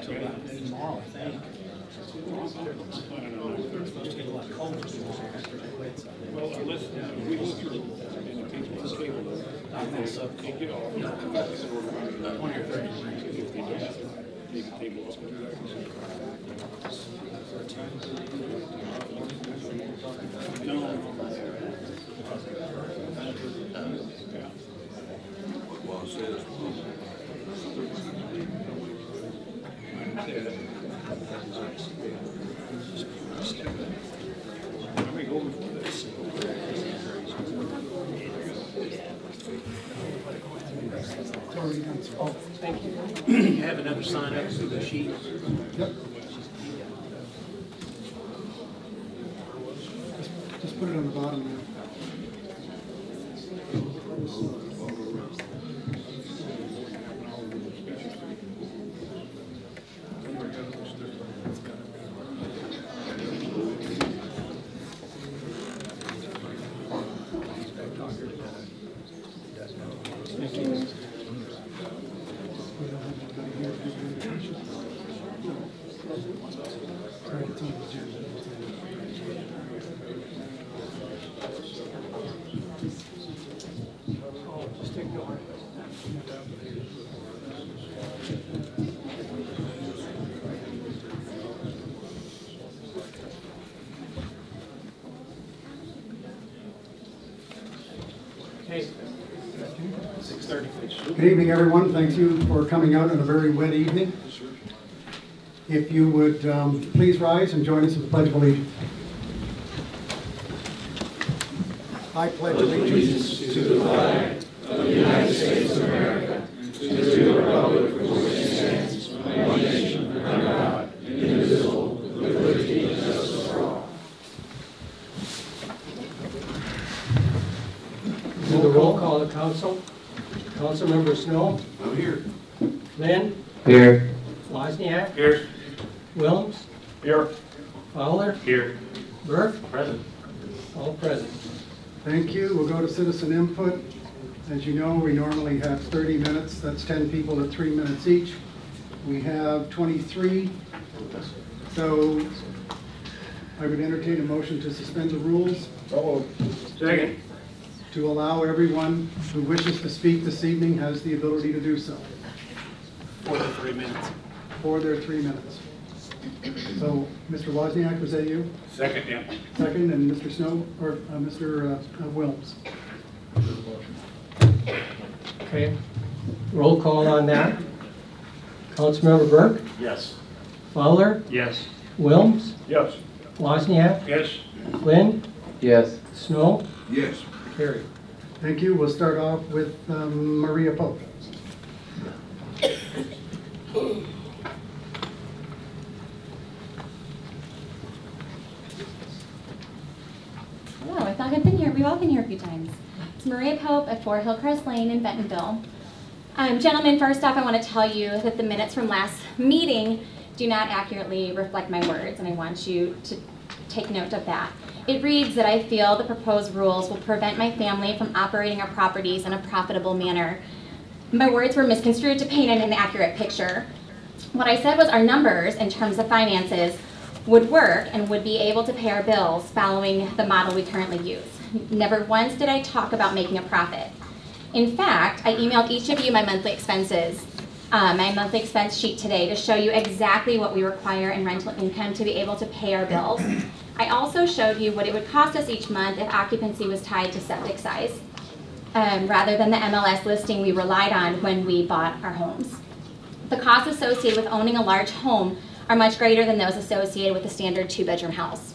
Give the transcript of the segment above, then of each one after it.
tomorrow, I think. We're supposed to get a lot of cold. Well, unless we go through and the cable, I think so. can't get all 20 or 30 degrees. if they don't have the table up. No. Let me go before this. Oh, thank you. You have another sign up to the sheet? Yep. Just put it on the bottom there. Okay. 6:30. Good evening, everyone. Thank you for coming out on a very wet evening. If you would please rise and join us in the Pledge of Allegiance. I pledge allegiance to the flag of the United States of America, and to the republic for which it stands, one nation, under God, indivisible, with liberty and justice for all. Do the roll call of council. Councilmember Snow. I'm here. Lynn. Here. Wozniak. Here. Wilms. Here. Fowler. Here. Burke. Present. All present. Thank you. We'll go to citizen input. As you know, we normally have 30 minutes. That's 10 people at 3 minutes each. We have 23. So I would entertain a motion to suspend the rules Second. to allow everyone who wishes to speak this evening has the ability to do so For the 3 minutes. for their 3 minutes. So, Mr. Wozniak, was that you? Second, yeah. Second, and Mr. Snow, or Mr. Wilms? Okay. Roll call on that. Councilmember Burke. Yes. Fowler. Yes. Wilms. Yes. Wozniak. Yes. Lynn. Yes. Snow. Yes. Carried. Thank you. We'll start off with Maria Pope. Hello, I thought I'd been here. We've all been here a few times. It's Maria Pope at 4 Hillcrest Lane in Bentonville. Gentlemen, first off, I want to tell you that the minutes from last meeting do not accurately reflect my words, and I want you to take note of that. It reads that I feel the proposed rules will prevent my family from operating our properties in a profitable manner. My words were misconstrued to paint an inaccurate picture. What I said was our numbers in terms of finances would work and would be able to pay our bills following the model we currently use. Never once did I talk about making a profit. In fact, I emailed each of you my monthly expenses, my monthly expense sheet today to show you exactly what we require in rental income to be able to pay our bills. I also showed you what it would cost us each month if occupancy was tied to septic size, rather than the MLS listing we relied on when we bought our homes. The costs associated with owning a large home are much greater than those associated with a standard 2-bedroom house.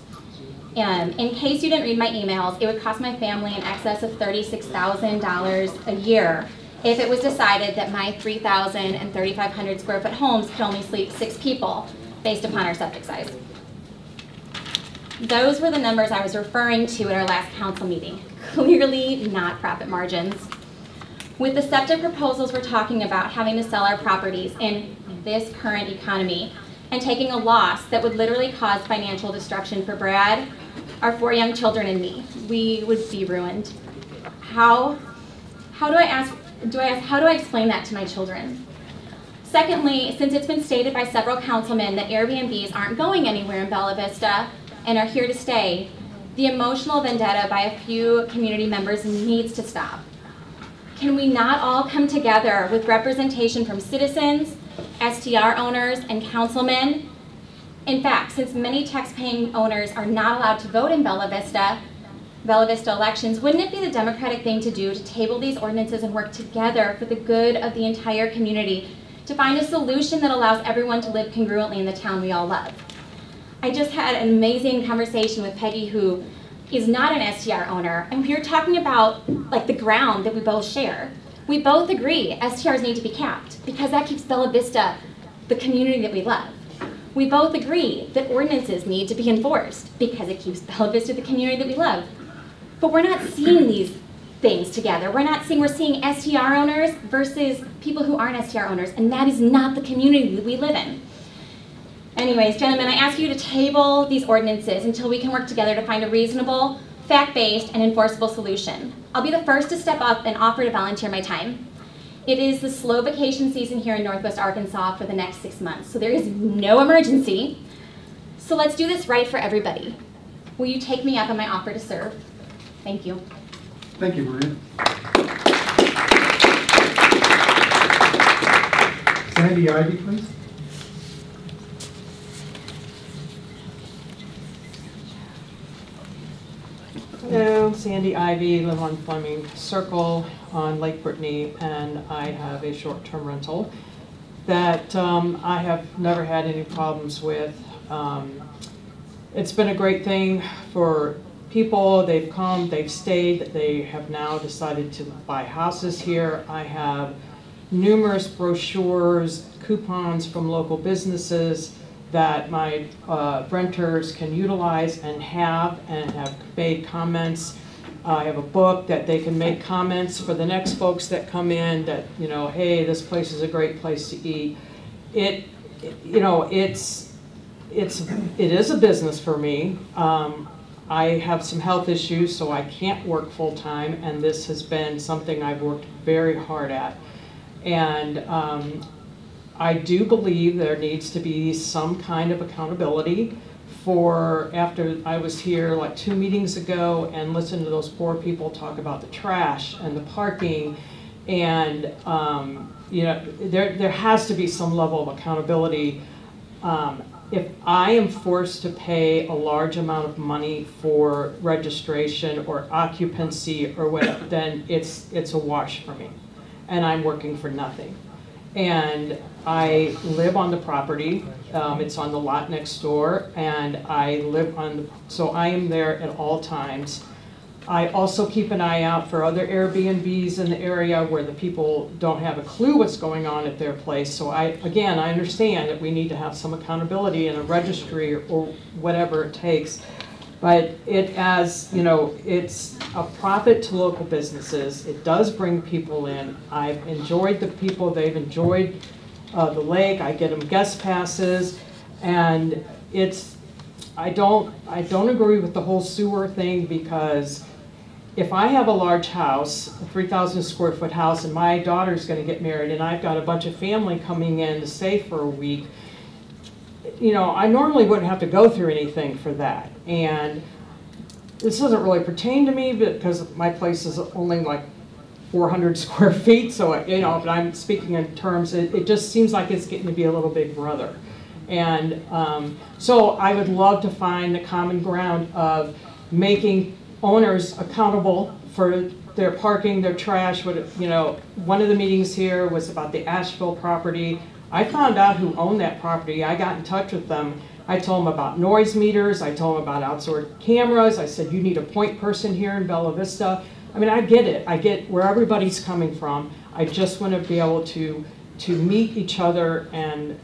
In case you didn't read my emails, it would cost my family in excess of $36,000 a year if it was decided that my 3,000 and 3,500 square foot homes could only sleep 6 people based upon our septic size. Those were the numbers I was referring to at our last council meeting. Clearly not profit margins. With the septic proposals we're talking about having to sell our properties in this current economy and taking a loss that would literally cause financial destruction for Brad, our 4 young children, and me, we would be ruined. How do I explain that to my children? Secondly, since it's been stated by several councilmen that Airbnbs aren't going anywhere in Bella Vista and are here to stay, the emotional vendetta by a few community members needs to stop. Can we not all come together with representation from citizens, STR owners, and councilmen? In fact, since many tax-paying owners are not allowed to vote in Bella Vista elections, wouldn't it be the democratic thing to do to table these ordinances and work together for the good of the entire community to find a solution that allows everyone to live congruently in the town we all love? I just had an amazing conversation with Peggy, who is not an STR owner, and we were talking about like the ground that we both share. We both agree STRs need to be capped because that keeps Bella Vista the community that we love. We both agree that ordinances need to be enforced because it keeps Bella Vista the community that we love. But we're not seeing these things together. We're seeing STR owners versus people who aren't STR owners, and that is not the community that we live in. Anyways, gentlemen, I ask you to table these ordinances until we can work together to find a reasonable, fact-based, and enforceable solution. I'll be the first to step up and offer to volunteer my time. It is the slow vacation season here in Northwest Arkansas for the next 6 months, so there is no emergency. So let's do this right for everybody. Will you take me up on my offer to serve? Thank you. Thank you, Maria. Sandy Ivy, please. Hello, Sandy Ivy, live on Fleming Circle on Lake Brittany, and I have a short-term rental that I have never had any problems with. It's been a great thing for people. They've come, they've stayed, they have now decided to buy houses here. I have numerous brochures, coupons from local businesses that my renters can utilize and have made comments. I have a book that they can make comments for the next folks that come in that, you know, hey, this place is a great place to eat. It is a business for me. I have some health issues, so I can't work full time, and this has been something I've worked very hard at. And I do believe there needs to be some kind of accountability for, after I was here like 2 meetings ago and listened to those poor people talk about the trash and the parking, and you know, there has to be some level of accountability. If I am forced to pay a large amount of money for registration or occupancy or whatever, then it's a wash for me, and I'm working for nothing. And I live on the property. It's on the lot next door, and I live on the, so I am there at all times. I also keep an eye out for other Airbnbs in the area where the people don't have a clue what's going on at their place. So I understand that we need to have some accountability in a registry or whatever it takes. But it, as you know, it's a profit to local businesses. It does bring people in. I've enjoyed the people. They've enjoyed the lake. I get them guest passes, and it's. I don't agree with the whole sewer thing, because if I have a large house, a 3,000 square foot house, and my daughter's going to get married, and I've got a bunch of family coming in to stay for a week, you know, I normally wouldn't have to go through anything for that. And this doesn't really pertain to me because my place is only like 400 square feet. So, you know, but I'm speaking in terms, it just seems like it's getting to be a little big brother. And so I would love to find the common ground of making owners accountable for their parking, their trash. You know, one of the meetings here was about the Asheville property. I found out who owned that property. I got in touch with them. I told them about noise meters. I told them about outdoor cameras. I said, you need a point person here in Bella Vista. I mean, I get it. I get where everybody's coming from. I just want to be able to meet each other, and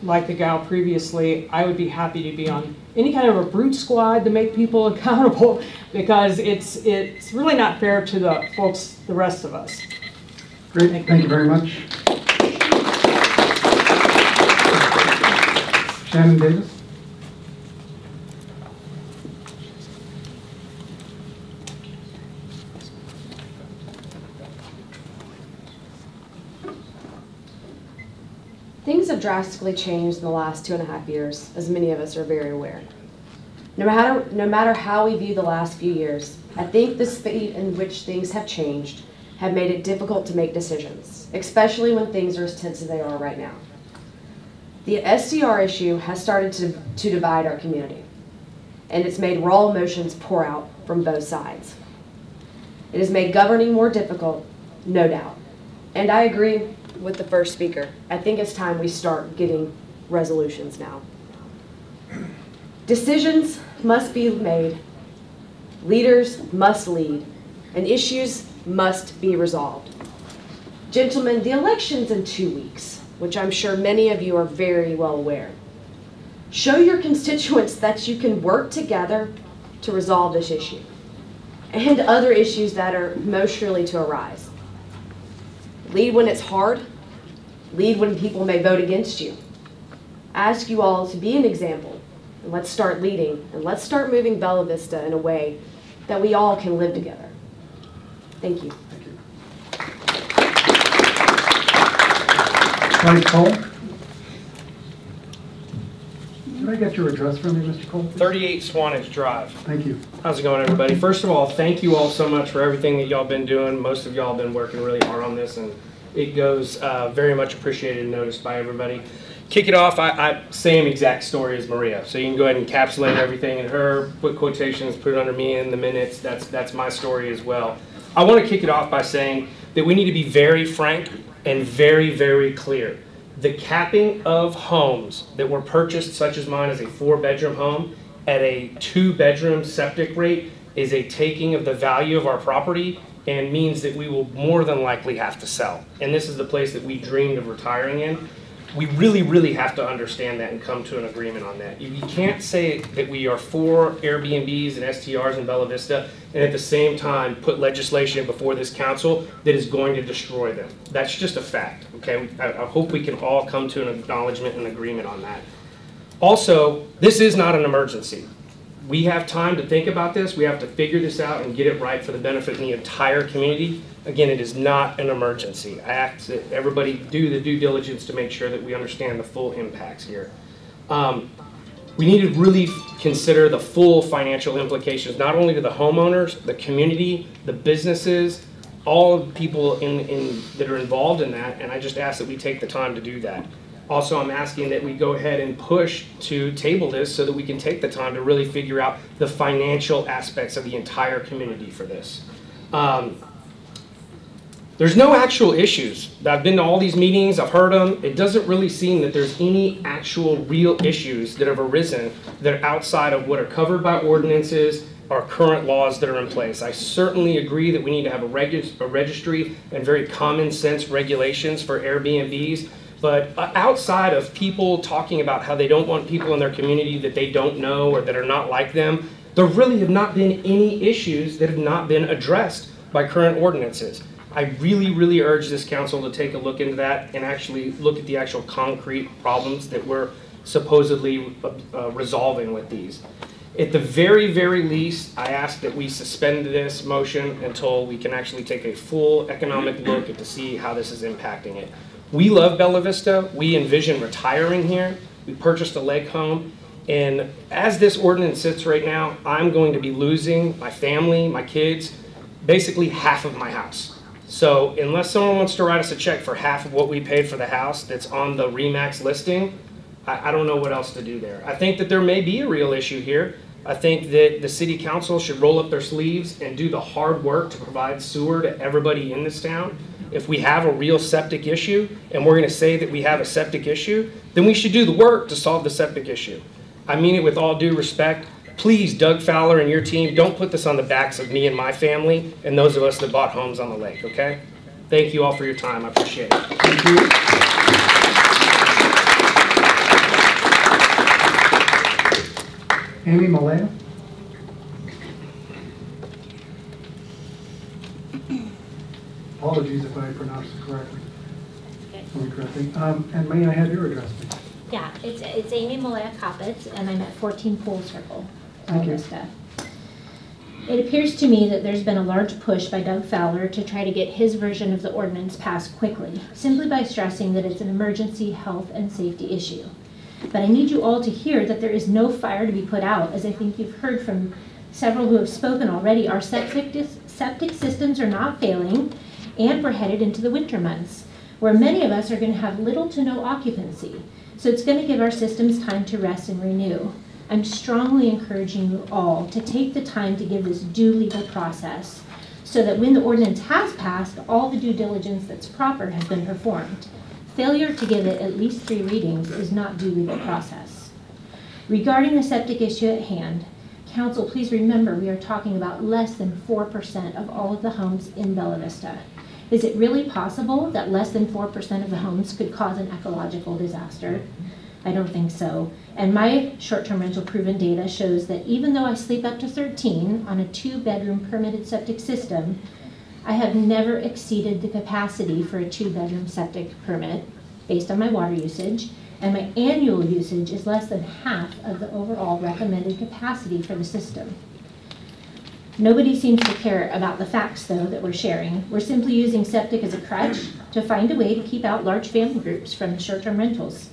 like the gal previously, I would be happy to be on any kind of a brute squad to make people accountable, because it's really not fair to the folks, the rest of us. Great, thank you very much. Shannon Davis. Things have drastically changed in the last 2.5 years, as many of us are very aware. No matter how we view the last few years, I think the speed in which things have changed have made it difficult to make decisions, especially when things are as tense as they are right now. The STR issue has started to divide our community, and it's made raw emotions pour out from both sides. It has made governing more difficult, no doubt. And I agree with the first speaker. I think it's time we start getting resolutions now. Decisions must be made, leaders must lead, and issues must be resolved. Gentlemen, the election's in 2 weeks, which I'm sure many of you are very well aware. Show your constituents that you can work together to resolve this issue and other issues that are most surely to arise. Lead when it's hard. Lead when people may vote against you. Ask you all to be an example, and let's start leading, and let's start moving Bella Vista in a way that we all can live together. Thank you. Thank you. Mike Cole? Did I get your address from you, Mr. Cole? 38 Swanage Drive. Thank you. How's it going, everybody? First of all, thank you all so much for everything that y'all been doing. Most of y'all have been working really hard on this, and it goes very much appreciated and noticed by everybody. Kick it off, same exact story as Maria. So you can go ahead and encapsulate everything in her, put quotations, put it under me in the minutes. That's my story as well. I want to kick it off by saying that we need to be very frank and very, very clear. The capping of homes that were purchased, such as mine, as a 4-bedroom home, at a 2-bedroom septic rate is a taking of the value of our property and means that we will more than likely have to sell. And this is the place that we dreamed of retiring in. We really, really have to understand that and come to an agreement on that. You can't say that we are for Airbnbs and STRs in Bella Vista and at the same time put legislation before this council that is going to destroy them. That's just a fact, okay? I hope we can all come to an acknowledgement and agreement on that. Also, this is not an emergency. We have time to think about this. We have to figure this out and get it right for the benefit of the entire community. Again, it is not an emergency. I ask that everybody do the due diligence to make sure that we understand the full impacts here. We need to really consider the full financial implications, not only to the homeowners, the community, the businesses, all of the people that are involved in that, and I just ask that we take the time to do that. Also, I'm asking that we go ahead and push to table this so that we can take the time to really figure out the financial aspects of the entire community for this. There's no actual issues. I've been to all these meetings, I've heard them. It doesn't really seem that there's any actual real issues that have arisen that are outside of what are covered by ordinances or current laws that are in place. I certainly agree that we need to have a registry and very common sense regulations for Airbnbs. But outside of people talking about how they don't want people in their community that they don't know or that are not like them, there really have not been any issues that have not been addressed by current ordinances. I really, really urge this council to take a look into that and actually look at the actual concrete problems that we're supposedly resolving with these. At the very, very least, I ask that we suspend this motion until we can actually take a full economic look at to see how this is impacting it. We love Bella Vista. We envision retiring here. We purchased a lake home. And as this ordinance sits right now, I'm going to be losing my family, my kids, basically half of my house. So unless someone wants to write us a check for half of what we paid for the house that's on the RE/MAX listing, I don't know what else to do there. I think that there may be a real issue here. I think that the city council should roll up their sleeves and do the hard work to provide sewer to everybody in this town. If we have a real septic issue and we're going to say that we have a septic issue, then we should do the work to solve the septic issue. I mean it with all due respect. Please, Doug Fowler and your team, don't put this on the backs of me and my family and those of us that bought homes on the lake, okay? Thank you all for your time. I appreciate it. Thank you. Amy Malaya? Apologies if I pronounced it correctly. And may I have your address, please? Yeah, it's Amy Malaya Coppett, and I'm at 14 Pool Circle, Thank you. Vista. It appears to me that there's been a large push by Doug Fowler to try to get his version of the ordinance passed quickly, simply by stressing that it's an emergency health and safety issue. But I need you all to hear that there is no fire to be put out, as I think you've heard from several who have spoken already. Our septic systems are not failing, and we're headed into the winter months, where many of us are going to have little to no occupancy. So it's going to give our systems time to rest and renew. I'm strongly encouraging you all to take the time to give this due legal process so that when the ordinance has passed, all the due diligence that's proper has been performed. Failure to give it at least 3 readings is not due legal process. Regarding the septic issue at hand, Council, please remember we are talking about less than 4% of all of the homes in Bella Vista. Is it really possible that less than 4% of the homes could cause an ecological disaster? I don't think so. And my short-term rental proven data shows that even though I sleep up to 13 on a 2-bedroom permitted septic system, I have never exceeded the capacity for a 2-bedroom septic permit based on my water usage, and my annual usage is less than half of the overall recommended capacity for the system. Nobody seems to care about the facts, though, that we're sharing. We're simply using septic as a crutch to find a way to keep out large family groups from the short-term rentals,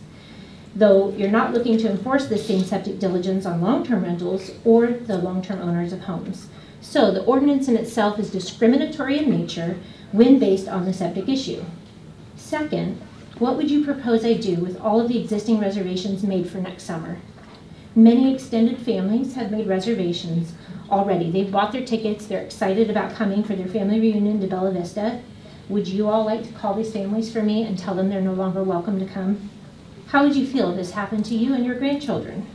though you're not looking to enforce this same septic diligence on long-term rentals or the long-term owners of homes. So the ordinance in itself is discriminatory in nature when based on the septic issue. Second, what would you propose I do with all of the existing reservations made for next summer? Many extended families have made reservations already. They've bought their tickets, they're excited about coming for their family reunion to Bella Vista. Would you all like to call these families for me and tell them they're no longer welcome to come? How would you feel if this happened to you and your grandchildren?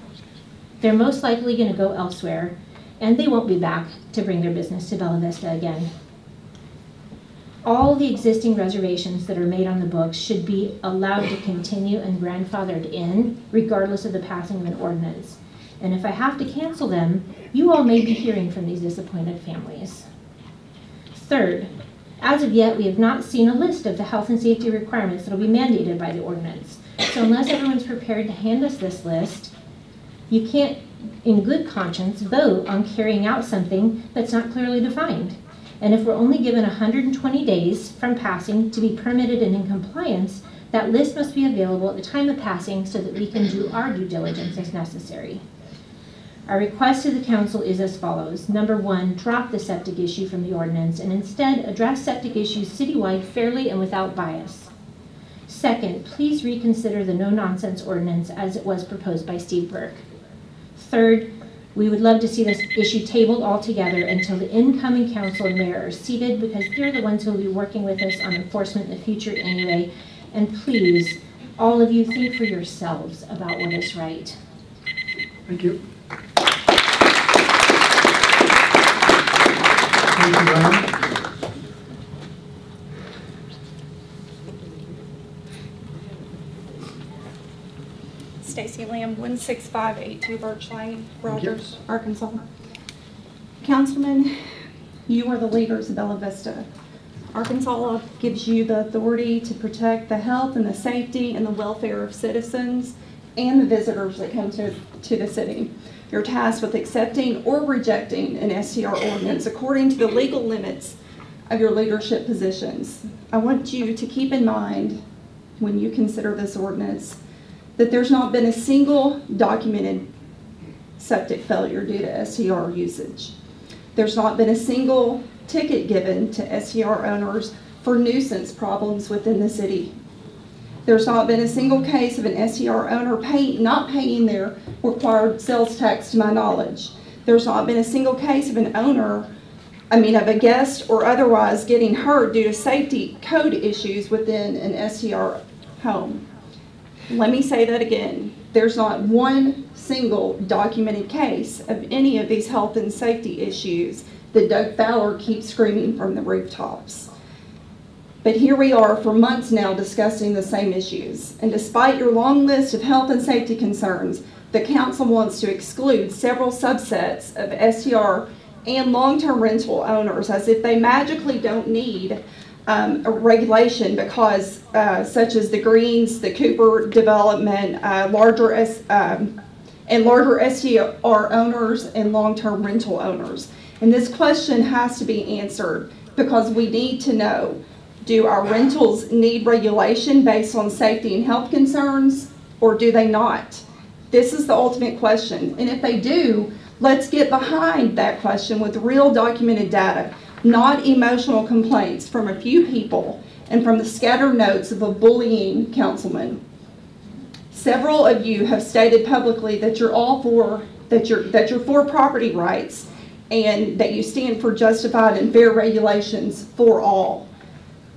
They're most likely going to go elsewhere, and they won't be back to bring their business to Bella Vista again. All the existing reservations that are made on the books should be allowed to continue and grandfathered in, regardless of the passing of an ordinance. And if I have to cancel them, you all may be hearing from these disappointed families. Third, as of yet, we have not seen a list of the health and safety requirements that will be mandated by the ordinance. So unless everyone's prepared to hand us this list, you can't, in good conscience, vote on carrying out something that's not clearly defined. And if we're only given 120 days from passing to be permitted and in compliance, that list must be available at the time of passing so that we can do our due diligence as necessary. Our request to the council is as follows. Number 1, drop the septic issue from the ordinance and instead address septic issues citywide fairly and without bias. Second, please reconsider the no-nonsense ordinance as it was proposed by Steve Burke. Third, we would love to see this issue tabled altogether until the incoming council and mayor are seated, because they're the ones who will be working with us on enforcement in the future anyway. And please, all of you, think for yourselves about what is right. Thank you. Thank you, Brian. Stacy Lamb, 16582 Birch Lane, Rogers, Arkansas. Councilman, you are the leaders of Bella Vista. Arkansas gives you the authority to protect the health and the safety and the welfare of citizens and the visitors that come to the city. You're tasked with accepting or rejecting an STR ordinance according to the legal limits of your leadership positions. I want you to keep in mind when you consider this ordinance that there's not been a single documented septic failure due to STR usage. There's not been a single ticket given to STR owners for nuisance problems within the city. There's not been a single case of an STR owner not paying their required sales tax to my knowledge. There's not been a single case of an owner, of a guest or otherwise getting hurt due to safety code issues within an STR home. Let me say that again. There's not one single documented case of any of these health and safety issues that Doug Fowler keeps screaming from the rooftops. But here we are for months now discussing the same issues. And despite your long list of health and safety concerns, the council wants to exclude several subsets of STR and long-term rental owners as if they magically don't need a regulation because such as the Greens, the Cooper development, larger and larger STR owners and long-term rental owners. And this question has to be answered because we need to know, do our rentals need regulation based on safety and health concerns, or do they not? This is the ultimate question. And if they do, let's get behind that question with real documented data, not emotional complaints from a few people and from the scattered notes of a bullying councilman. Several of you have stated publicly that you're all for, that you're for property rights and that you stand for justified and fair regulations for all.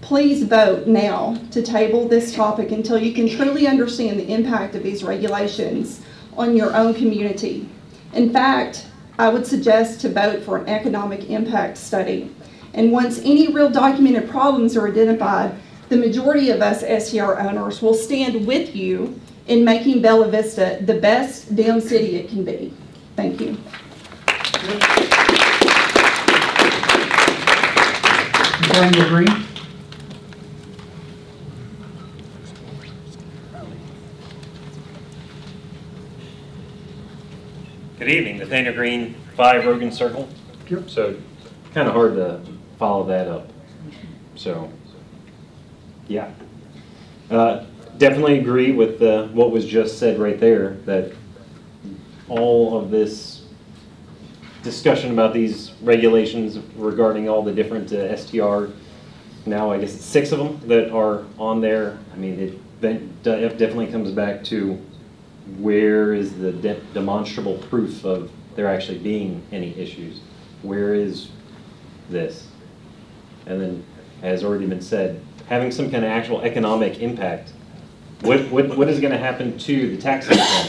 Please vote now to table this topic until you can truly understand the impact of these regulations on your own community. In fact, I would suggest to vote for an economic impact study. And once any real documented problems are identified, the majority of us STR owners will stand with you in making Bella Vista the best damn city it can be. Thank you. Nathaniel Green. Good evening, Nathaniel Green, 5 Rogan Circle. Yep. So, kind of hard to follow that up. So, yeah. Definitely agree with what was just said right there, that all of this discussion about these regulations regarding all the different STR, now I guess it's 6 of them that are on there. I mean, it definitely comes back to where is the demonstrable proof of there actually being any issues? Where is this? And then, as already been said, having some kind of actual economic impact. What is going to happen to the tax income?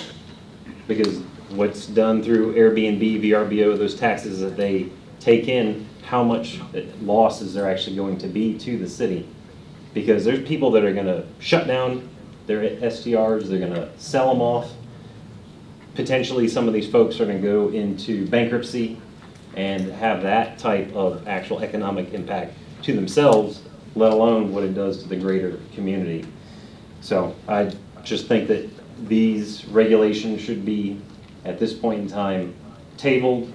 Because what's done through Airbnb, VRBO, those taxes that they take in, how much loss is there actually going to be to the city? Because there's people that are going to shut down their STRs, they're going to sell them off. Potentially some of these folks are going to go into bankruptcy and have that type of actual economic impact to themselves, let alone what it does to the greater community. So I just think that these regulations should be, at this point in time, tabled,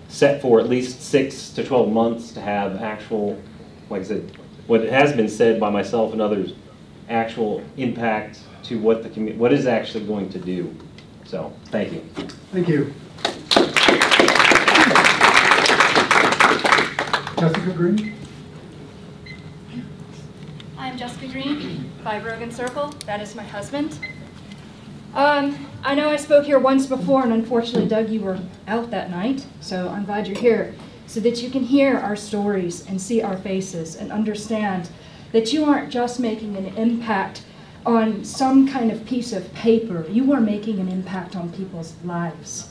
set for at least 6 to 12 months to have actual, like I said, what has been said by myself and others, actual impact to what the community, what is actually going to do. So, thank you. Thank you. Jessica Green. I'm Jessica Green, 5 Rogan Circle. That is my husband. I know I spoke here once before, and unfortunately, Doug, you were out that night, so I'm glad you're here, so that you can hear our stories and see our faces and understand that you aren't just making an impact on some kind of piece of paper. You are making an impact on people's lives.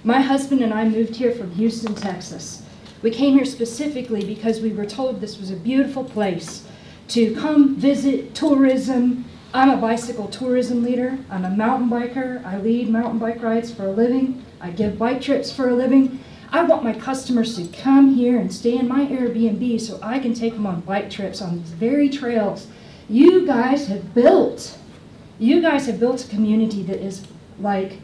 My husband and I moved here from Houston, Texas. We came here specifically because we were told this was a beautiful place to come visit, tourism. I'm a bicycle tourism leader. I'm a mountain biker. I lead mountain bike rides for a living. I give bike trips for a living. I want my customers to come here and stay in my Airbnb so I can take them on bike trips on these very trails you guys have built. You guys have built a community that is like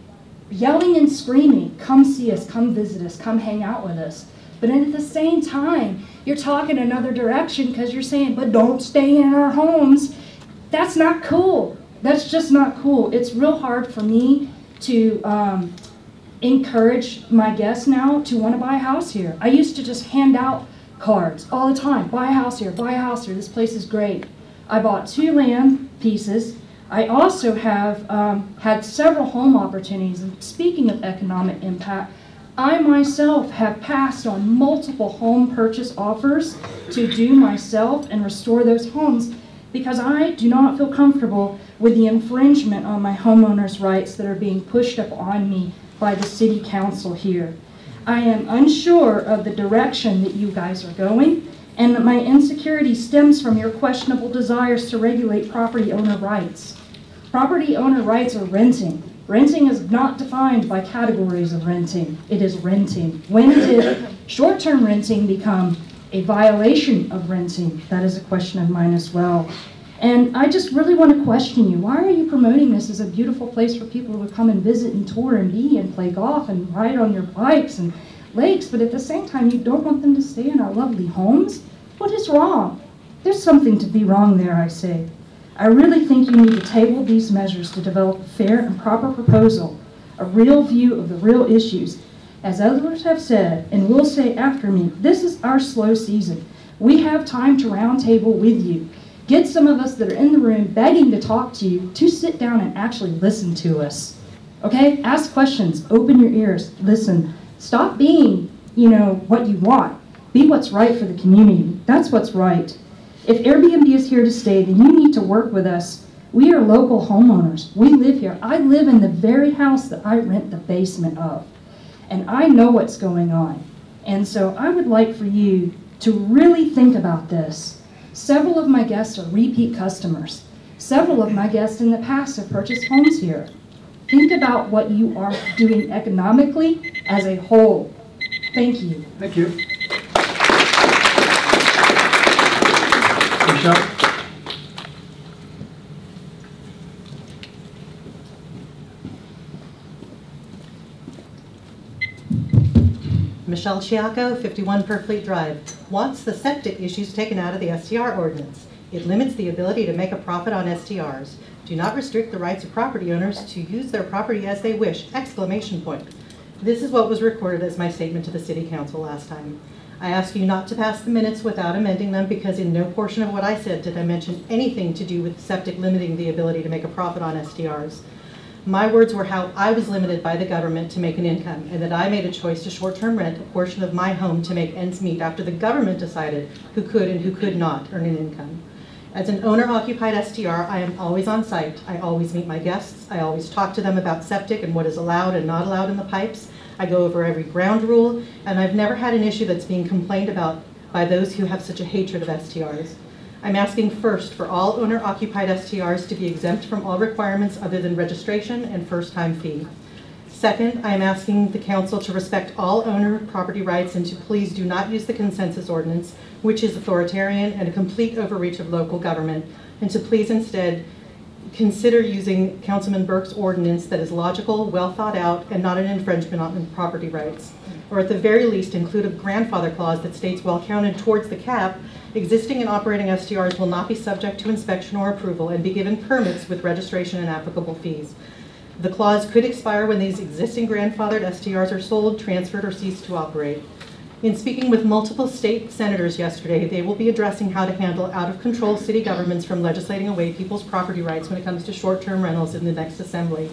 yelling and screaming, come see us, come visit us, come hang out with us. But at the same time, you're talking another direction because you're saying, but don't stay in our homes. That's not cool. That's just not cool. It's real hard for me to encourage my guests now to want to buy a house here. I used to just hand out cards all the time. Buy a house here, buy a house here. This place is great. I bought 2 land pieces. I also have had several home opportunities. And speaking of economic impact, I myself have passed on multiple home purchase offers to do myself and restore those homes because I do not feel comfortable with the infringement on my homeowners' rights that are being pushed up on me by the city council here. I am unsure of the direction that you guys are going, and my insecurity stems from your questionable desires to regulate property owner rights. Property owner rights are renting. Renting is not defined by categories of renting. It is renting. When did short-term renting become a violation of renting? That is a question of mine as well. And I just really want to question you. Why are you promoting this as a beautiful place for people to come and visit and tour and be and play golf and ride on your bikes and lakes, but at the same time you don't want them to stay in our lovely homes? What is wrong? There's something to be wrong there, I say. I really think you need to table these measures to develop a fair and proper proposal, a real view of the real issues. As others have said, and will say after me, this is our slow season. We have time to round table with you. Get some of us that are in the room begging to talk to you to sit down and actually listen to us. Okay? Ask questions, open your ears, listen. Stop being, what you want. Be what's right for the community. That's what's right. If Airbnb is here to stay, then you need to work with us. We are local homeowners. We live here. I live in the very house that I rent the basement of. And I know what's going on. And so I would like for you to really think about this. Several of my guests are repeat customers. Several of my guests in the past have purchased homes here. Think about what you are doing economically as a whole. Thank you. Thank you. Michelle? Michelle Chiacco, 51 Purfleet Drive, wants the septic issues taken out of the STR ordinance. It limits the ability to make a profit on STRs. Do not restrict the rights of property owners to use their property as they wish! Exclamation point. This is what was recorded as my statement to the City Council last time. I ask you not to pass the minutes without amending them because in no portion of what I said did I mention anything to do with septic limiting the ability to make a profit on STRs. My words were how I was limited by the government to make an income and that I made a choice to short-term rent a portion of my home to make ends meet after the government decided who could and who could not earn an income. As an owner-occupied STR, I am always on site. I always meet my guests. I always talk to them about septic and what is allowed and not allowed in the pipes. I go over every ground rule, and I've never had an issue that's being complained about by those who have such a hatred of STRs. I'm asking first for all owner-occupied STRs to be exempt from all requirements other than registration and first-time fee. Second, I am asking the council to respect all owner property rights and to please do not use the consensus ordinance, which is authoritarian and a complete overreach of local government, and to please instead consider using Councilman Burke's ordinance that is logical, well thought out, and not an infringement on property rights. Or at the very least, include a grandfather clause that states while counted towards the cap, existing and operating STRs will not be subject to inspection or approval and be given permits with registration and applicable fees. The clause could expire when these existing grandfathered STRs are sold, transferred, or cease to operate. In speaking with multiple state senators yesterday, they will be addressing how to handle out-of-control city governments from legislating away people's property rights when it comes to short-term rentals in the next assembly.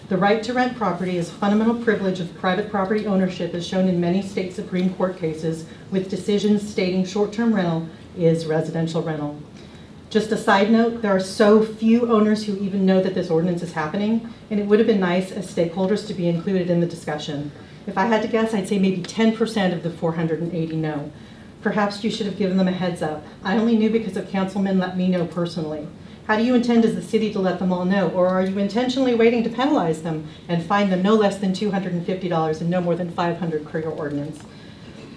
The right to rent property is a fundamental privilege of private property ownership as shown in many state Supreme Court cases with decisions stating short-term rental is residential rental. Just a side note, there are so few owners who even know that this ordinance is happening, and it would have been nice as stakeholders to be included in the discussion. If I had to guess, I'd say maybe 10% of the 480 know. Perhaps you should have given them a heads up. I only knew because a councilman let me know personally. How do you intend as the city to let them all know? Or are you intentionally waiting to penalize them and fine them no less than $250 and no more than $500 per your ordinance?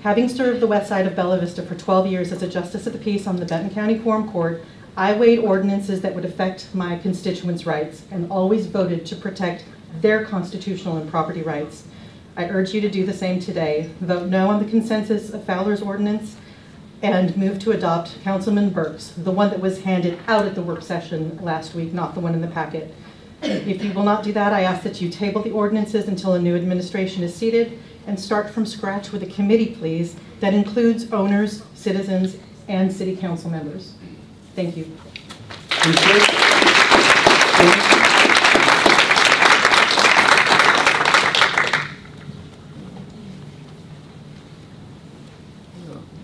Having served the west side of Bella Vista for 12 years as a justice of the peace on the Benton County Quorum Court, I weighed ordinances that would affect my constituents' rights and always voted to protect their constitutional and property rights. I urge you to do the same today. Vote no on the consensus of Fowler's ordinance and move to adopt Councilman Burke's, the one that was handed out at the work session last week, not the one in the packet. If you will not do that, I ask that you table the ordinances until a new administration is seated and start from scratch with a committee, please, that includes owners, citizens, and city council members. Thank you.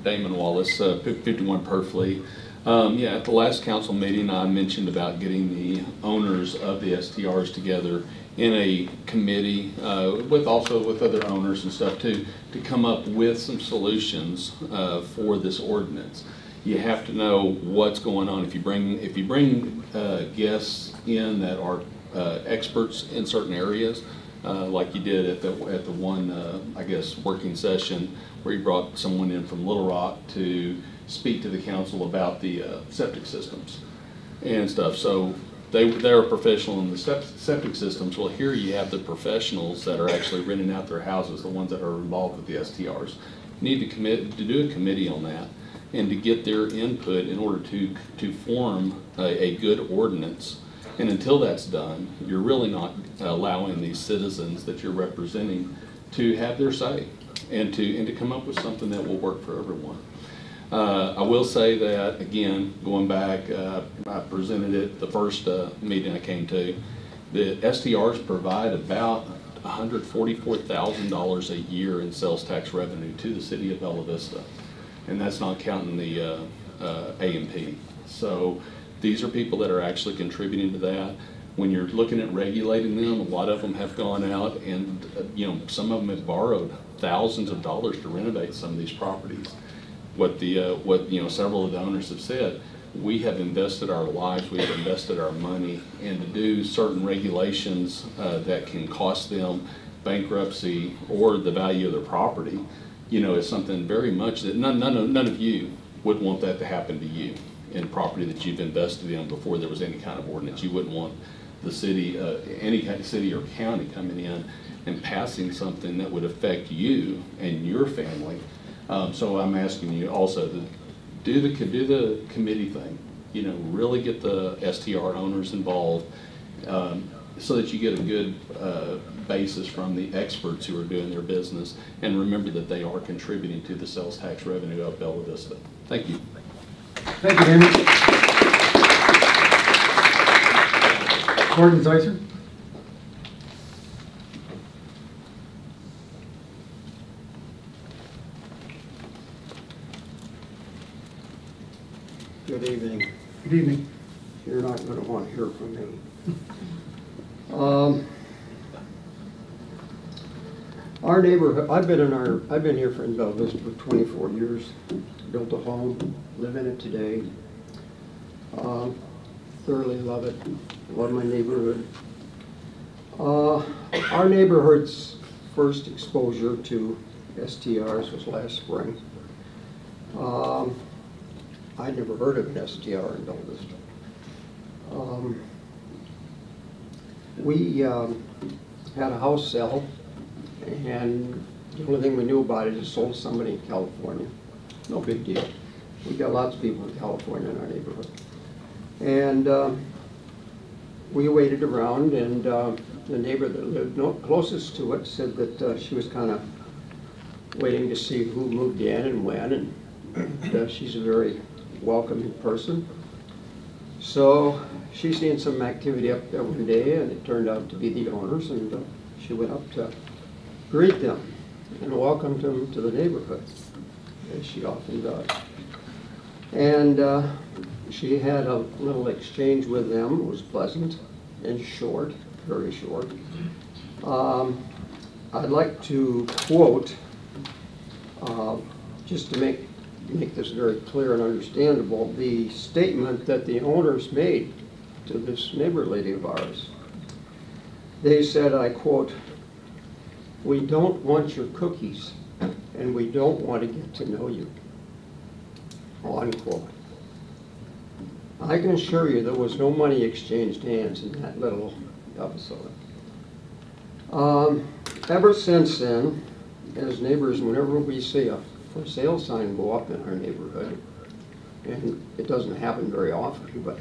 Damon Wallace, 51 Purfleet. Yeah, at the last council meeting, I mentioned about getting the owners of the STRs together in a committee with other owners and stuff to come up with some solutions for this ordinance. You have to know what's going on. If you bring guests in that are experts in certain areas, like you did at the one I guess working session where you brought someone in from Little Rock to speak to the council about the septic systems. and stuff. So they're a professional in the septic systems. Well, here you have the professionals that are actually renting out their houses, the ones that are involved with the STRs. You need to do a committee on that and to get their input in order to form a good ordinance. And until that's done, you're really not allowing these citizens that you're representing to have their say and to come up with something that will work for everyone. I will say that, again, going back, I presented it the first meeting I came to, the STRs provide about $144,000 a year in sales tax revenue to the city of Bella Vista. And that's not counting the A&P. So these are people that are actually contributing to that. When you're looking at regulating them, a lot of them have gone out and, some of them have borrowed thousands of dollars to renovate some of these properties. What several of the owners have said, we have invested our lives, we have invested our money, and to do certain regulations that can cost them bankruptcy or the value of their property, is something very much that none of you would want that to happen to you in property that you've invested in before there was any kind of ordinance. You wouldn't want the city, any kind of city or county coming in and passing something that would affect you and your family. So I'm asking you also to do the committee thing, really get the STR owners involved so that you get a good basis from the experts who are doing their business, and remember that they are contributing to the sales tax revenue of Bella Vista. Thank you. Thank you, Damon. Gordon Zeisser. Good evening. Good evening. You're not going to want to hear from me. Our neighborhood, I've been here in Bella Vista for 24 years. Built a home, live in it today. Thoroughly love it. Love my neighborhood. Our neighborhood's first exposure to STRs was last spring. I'd never heard of an STR in Bella Vista. We had a house sell, and the only thing we knew about it is sold to somebody in California. No big deal. We got lots of people in California in our neighborhood. And we waited around, and the neighbor that lived closest to it said that she was kind of waiting to see who moved in and when, and she's a very welcoming person. So she seen some activity up there one day, and it turned out to be the owners, and she went up to greet them and welcome them to the neighborhood, as she often does. And she had a little exchange with them. It was pleasant and short, very short. I'd like to quote, just to make this very clear and understandable, the statement that the owners made to this neighbor lady of ours. They said, I quote, "We don't want your cookies, and we don't want to get to know you," unquote. I can assure you there was no money exchanged hands in that little episode. Ever since then, as neighbors, whenever we see a for sale sign go up in our neighborhood, and it doesn't happen very often, but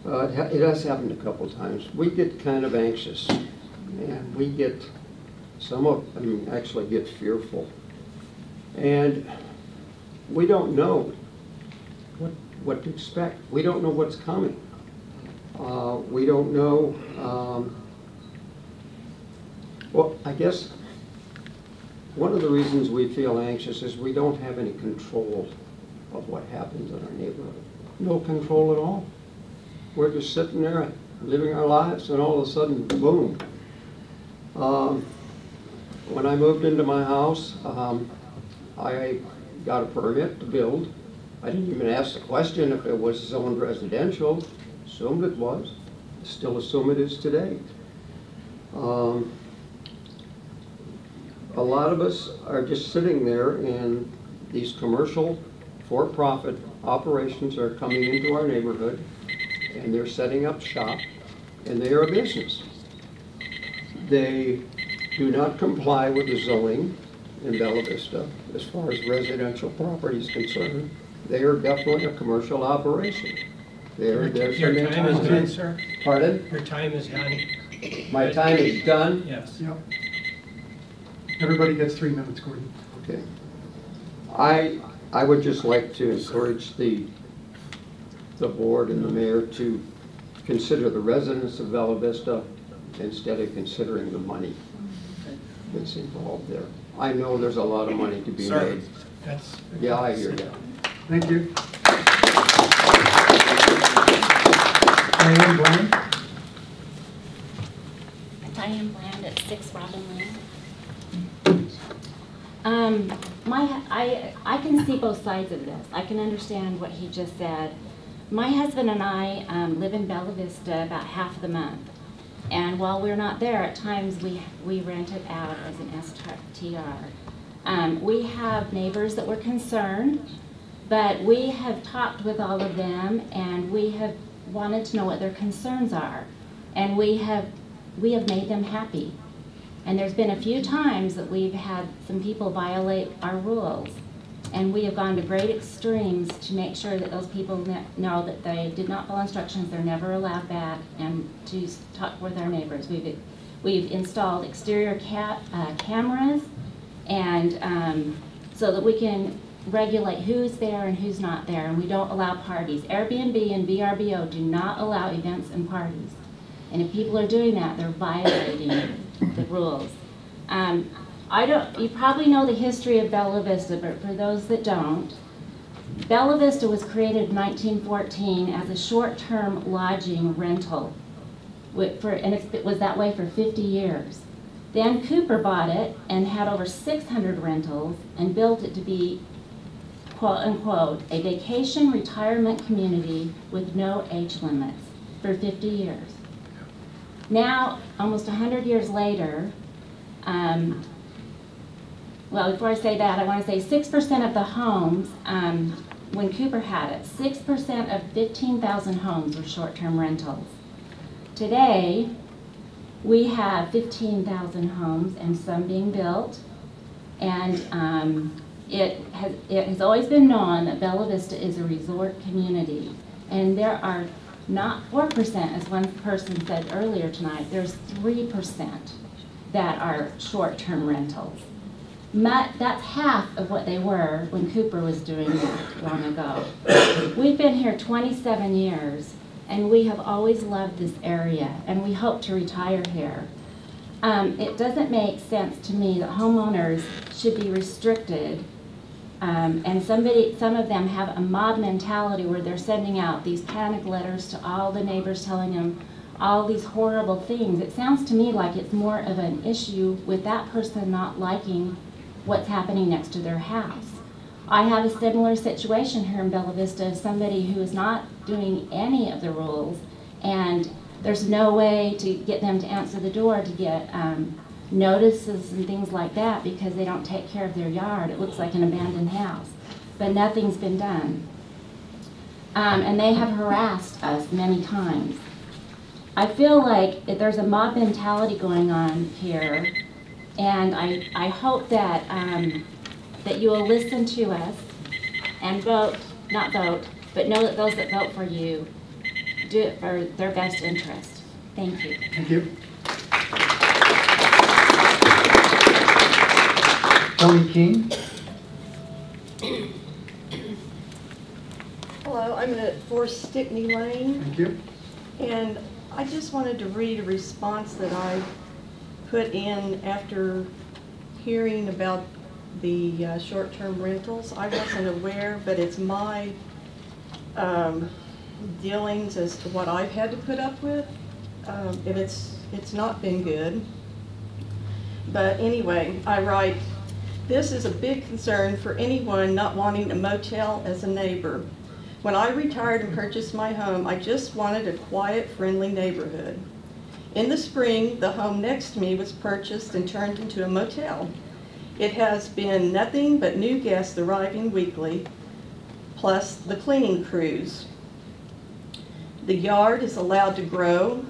it has happened a couple times, we get kind of anxious, and we get, some of them actually get fearful, and we don't know what to expect. We don't know what's coming. We don't know, well, I guess one of the reasons we feel anxious is we don't have any control of what happens in our neighborhood. No control at all. We're just sitting there living our lives, and all of a sudden, boom. When I moved into my house, I got a permit to build. I didn't even ask the question if it was zoned residential. Assumed it was. Still assume it is today. A lot of us are just sitting there, and these commercial for-profit operations are coming into our neighborhood, and they're setting up shop, and they are a business. They do not comply with the zoning in Bella Vista as far as residential property is concerned. They are definitely a commercial operation. They're Your time is done, sir? Pardon? Your time is done? My time is done? Yes. Yep. Everybody gets 3 minutes, Gordon. Okay. I would just like to encourage the board and the mayor to consider the residents of Bella Vista instead of considering the money that's involved there. I know there's a lot of money to be made. Yeah, I hear you. Thank you. Diane Bland. Diane Bland at 6 Robin Lane. I can see both sides of this. I can understand what he just said. My husband and I live in Bella Vista about half of the month. And while we're not there, at times we rent it out as an STR. We have neighbors that were concerned, but we have talked with all of them, and we have wanted to know what their concerns are. And we have made them happy. And there's been a few times that we've had some people violate our rules. And we have gone to great extremes to make sure that those people know that they did not follow instructions, they're never allowed back, and to talk with our neighbors. We've installed exterior cameras, and so that we can regulate who's there and who's not there, and we don't allow parties. Airbnb and VRBO do not allow events and parties. And if people are doing that, they're violating the rules. You probably know the history of Bella Vista, but for those that don't, Bella Vista was created in 1914 as a short-term lodging rental, and it was that way for 50 years. Then Cooper bought it and had over 600 rentals and built it to be, quote unquote, a vacation retirement community with no age limits for 50 years. Now, almost 100 years later, well, before I say that, I want to say 6% of the homes, when Cooper had it, 6% of 15,000 homes were short-term rentals. Today, we have 15,000 homes and some being built, and it has always been known that Bella Vista is a resort community, and there are not 4%, as one person said earlier tonight, there's 3% that are short-term rentals. That's half of what they were when Cooper was doing that long ago. We've been here 27 years, and we have always loved this area, and we hope to retire here. It doesn't make sense to me that homeowners should be restricted, and some of them have a mob mentality where they're sending out these panic letters to all the neighbors telling them all these horrible things. It sounds to me like it's more of an issue with that person not liking what's happening next to their house. I have a similar situation here in Bella Vista of somebody who is not doing any of the rules, and there's no way to get them to answer the door to get notices and things like that because they don't take care of their yard. It looks like an abandoned house, but nothing's been done. And they have harassed us many times. I feel like there's a mob mentality going on here, and I hope that that you will listen to us and vote, not vote, but know that those that vote for you do it for their best interest. Thank you. Thank you. Tony King. Hello, I'm at 4 Stickney Lane. Thank you. And I just wanted to read a response that I put in after hearing about the short-term rentals. I wasn't aware, but it's my dealings as to what I've had to put up with. And it's not been good. But anyway, I write, this is a big concern for anyone not wanting a motel as a neighbor. When I retired and purchased my home, I just wanted a quiet, friendly neighborhood. In the spring, the home next to me was purchased and turned into a motel. It has been nothing but new guests arriving weekly, plus the cleaning crews. The yard is allowed to grow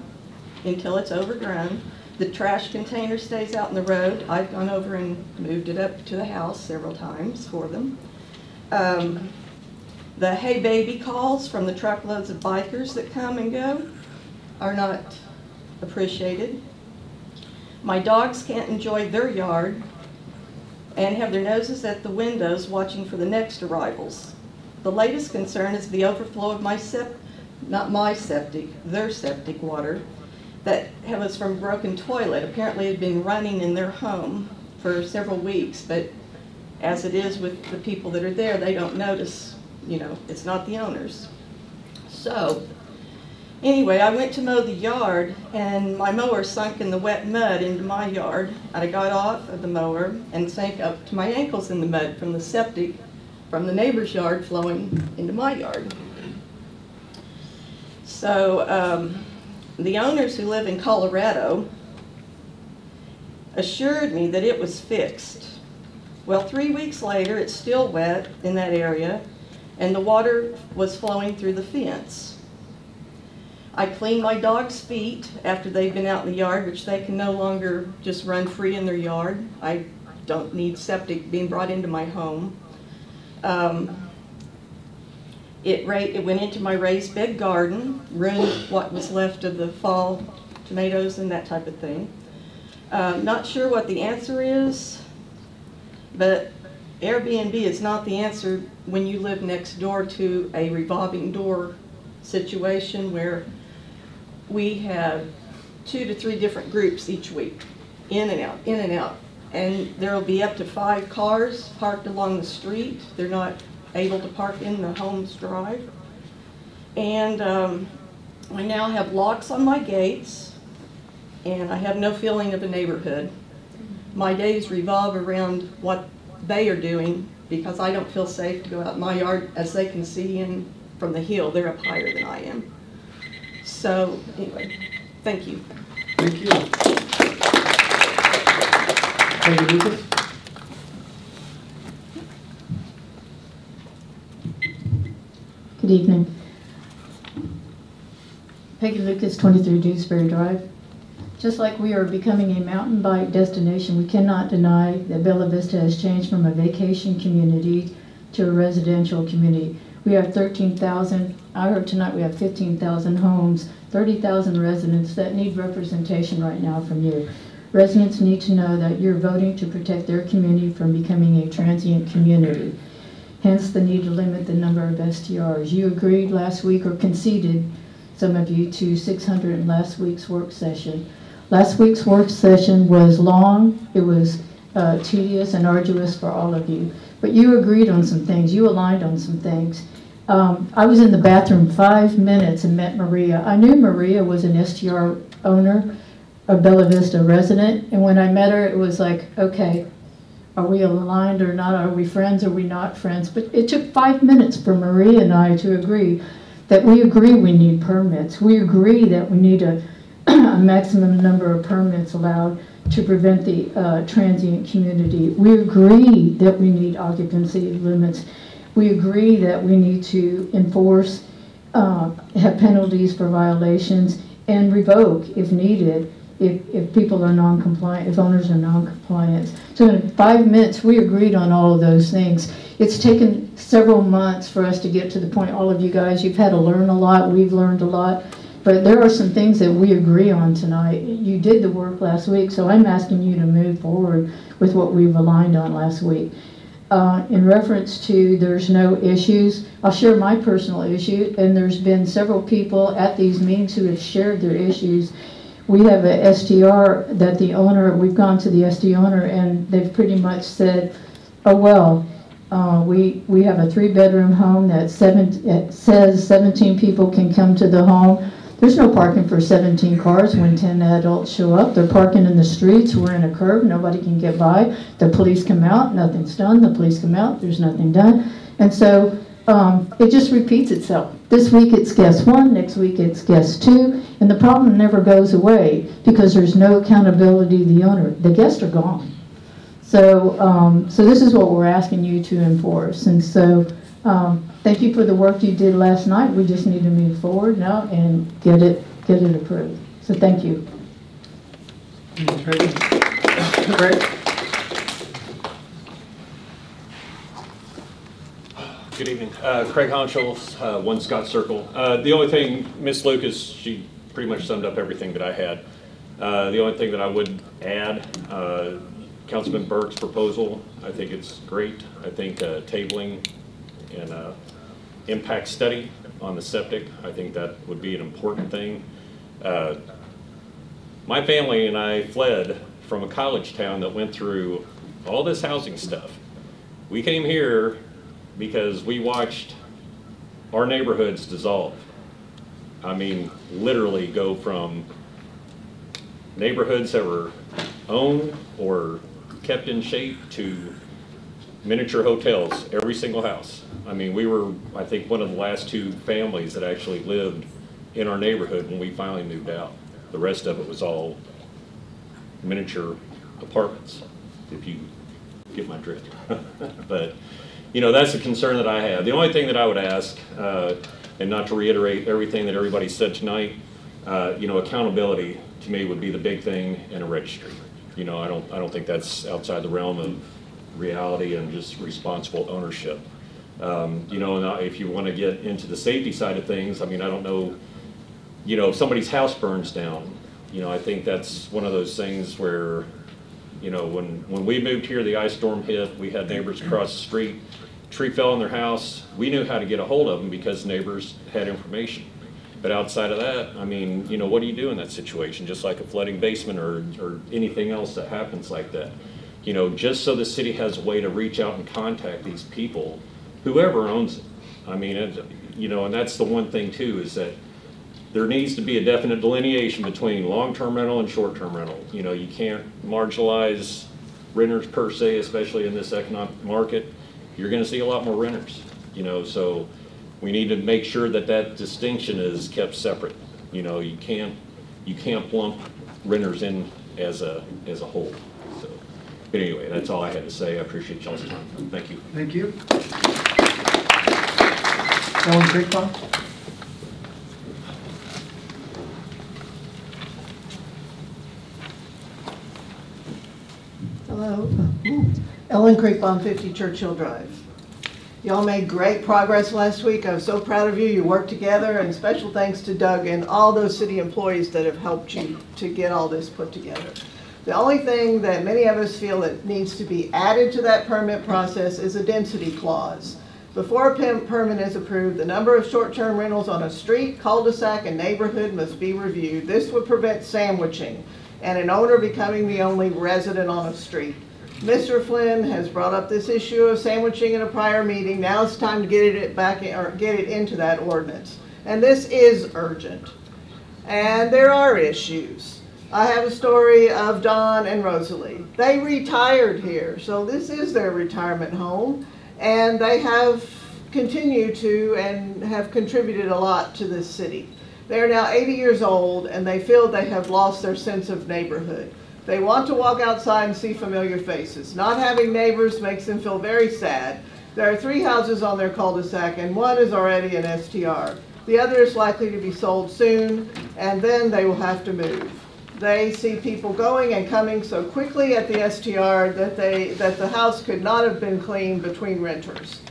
until it's overgrown. The trash container stays out in the road. I've gone over and moved it up to the house several times for them. The hey baby calls from the truckloads of bikers that come and go are not appreciated. My dogs can't enjoy their yard and have their noses at the windows watching for the next arrivals. The latest concern is the overflow of their septic water that was from a broken toilet. Apparently it had been running in their home for several weeks, but as it is with the people that are there, they don't notice, you know, it's not the owners. So anyway, I went to mow the yard and my mower sunk in the wet mud into my yard. And I got off of the mower and sank up to my ankles in the mud from the septic from the neighbor's yard flowing into my yard. So the owners who live in Colorado assured me that it was fixed. Well, 3 weeks later, it's still wet in that area, and the water was flowing through the fence. I cleaned my dog's feet after they've been out in the yard, which they can no longer just run free in their yard. I don't need septic being brought into my home. It went into my raised bed garden, ruined what was left of the fall tomatoes and that type of thing. Not sure what the answer is, but Airbnb is not the answer when you live next door to a revolving door situation where we have 2 to 3 different groups each week, in and out, in and out. And there will be up to 5 cars parked along the street. They're not able to park in the home's drive. And I now have locks on my gates, and I have no feeling of a neighborhood. My days revolve around what they are doing because I don't feel safe to go out in my yard. As they can see in from the hill, they're up higher than I am. So anyway, thank you. Thank you. Peggy Lucas. Good evening. Peggy Lucas, 23 Dewsbury Drive. Just like we are becoming a mountain bike destination, we cannot deny that Bella Vista has changed from a vacation community to a residential community. We have 13,000, I heard tonight we have 15,000 homes, 30,000 residents that need representation right now from you. Residents need to know that you're voting to protect their community from becoming a transient community. Hence the need to limit the number of STRs. You agreed last week, or conceded, some of you, to 600 in last week's work session. Last week's work session was long, it was tedious and arduous for all of you, but you agreed on some things, you aligned on some things. I was in the bathroom 5 minutes and met Maria. I knew Maria was an STR owner, a Bella Vista resident, and when I met her, it was like, okay, are we aligned or not? Are we friends? Are we not friends? But it took 5 minutes for Maria and I to agree that we agree we need permits. We agree that we need a maximum number of permits allowed to prevent the transient community. We agree that we need occupancy limits. We agree that we need to enforce, have penalties for violations, and revoke if needed if people are non-compliant, if owners are non-compliant. So in 5 minutes, we agreed on all of those things. It's taken several months for us to get to the point, all of you guys, you've had to learn a lot, we've learned a lot, but there are some things that we agree on tonight. You did the work last week, so I'm asking you to move forward with what we've aligned on last week. In reference to there's no issues, I'll share my personal issue, and there's been several people at these meetings who have shared their issues. We have a STR that the owner, we've gone to the ST owner, and they've pretty much said, oh well, we have a 3-bedroom home that says 17 people can come to the home. There's no parking for 17 cars when 10 adults show up. They're parking in the streets. We're in a curve. Nobody can get by. The police come out. Nothing's done. The police come out. There's nothing done. And so it just repeats itself. This week it's guest 1. Next week it's guest 2. And the problem never goes away because there's no accountability to the owner. The guests are gone. So this is what we're asking you to enforce. And so thank you for the work you did last night. We just need to move forward now and get it approved. So thank you. Great. Good evening. Craig Honschel, 1 Scott Circle. The only thing, Ms. Lucas, she pretty much summed up everything that I had. The only thing that I would add, Councilman Burke's proposal, I think it's great. I think tabling and impact study on the septic, I think that would be an important thing. My family and I fled from a college town that went through all this housing stuff. We came here because we watched our neighborhoods dissolve. I mean, literally go from neighborhoods that were owned or kept in shape to miniature hotels, every single house. I mean, we were, I think, one of the last 2 families that actually lived in our neighborhood when we finally moved out. The rest of it was all miniature apartments, if you get my drift. But, you know, that's a concern that I have. The only thing that I would ask, and not to reiterate everything that everybody said tonight, you know, accountability to me would be the big thing in a registry. You know, I don't think that's outside the realm of reality and just responsible ownership. You know, now if you want to get into the safety side of things, I mean, I don't know, you know, if somebody's house burns down, you know, I think that's one of those things where, you know, when we moved here, the ice storm hit, we had neighbors across the street, tree fell on their house. We knew how to get a hold of them because neighbors had information. But outside of that, I mean, you know, what do you do in that situation? Just like a flooding basement or anything else that happens like that. You know, just so the city has a way to reach out and contact these people, whoever owns it. I mean, you know, and that's the one thing too, is that there needs to be a definite delineation between long-term rental and short-term rental. You know, you can't marginalize renters per se, especially in this economic market. You're going to see a lot more renters, you know, so we need to make sure that that distinction is kept separate. You know, you can't lump renters in as a whole. So, but anyway, that's all I had to say. I appreciate y'all's time. Thank you. Thank you. Ellen Creekbaum. Hello. Ellen Creekbaum, 50 Churchill Drive. Y'all made great progress last week. I was so proud of you. You worked together, and special thanks to Doug and all those city employees that have helped you to get all this put together. The only thing that many of us feel that needs to be added to that permit process is a density clause. Before a permit is approved, the number of short-term rentals on a street, cul-de-sac, and neighborhood must be reviewed. This would prevent sandwiching and an owner becoming the only resident on a street. Mr. Flynn has brought up this issue of sandwiching in a prior meeting. Now it's time to get it back in, or get it into that ordinance. And this is urgent. And there are issues. I have a story of Don and Rosalie. They retired here, so this is their retirement home, and they have continued to and have contributed a lot to this city. They are now 80 years old, and they feel they have lost their sense of neighborhood. They want to walk outside and see familiar faces. Not having neighbors makes them feel very sad. There are 3 houses on their cul-de-sac, and one is already an STR. The other is likely to be sold soon, and then they will have to move. They see people going and coming so quickly at the STR that the house could not have been cleaned between renters.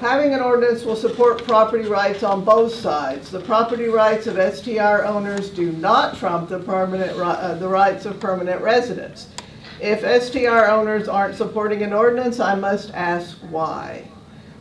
Having an ordinance will support property rights on both sides. The property rights of STR owners do not trump the rights of permanent residents. If STR owners aren't supporting an ordinance, I must ask why.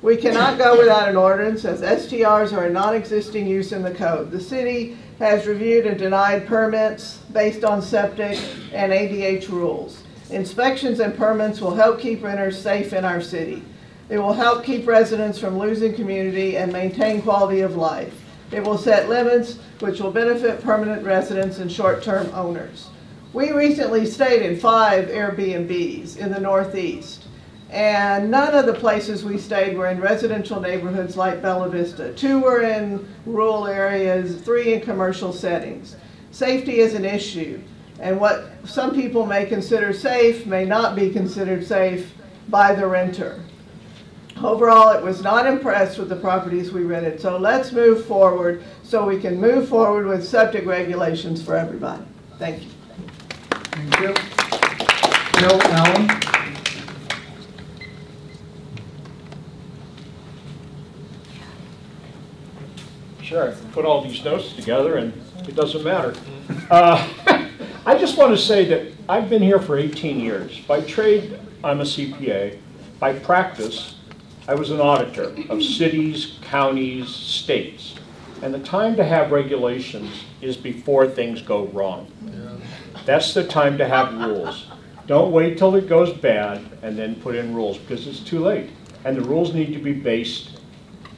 We cannot go without an ordinance, as STRs are a non-existing use in the code. The city has reviewed and denied permits based on septic and ADH rules. Inspections and permits will help keep renters safe in our city. It will help keep residents from losing community and maintain quality of life. It will set limits which will benefit permanent residents and short-term owners. We recently stayed in 5 Airbnbs in the Northeast, and none of the places we stayed were in residential neighborhoods like Bella Vista. 2 were in rural areas, 3 in commercial settings. Safety is an issue, And what some people may consider safe may not be considered safe by the renter. Overall, it was not impressed with the properties we rented. So let's move forward so we can move forward with septic regulations for everybody. Thank you. Thank you. Bill Allen. Sure, put all these notes together and it doesn't matter. I just want to say that I've been here for 18 years. By trade, I'm a CPA. By practice, I was an auditor of cities, counties, states. And the time to have regulations is before things go wrong. That's the time to have rules. Don't wait till it goes bad and then put in rules, because it's too late. And the rules need to be based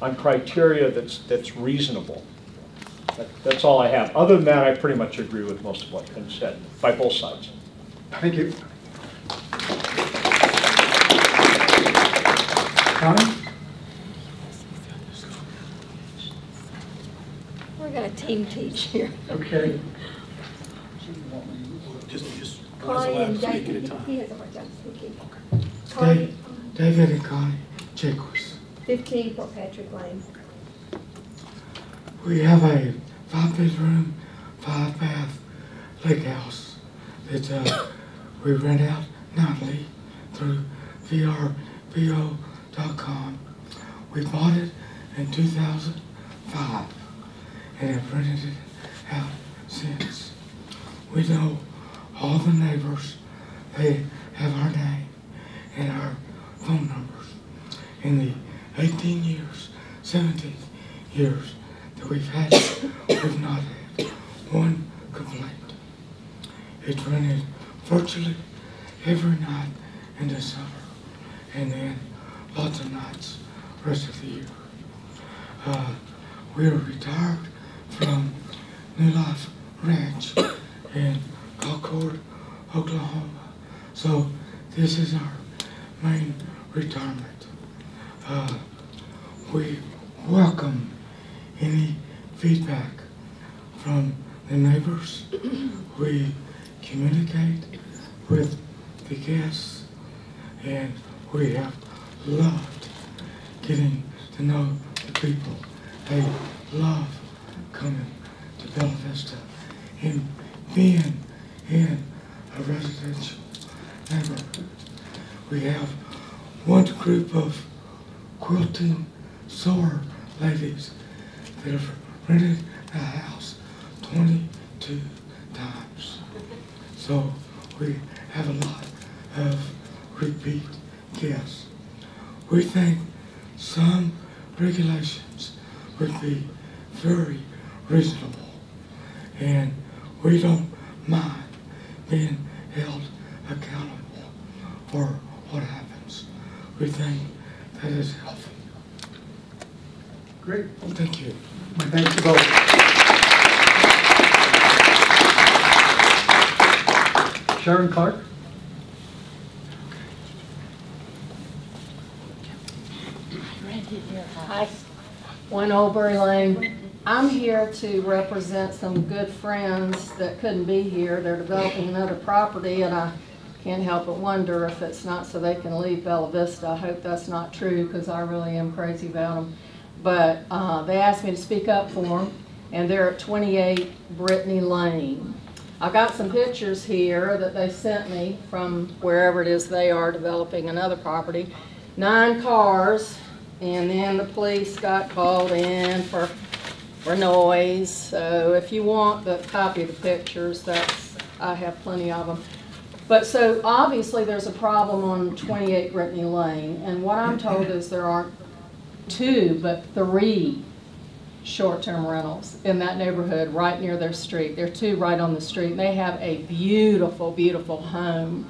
on criteria that's reasonable. That's all I have. Other than that, I pretty much agree with most of what's been said by both sides. Thank you. Connie? We're going to team teach here. Okay. Connie and David. He has a hard time speaking. David and Connie Jacobs. 15 Fort Patrick Lane. We have a 5-bedroom, 5-bath lake house that we rent out nightly through VRBO.com. We bought it in 2005 and have rented it out since. We know all the neighbors. They have our name and our phone numbers. In the 18 years, 17 years that we've had it, we've not had one complaint. It's rented virtually every night in the summer, and then lots of nights the rest of the year. We are retired from New Life Ranch in Concord, Oklahoma. So this is our main retirement. We welcome any feedback from the neighbors. We communicate with the guests, and we have loved getting to know the people. They love coming to Bella Vista and being in a residential neighborhood. We have one group of quilting sewer ladies that have rented a house 22 times. So we have a lot of repeat guests. We think some regulations would be very reasonable, and we don't mind being held accountable for what happens. We think that is healthy. Great. Thank you. My thanks to both. Sharon Clark. Hi, 1 Oldbury Lane. I'm here to represent some good friends that couldn't be here. They're developing another property, and I can't help but wonder if it's not so they can leave Bella Vista. I hope that's not true, because I really am crazy about them. But they asked me to speak up for them, and they're at 28 Brittany Lane. I got some pictures here that they sent me from wherever it is they are developing another property. 9 cars, and then the police got called in for noise. So if you want the copy of the pictures, I have plenty of them. But so obviously there's a problem on 28 Brittany Lane, and what I'm told is there aren't 2 but 3 short-term rentals in that neighborhood right near their street. There are 2 right on the street, and they have a beautiful, beautiful home.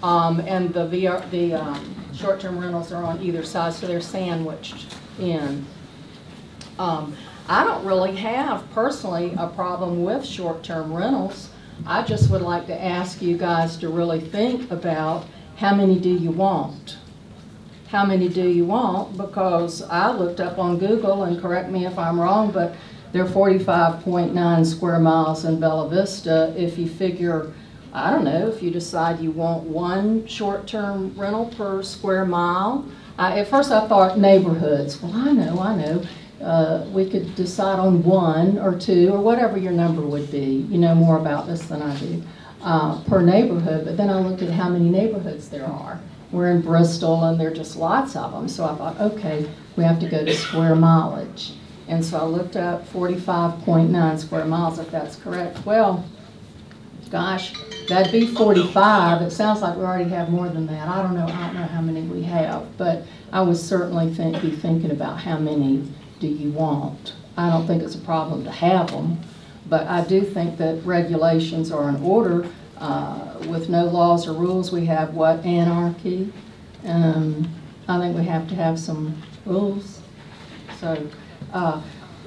And the short-term rentals are on either side, so they're sandwiched in. I don't really have, personally, a problem with short-term rentals. I just would like to ask you guys to really think about how many do you want? How many do you want? Because I looked up on Google, and correct me if I'm wrong, but there are 45.9 square miles in Bella Vista. If you figure I don't know, if you decide you want one short-term rental per square mile. At first I thought neighborhoods. Well, I know. We could decide on 1 or 2 or whatever your number would be. You know more about this than I do, per neighborhood. But then I looked at how many neighborhoods there are. We're in Bristol and there are just lots of them. So I thought, okay, we have to go to square mileage. And so I looked up 45.9 square miles, if that's correct. Well, gosh, that'd be 45. It sounds like we already have more than that. I don't know how many we have, but I would certainly be thinking about how many do you want. I don't think it's a problem to have them, but I do think that regulations are in order. With no laws or rules, we have what? Anarchy. I think we have to have some rules. So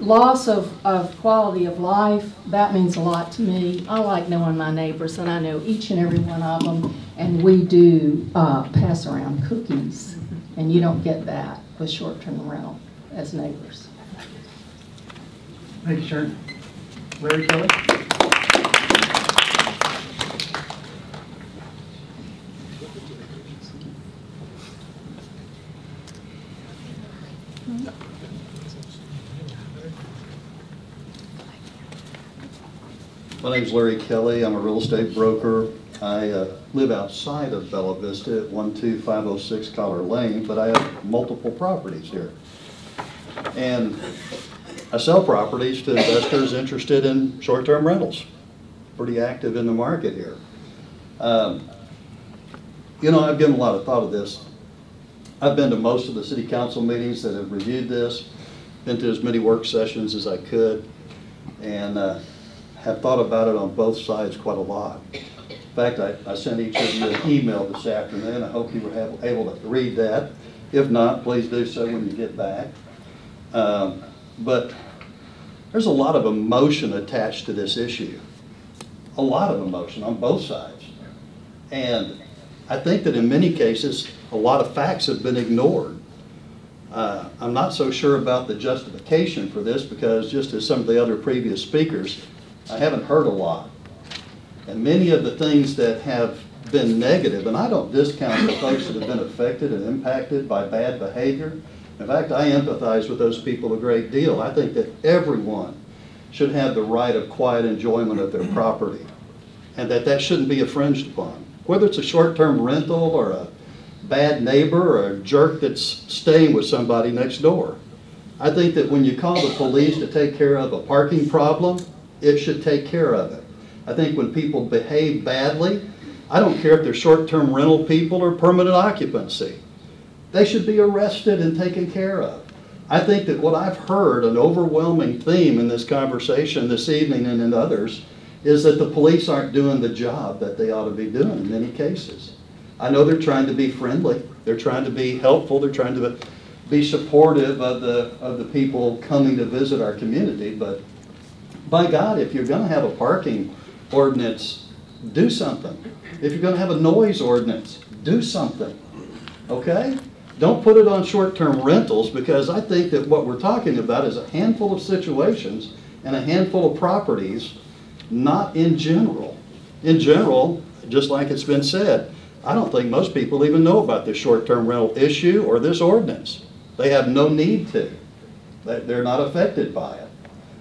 loss of quality of life, that means a lot to me. I like knowing my neighbors, and I know each and every one of them, and we do pass around cookies, and you don't get that with short-term rental as neighbors. Thank you, Sharon. Larry Kelly? My name's Larry Kelly. I'm a real estate broker. I live outside of Bella Vista at 12506 Collar Lane, but I have multiple properties here. And I sell properties to investors interested in short-term rentals. Pretty active in the market here. You know, I've given a lot of thought of this. I've been to most of the city council meetings that have reviewed this, been to as many work sessions as I could, and have thought about it on both sides quite a lot. In fact, I sent each of you an email this afternoon. I hope you were able to read that. If not, please do so when you get back. But there's a lot of emotion attached to this issue. A lot of emotion on both sides. And I think that in many cases, a lot of facts have been ignored. I'm not so sure about the justification for this because just as some of the other previous speakers, I haven't heard a lot. And many of the things that have been negative, and I don't discount the folks that have been affected and impacted by bad behavior. In fact, I empathize with those people a great deal. I think that everyone should have the right of quiet enjoyment of their property, and that shouldn't be infringed upon. Whether it's a short-term rental or a bad neighbor or a jerk that's staying with somebody next door. I think that when you call the police to take care of a parking problem, it should take care of it. I think when people behave badly, I don't care if they're short-term rental people or permanent occupancy. They should be arrested and taken care of. I think that what I've heard, an overwhelming theme in this conversation this evening and in others, is that the police aren't doing the job that they ought to be doing in many cases. I know they're trying to be friendly, they're trying to be helpful, they're trying to be supportive of the people coming to visit our community, but by God, if you're going to have a parking ordinance, do something. If you're going to have a noise ordinance, do something. Okay? Don't put it on short-term rentals, because I think that what we're talking about is a handful of situations and a handful of properties, not in general. In general, just like it's been said, I don't think most people even know about this short-term rental issue or this ordinance. They have no need to. They're not affected by it.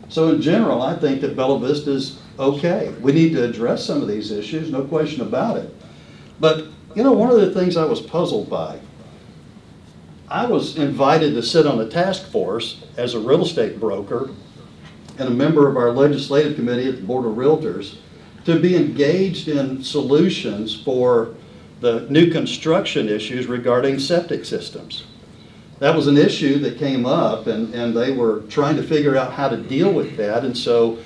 So in general, I think that Bella Vista is okay. We need to address some of these issues, no question about it. But, you know, one of the things I was puzzled by, I was invited to sit on a task force as a real estate broker and a member of our legislative committee at the Board of Realtors to be engaged in solutions for the new construction issues regarding septic systems. That was an issue that came up, and they were trying to figure out how to deal with that. And so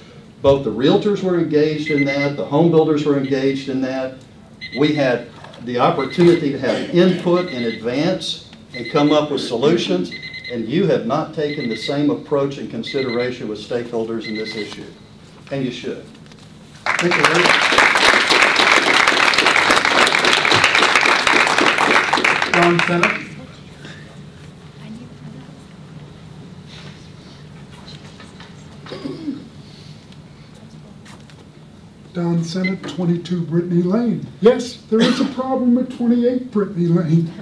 both the realtors were engaged in that, the home builders were engaged in that. We had the opportunity to have input in advance and come up with solutions, and you have not taken the same approach and consideration with stakeholders in this issue, and you should. Thank you very much. John Senate. Don Senate, 22 Brittany Lane. Yes, there is a problem at 28 Brittany Lane.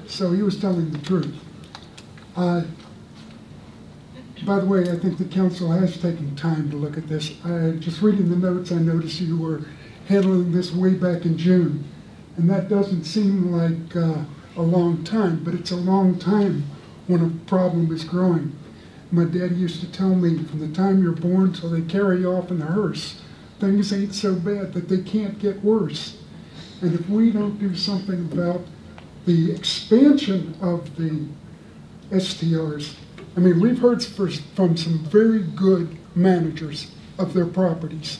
So he was telling the truth. By the way, I think the council has taken time to look at this. Just reading the notes, I noticed you were handling this way back in June. And that doesn't seem like a long time, but it's a long time when a problem is growing. My dad used to tell me, from the time you're born till they carry you off in the hearse, things ain't so bad that they can't get worse. And if we don't do something about the expansion of the STRs, I mean, we've heard from some very good managers of their properties,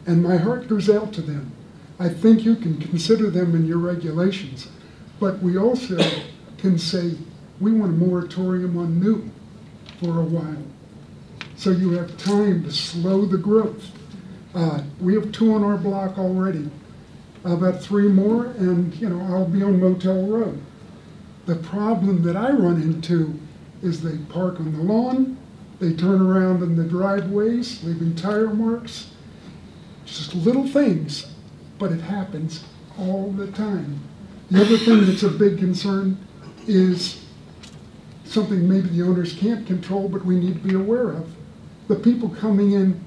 and my heart goes out to them. I think you can consider them in your regulations, but we also can say we want a moratorium on new for a while, so you have time to slow the growth. We have 2 on our block already, about 3 more, and I'll be on Motel Road. The problem that I run into is they park on the lawn, they turn around in the driveways, leaving tire marks. Just little things, but it happens all the time. The other thing that's a big concern is something maybe the owners can't control, but we need to be aware of. The people coming in,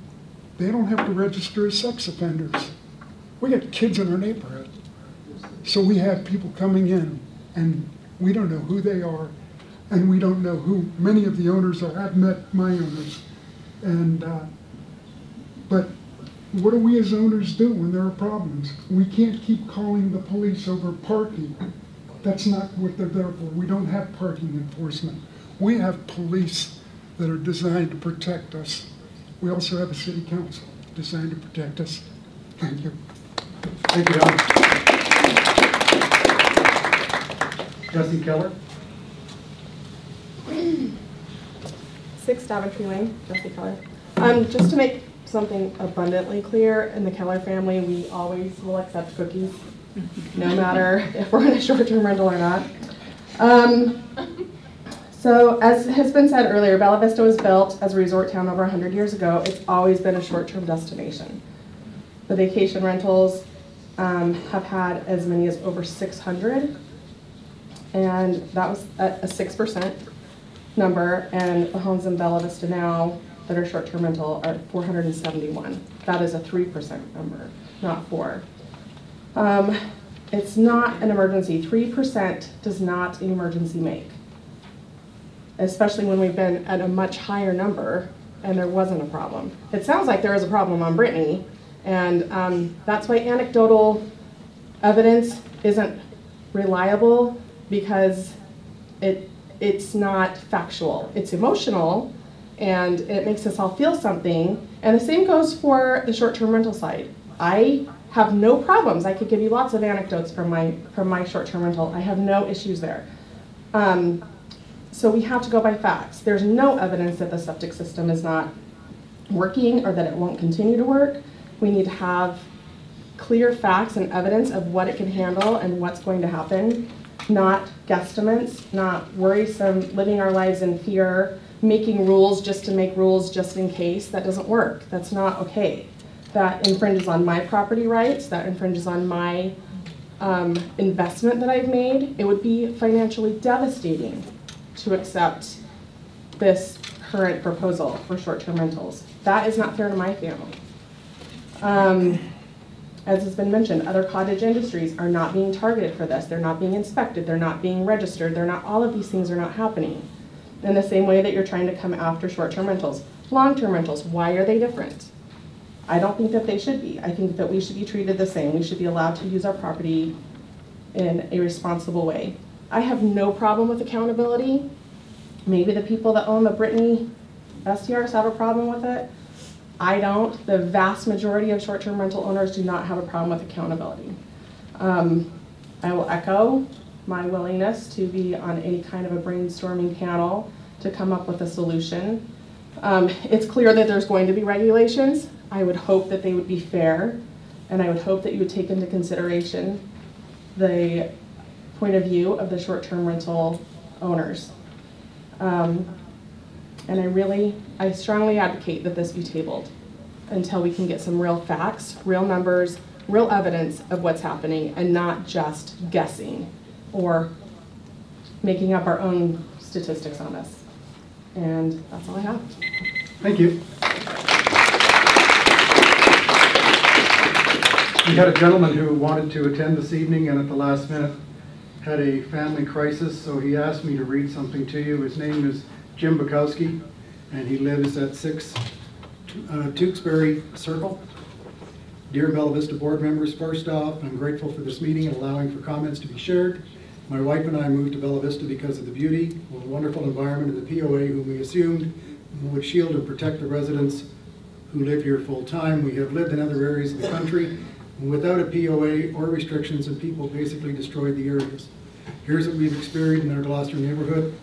they don't have to register as sex offenders. We got kids in our neighborhood. So we have people coming in, and we don't know who they are, and we don't know who many of the owners are. I've met my owners. And but what do we as owners do when there are problems? We can't keep calling the police over parking. That's not what they're there for. We don't have parking enforcement. We have police that are designed to protect us. We also have a city council designed to protect us. Thank you. Thank you, Don. Jesse Keller. 6 Daventry Lane, Jesse Keller. Just to make something abundantly clear, in the Keller family, we always will accept cookies, no matter if we're in a short-term rental or not. So as has been said earlier, Bella Vista was built as a resort town over 100 years ago. It's always been a short-term destination. The vacation rentals have had as many as over 600, and that was a 6% number, and the homes in Bella Vista now that are short-term rental are 471. That is a 3% number, not 4. It's not an emergency. 3% does not an emergency make, especially when we've been at a much higher number and there wasn't a problem. It sounds like there is a problem on Brittany, and that's why anecdotal evidence isn't reliable, because it's not factual. It's emotional, and it makes us all feel something. And the same goes for the short-term rental side. I have no problems. I could give you lots of anecdotes from my short-term rental. I have no issues there. So we have to go by facts. There's no evidence that the septic system is not working or that it won't continue to work. We need to have clear facts and evidence of what it can handle and what's going to happen, not guesstimates, not worrisome, living our lives in fear, making rules just to make rules just in case. That doesn't work. That's not okay. That infringes on my property rights. That infringes on my investment that I've made. It would be financially devastating to accept this current proposal for short-term rentals. That is not fair to my family. As has been mentioned, other cottage industries are not being targeted for this. They're not being inspected. They're not being registered. All of these things are not happening. In the same way that you're trying to come after short-term rentals. Long-term rentals, why are they different? I don't think that they should be. I think that we should be treated the same. We should be allowed to use our property in a responsible way. I have no problem with accountability. Maybe the people that own the Brittany STRs have a problem with it. I don't. The vast majority of short-term rental owners do not have a problem with accountability. I will echo my willingness to be on any kind of a brainstorming panel to come up with a solution. It's clear that there's going to be regulations. I would hope that they would be fair, and I would hope that you would take into consideration the point of view of the short-term rental owners. And I strongly advocate that this be tabled. until we can get some real facts, real numbers, real evidence of what's happening, and not just guessing or making up our own statistics on this. And that's all I have. Thank you. We had a gentleman who wanted to attend this evening and at the last minute had a family crisis, so he asked me to read something to you. His name is Jim Bukowski, and he lives at 6 Tewksbury Circle. Dear Bella Vista board members, first off, I'm grateful for this meeting and allowing for comments to be shared. My wife and I moved to Bella Vista because of the beauty, the wonderful environment of the POA, whom we assumed would shield and protect the residents who live here full time. We have lived in other areas of the country without a POA or restrictions, and people basically destroyed the areas. Here's what we've experienced in our Gloucester neighborhood.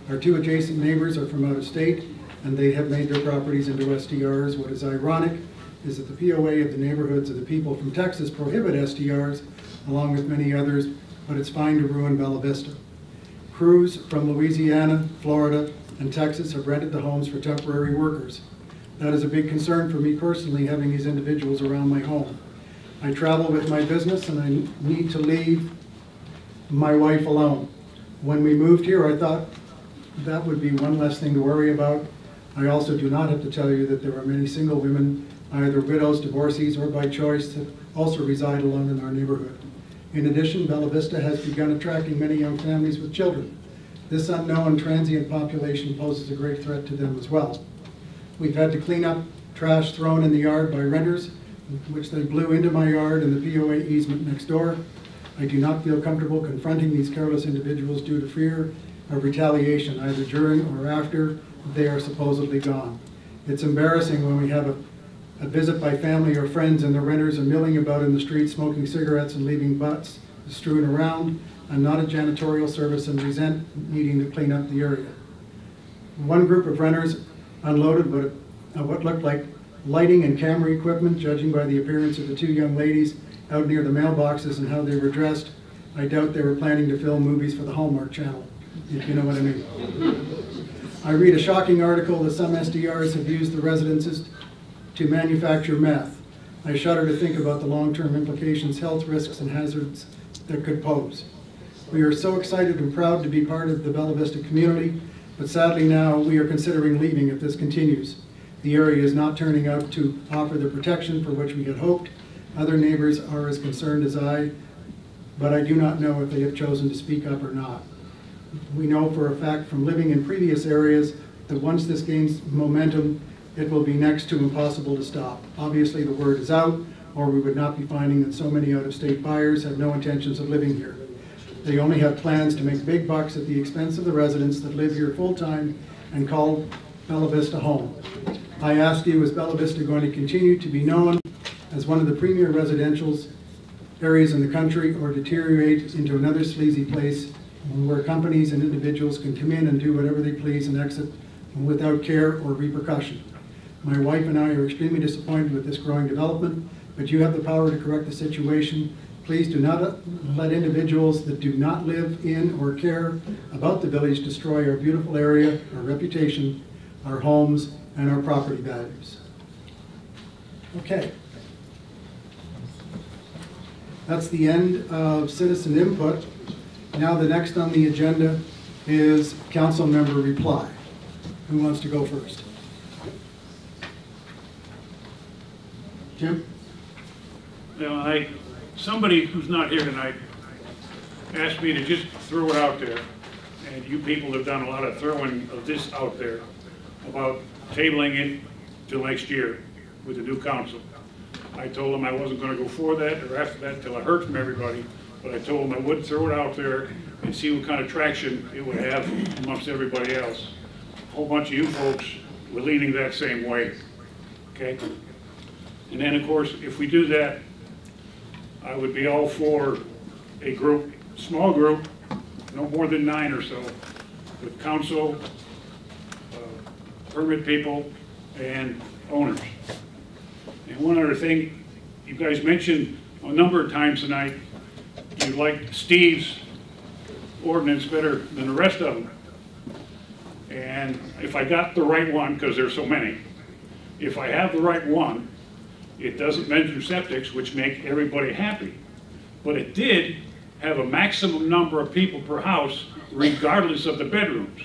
Our 2 adjacent neighbors are from out of state, and they have made their properties into STRs. What is ironic is that the POA of the neighborhoods of the people from Texas prohibit STRs, along with many others, but it's fine to ruin Bella Vista. Crews from Louisiana, Florida, and Texas have rented the homes for temporary workers. That is a big concern for me personally, having these individuals around my home. I travel with my business and I need to leave my wife alone. When we moved here, I thought that would be one less thing to worry about. I also do not have to tell you that there are many single women, either widows, divorcees, or by choice, that also reside alone in our neighborhood. In addition, Bella Vista has begun attracting many young families with children. This unknown transient population poses a great threat to them as well. We've had to clean up trash thrown in the yard by renters, which they blew into my yard and the POA easement next door. I do not feel comfortable confronting these careless individuals due to fear of retaliation, either during or after they are supposedly gone. It's embarrassing when we have a visit by family or friends and the renters are milling about in the street smoking cigarettes and leaving butts strewn around. I'm not a janitorial service and resent needing to clean up the area. One group of renters unloaded what looked like lighting and camera equipment, judging by the appearance of the 2 young ladies out near the mailboxes and how they were dressed. I doubt they were planning to film movies for the Hallmark Channel, if you know what I mean. I read a shocking article that some SDRs have used the residences to manufacture meth. I shudder to think about the long-term implications, health risks, and hazards that could pose. We are so excited and proud to be part of the Bella Vista community, but sadly now we are considering leaving if this continues. The area is not turning out to offer the protection for which we had hoped. Other neighbors are as concerned as I, but I do not know if they have chosen to speak up or not. We know for a fact from living in previous areas that once this gains momentum, it will be next to impossible to stop. Obviously the word is out, or we would not be finding that so many out-of-state buyers have no intentions of living here. They only have plans to make big bucks at the expense of the residents that live here full-time and call Bella Vista home. I ask you, is Bella Vista going to continue to be known as one of the premier residential areas in the country, or deteriorate into another sleazy place where companies and individuals can come in and do whatever they please and exit without care or repercussion? My wife and I are extremely disappointed with this growing development, but you have the power to correct the situation. Please do not let individuals that do not live in or care about the village destroy our beautiful area, our reputation, our homes, and our property values. Okay. That's the end of citizen input. Now the next on the agenda is council member reply. Who wants to go first? Jim? Now, somebody who's not here tonight asked me to just throw it out there, and you people have done a lot of throwing of this out there about tabling it till next year with the new council. I told them I wasn't going to go for that or after that till I heard from everybody, but I told them I would throw it out there and see what kind of traction it would have amongst everybody else. A whole bunch of you folks were leaning that same way, okay? And then, of course, if we do that, I would be all for a group, small group, no more than 9 or so, with council, permit people, and owners. And one other thing, you guys mentioned a number of times tonight, you like Steve's ordinance better than the rest of them. And if I got the right one, because there's so many, if I have the right one, It doesn't mention septics, which make everybody happy. But it did have a maximum number of people per house, regardless of the bedrooms.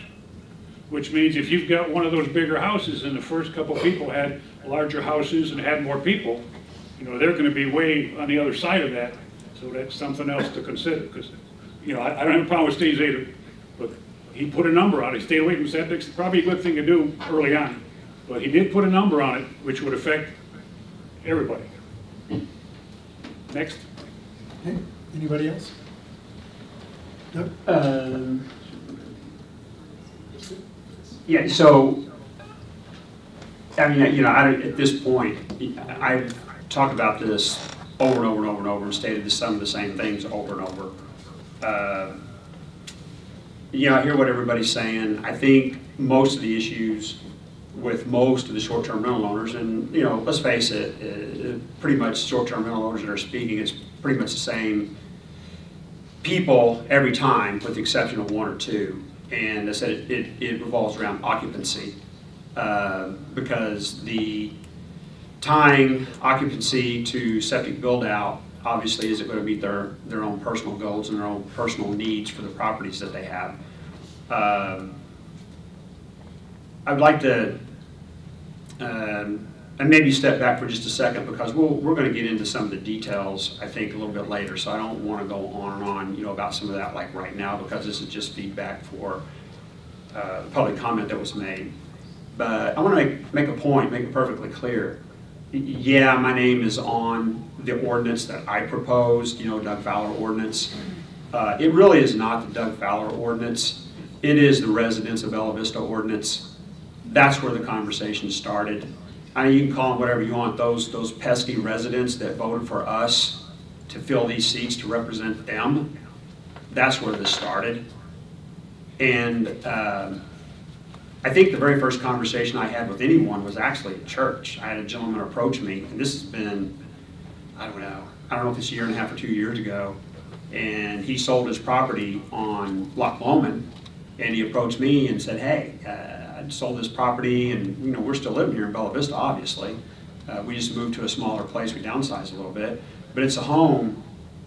Which means if you've got one of those bigger houses and the first couple people had larger houses and had more people, you know, they're going to be way on the other side of that. So that's something else to consider. Because, you know, I don't have a problem with Steve's either, but he put a number on it. He stayed away from septics. Probably a good thing to do early on. But he did put a number on it, which would affect everybody. Next. Okay. Anybody else? Nope. Yeah, so, I mean, you know, at this point, I've talked about this over and over and over and over and stated some of the same things over and over. You know, I hear what everybody's saying. I think most of the issues with most of the short-term rental owners, and, you know, let's face it, pretty much short-term rental owners that are speaking is pretty much the same people every time, with the exception of one or two. And I said it revolves around occupancy, because the tying occupancy to septic build-out obviously isn't going to meet their own personal goals and their own personal needs for the properties that they have. I'd like to and maybe step back for just a second, because we're going to get into some of the details, I think, a little bit later. So I don't want to go on and on, you know, about some of that like right now, because this is just feedback for the public comment that was made. But I want to make a point, make it perfectly clear. Yeah, my name is on the ordinance that I proposed, you know, Doug Fowler ordinance. It really is not the Doug Fowler ordinance. It is the Residents of Bella Vista ordinance. That's where the conversation started. I mean, you can call them whatever you want, those pesky residents that voted for us to fill these seats to represent them. That's where this started. And I think the very first conversation I had with anyone was actually at church. I had a gentleman approach me, and this has been, I don't know if it's a year and a half or 2 years ago, and he sold his property on Loch Lomond, and he approached me and said, hey, I sold this property, and, you know, we're still living here in Bella Vista, obviously. We just moved to a smaller place. We downsized a little bit, but it's a home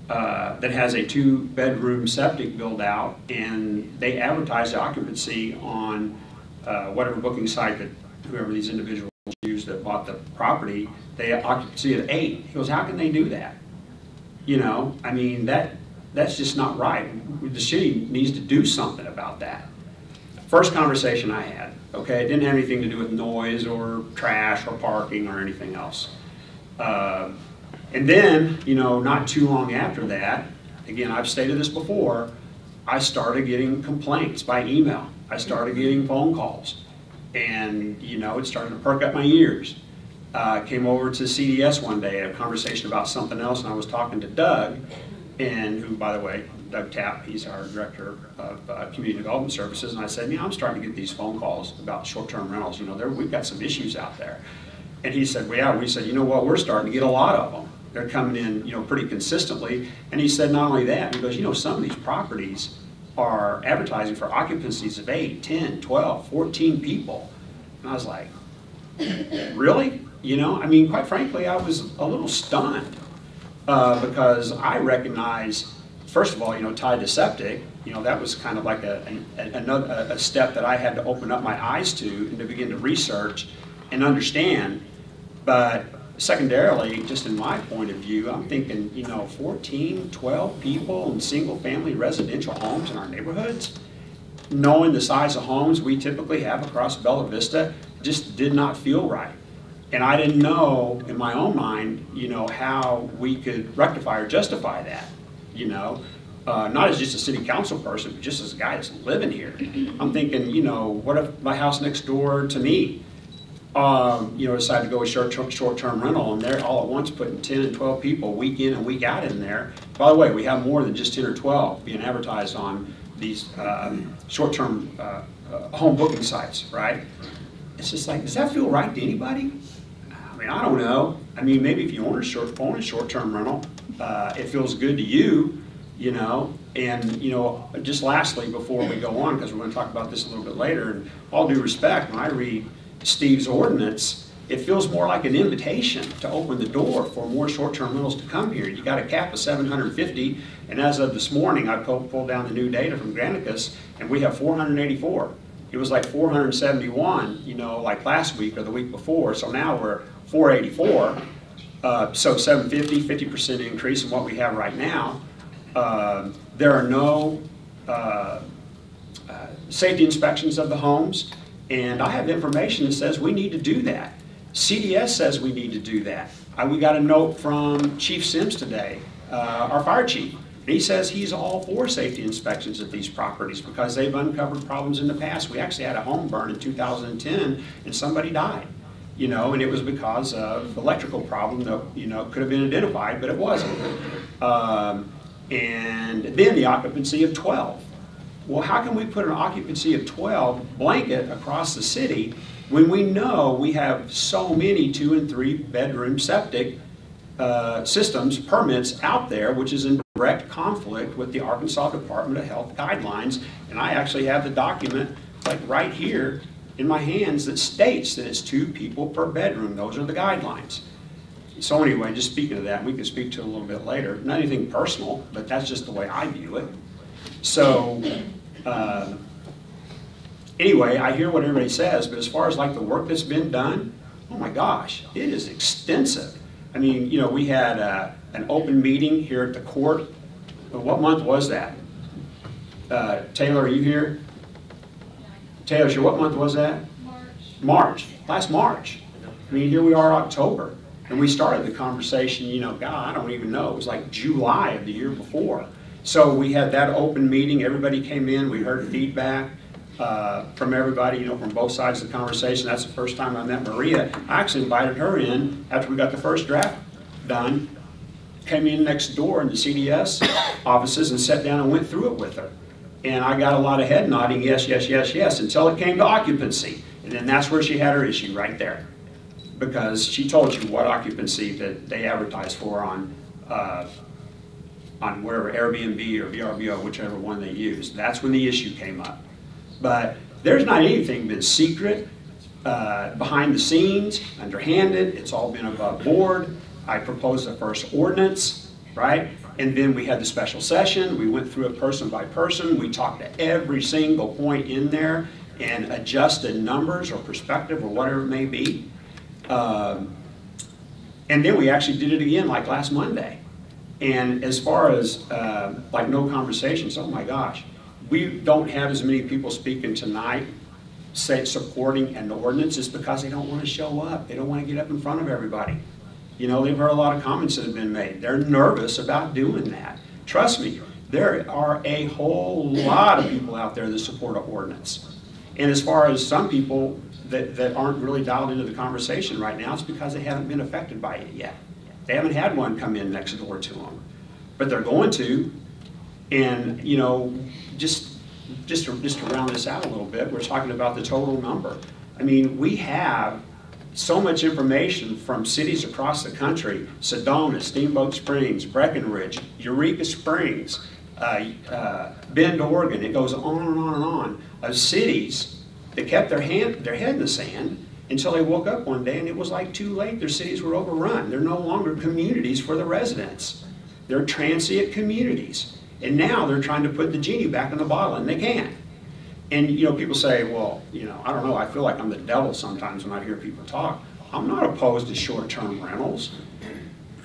that has a 2-bedroom septic build out, and they advertise the occupancy on whatever booking site that whoever these individuals use that bought the property. They have occupancy at 8. He goes, how can they do that? You know, I mean, that's just not right. The city needs to do something about that. First conversation I had, okay, it didn't have anything to do with noise or trash or parking or anything else. And then, you know, not too long after that, again, I've stated this before, I started getting complaints by email. I started getting phone calls. And, you know, it started to perk up my ears. Came over to CDS one day, had a conversation about something else, and I was talking to Doug, and who, by the way, Doug Tapp, he's our Director of Community Development Services, and I said, you know, I'm starting to get these phone calls about short-term rentals. You know, we've got some issues out there. And he said, well, yeah, we said, you know what, we're starting to get a lot of them. They're coming in, you know, pretty consistently. And he said, not only that, he goes, you know, some of these properties are advertising for occupancies of 8, 10, 12, 14 people. And I was like, really? You know, I mean, quite frankly, I was a little stunned because I recognize, first of all, you know, tied to septic, you know, that was kind of like a step that I had to open up my eyes to and to begin to research and understand. But secondarily, just in my point of view, I'm thinking, you know, 14, 12 people in single-family residential homes in our neighborhoods, knowing the size of homes we typically have across Bella Vista, just did not feel right. And I didn't know, in my own mind, you know, how we could rectify or justify that, you know. Not as just a city council person, but just as a guy that's living here. I'm thinking, you know, what if my house next door to me, you know, decided to go with short-term rental, and they're all at once putting 10 and 12 people week in and week out in there. By the way, we have more than just 10 or 12 being advertised on these short-term home booking sites, right? It's just like, does that feel right to anybody? I mean, I don't know. I mean, maybe if you own a short-term rental, it feels good to you, you know. And, you know, just lastly, before we go on, because we're going to talk about this a little bit later, and all due respect, when I read Steve's ordinance, it feels more like an invitation to open the door for more short-term rentals to come here. You got a cap of 750, and as of this morning, I pulled down the new data from Granicus, and we have 484. It was like 471, you know, like last week or the week before, so now we're 484. So 750, 50% increase in what we have right now. There are no safety inspections of the homes, and I have information that says we need to do that. CDS says we need to do that. We got a note from Chief Sims today, our fire chief. He says he's all for safety inspections at these properties because they've uncovered problems in the past. We actually had a home burn in 2010 and somebody died, you know, and it was because of electrical problem that, you know, could have been identified, but it wasn't. And then the occupancy of 12. Well, how can we put an occupancy of 12 blanket across the city when we know we have so many 2- and 3-bedroom septic systems, permits out there, which is in direct conflict with the Arkansas Department of Health guidelines? And I actually have the document like right here in my hands that states that it's 2 people per bedroom. Those are the guidelines. So anyway, just speaking of that, we can speak to it a little bit later. Not anything personal, but that's just the way I view it. So anyway, I hear what everybody says, but as far as like the work that's been done, oh my gosh, it is extensive. I mean, you know, we had an open meeting here at the court. What month was that? Taylor, are you here? Taylor, sure, what month was that? March. Last March. I mean, here we are, October. And we started the conversation, you know, God, I don't even know. It was like July of the year before. So we had that open meeting. Everybody came in. We heard feedback from everybody, you know, from both sides of the conversation. That's the first time I met Maria. I actually invited her in after we got the first draft done. Came in next door in the CDS offices and sat down and went through it with her. And I got a lot of head nodding, yes, yes, yes, yes, until it came to occupancy. And then that's where she had her issue right there. Because she told you what occupancy that they advertise for on wherever, Airbnb or VRBO, whichever one they use. That's when the issue came up. But there's not anything been secret, behind the scenes, underhanded. It's all been above board. I proposed the first ordinance, right? And then we had the special session. We went through it person by person. We talked to every single point in there and adjusted numbers or perspective or whatever it may be. And then we actually did it again like last Monday. And as far as like no conversations, oh my gosh, we don't have as many people speaking tonight supporting an ordinance is because they don't want to show up. They don't want to get up in front of everybody. You know, they've heard a lot of comments that have been made. They're nervous about doing that. Trust me, there are a whole lot of people out there that support an ordinance. And as far as some people that aren't really dialed into the conversation right now, it's because they haven't been affected by it yet. They haven't had one come in next door to them. But they're going to. And, you know, just to round this out a little bit, we're talking about the total number. I mean, we have so much information from cities across the country: Sedona, Steamboat Springs, Breckenridge, Eureka Springs, Bend, Oregon. It goes on and on and on of cities that kept their head in the sand until they woke up one day and it was like too late. Their cities were overrun. They're no longer communities for the residents. They're transient communities. And now they're trying to put the genie back in the bottle, and they can't. And, you know, people say, well, you know, I don't know, I feel like I'm the devil sometimes when I hear people talk. I'm not opposed to short-term rentals,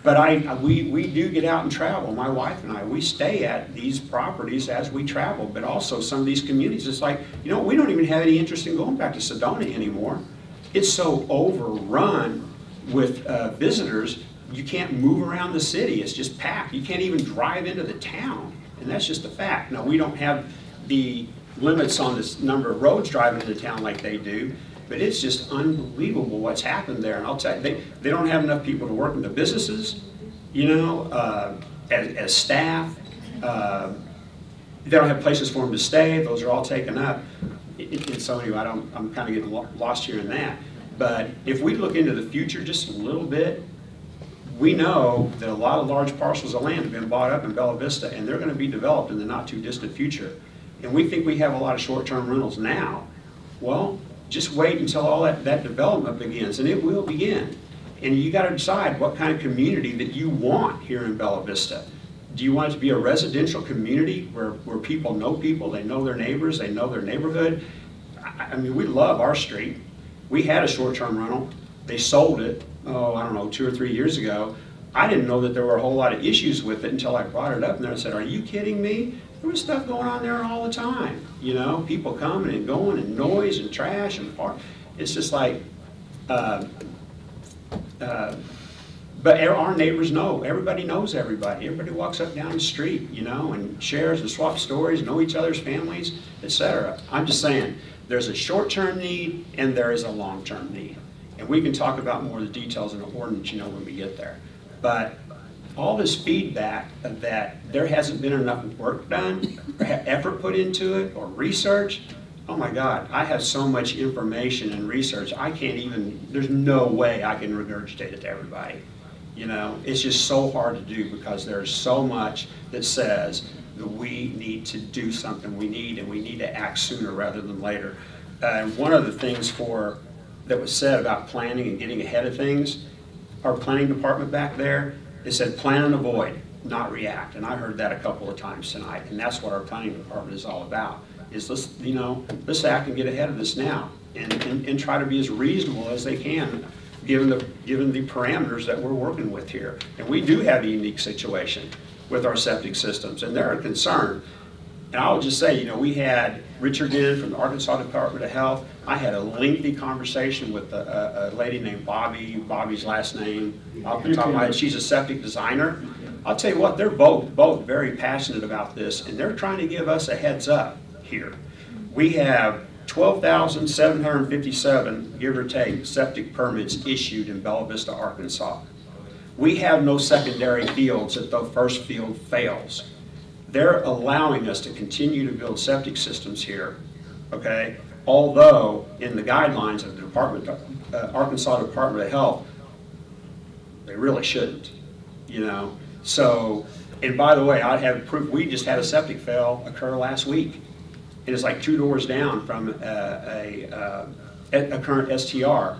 but we do get out and travel. My wife and I, we stay at these properties as we travel, but also some of these communities, it's like, you know, we don't even have any interest in going back to Sedona anymore. It's so overrun with visitors, you can't move around the city. It's just packed. You can't even drive into the town, and that's just a fact. Now, we don't have the limits on this number of roads driving into town like they do, but it's just unbelievable what's happened there. And I'll tell you, they don't have enough people to work in the businesses, you know, as staff. They don't have places for them to stay. Those are all taken up. And so anyway, I'm kind of getting lost here in that. But if we look into the future just a little bit, we know that a lot of large parcels of land have been bought up in Bella Vista, and they're going to be developed in the not too distant future. And we think we have a lot of short-term rentals now. Well, Just wait until all that development begins, and it will begin. And you got to decide what kind of community that you want here in Bella Vista. Do you want it to be a residential community where people, they know their neighbors, they know their neighborhood? I mean, we love our street. We had a short-term rental. They sold it, oh, I don't know, 2 or 3 years ago. I didn't know that there were a whole lot of issues with it until I brought it up and I said, are you kidding me? There was stuff going on there all the time. You know, people coming and going and noise and trash and park. It's just like, but our neighbors know. Everybody knows everybody. Everybody walks up down the street, you know, and shares and swaps stories, know each other's families, etc. I'm just saying, there's a short-term need and there is a long-term need. And we can talk about more of the details in the ordinance, you know, when we get there. But all this feedback that there hasn't been enough work done, or effort put into it, or research, oh my God, I have so much information and research, I can't even, there's no way I can regurgitate it to everybody. You know, it's just so hard to do because there's so much that says that we need to do something, we need to act sooner rather than later. And one of the things that was said about planning and getting ahead of things, our planning department back there, they said plan and avoid, not react. And I heard that a couple of times tonight, and that's what our planning department is all about, is let's act and get ahead of this now and try to be as reasonable as they can given the parameters that we're working with here. And we do have a unique situation with our septic systems, and they're a concern. And I will just say, you know, we had Richard in from the Arkansas Department of Health. I had a lengthy conversation with a lady named Bobby. Bobby's last name, off the top of my head, she's a septic designer. I'll tell you what, they're both very passionate about this, and they're trying to give us a heads up here. We have 12,757, give or take, septic permits issued in Bella Vista, Arkansas. We have no secondary fields if the first field fails. They're allowing us to continue to build septic systems here, okay? Although in the guidelines of the Arkansas Department of Health, they really shouldn't, you know? So, and by the way, I have proof, we just had a septic fail occur last week. It is like 2 doors down from a current STR.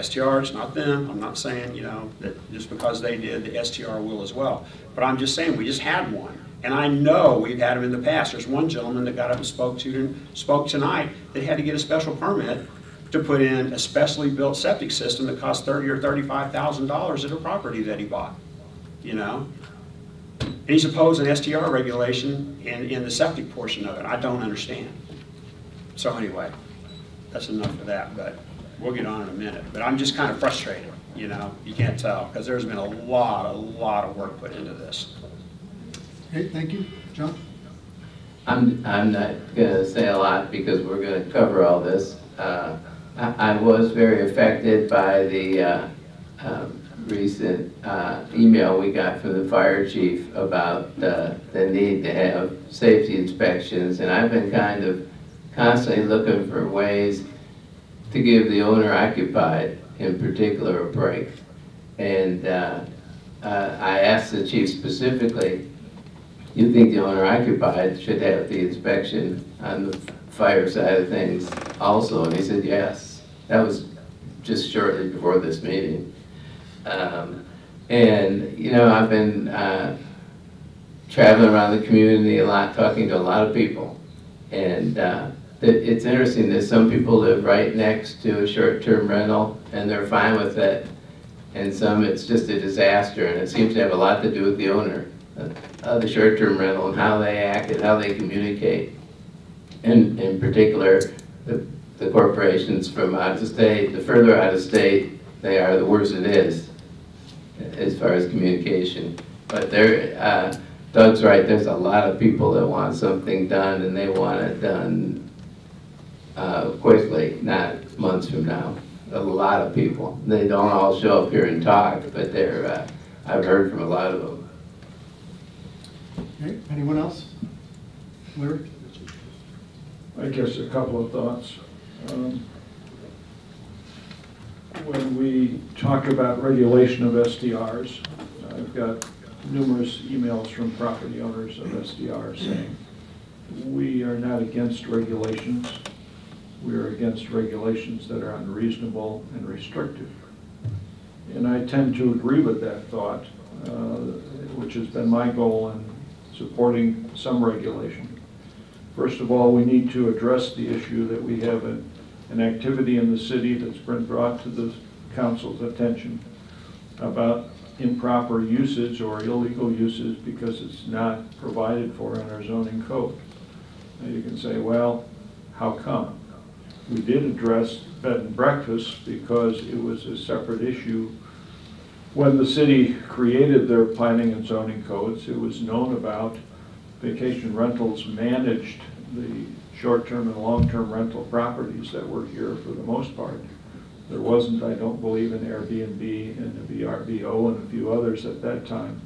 STR, it's not them. I'm not saying, you know, that just because they did, the STR will as well. But I'm just saying, we just had one. And I know we've had them in the past. There's one gentleman that got up and spoke tonight that had to get a special permit to put in a specially built septic system that cost $30,000 or $35,000 at a property that he bought, you know? And he's opposed an STR regulation in the septic portion of it. I don't understand. So anyway, that's enough of that, but we'll get on in a minute. But I'm just kind of frustrated, you know? You can't tell, because there's been a lot of work put into this. Okay, thank you. John? I'm not going to say a lot because we're going to cover all this. I was very affected by the recent email we got from the fire chief about the need to have safety inspections, and I've been kind of constantly looking for ways to give the owner-occupied, in particular, a break. And I asked the chief specifically, you think the owner-occupied should have the inspection on the fire side of things also? And he said yes. That was just shortly before this meeting. And, you know, I've been traveling around the community a lot, talking to a lot of people. And it's interesting that some people live right next to a short-term rental and they're fine with it. And some, it's just a disaster, and it seems to have a lot to do with the owner of the short-term rental and how they act and how they communicate. And in particular, the corporations from out of state, the further out of state they are, the worse it is as far as communication. But Doug's right, there's a lot of people that want something done, and they want it done quickly, not months from now. A lot of people. They don't all show up here and talk, but they're, I've heard from a lot of them. Okay, anyone else? Larry? I guess a couple of thoughts. When we talk about regulation of STRs, I've got numerous emails from property owners of STRs saying, we are not against regulations. We are against regulations that are unreasonable and restrictive. And I tend to agree with that thought, which has been my goal in supporting some regulation. First of all, we need to address the issue that we have an activity in the city that's been brought to the council's attention about improper usage or illegal usage because it's not provided for in our zoning code. Now you can say, well, how come? We did address bed and breakfast because it was a separate issue. When the city created their planning and zoning codes, it was known about. Vacation rentals managed the short-term and long-term rental properties that were here for the most part. There wasn't, I don't believe, an Airbnb and a VRBO and a few others at that time,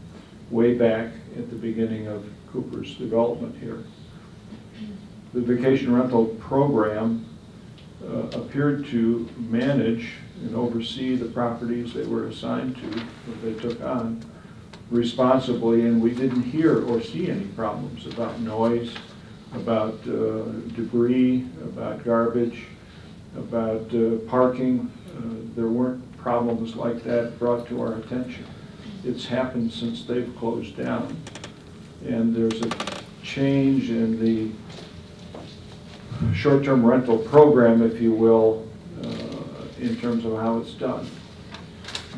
way back at the beginning of Cooper's development here. The vacation rental program appeared to manage and oversee the properties they were assigned to, that they took on, responsibly, and we didn't hear or see any problems about noise, about debris, about garbage, about parking. There weren't problems like that brought to our attention. It's happened since they've closed down. And there's a change in the short-term rental program, if you will, in terms of how it's done.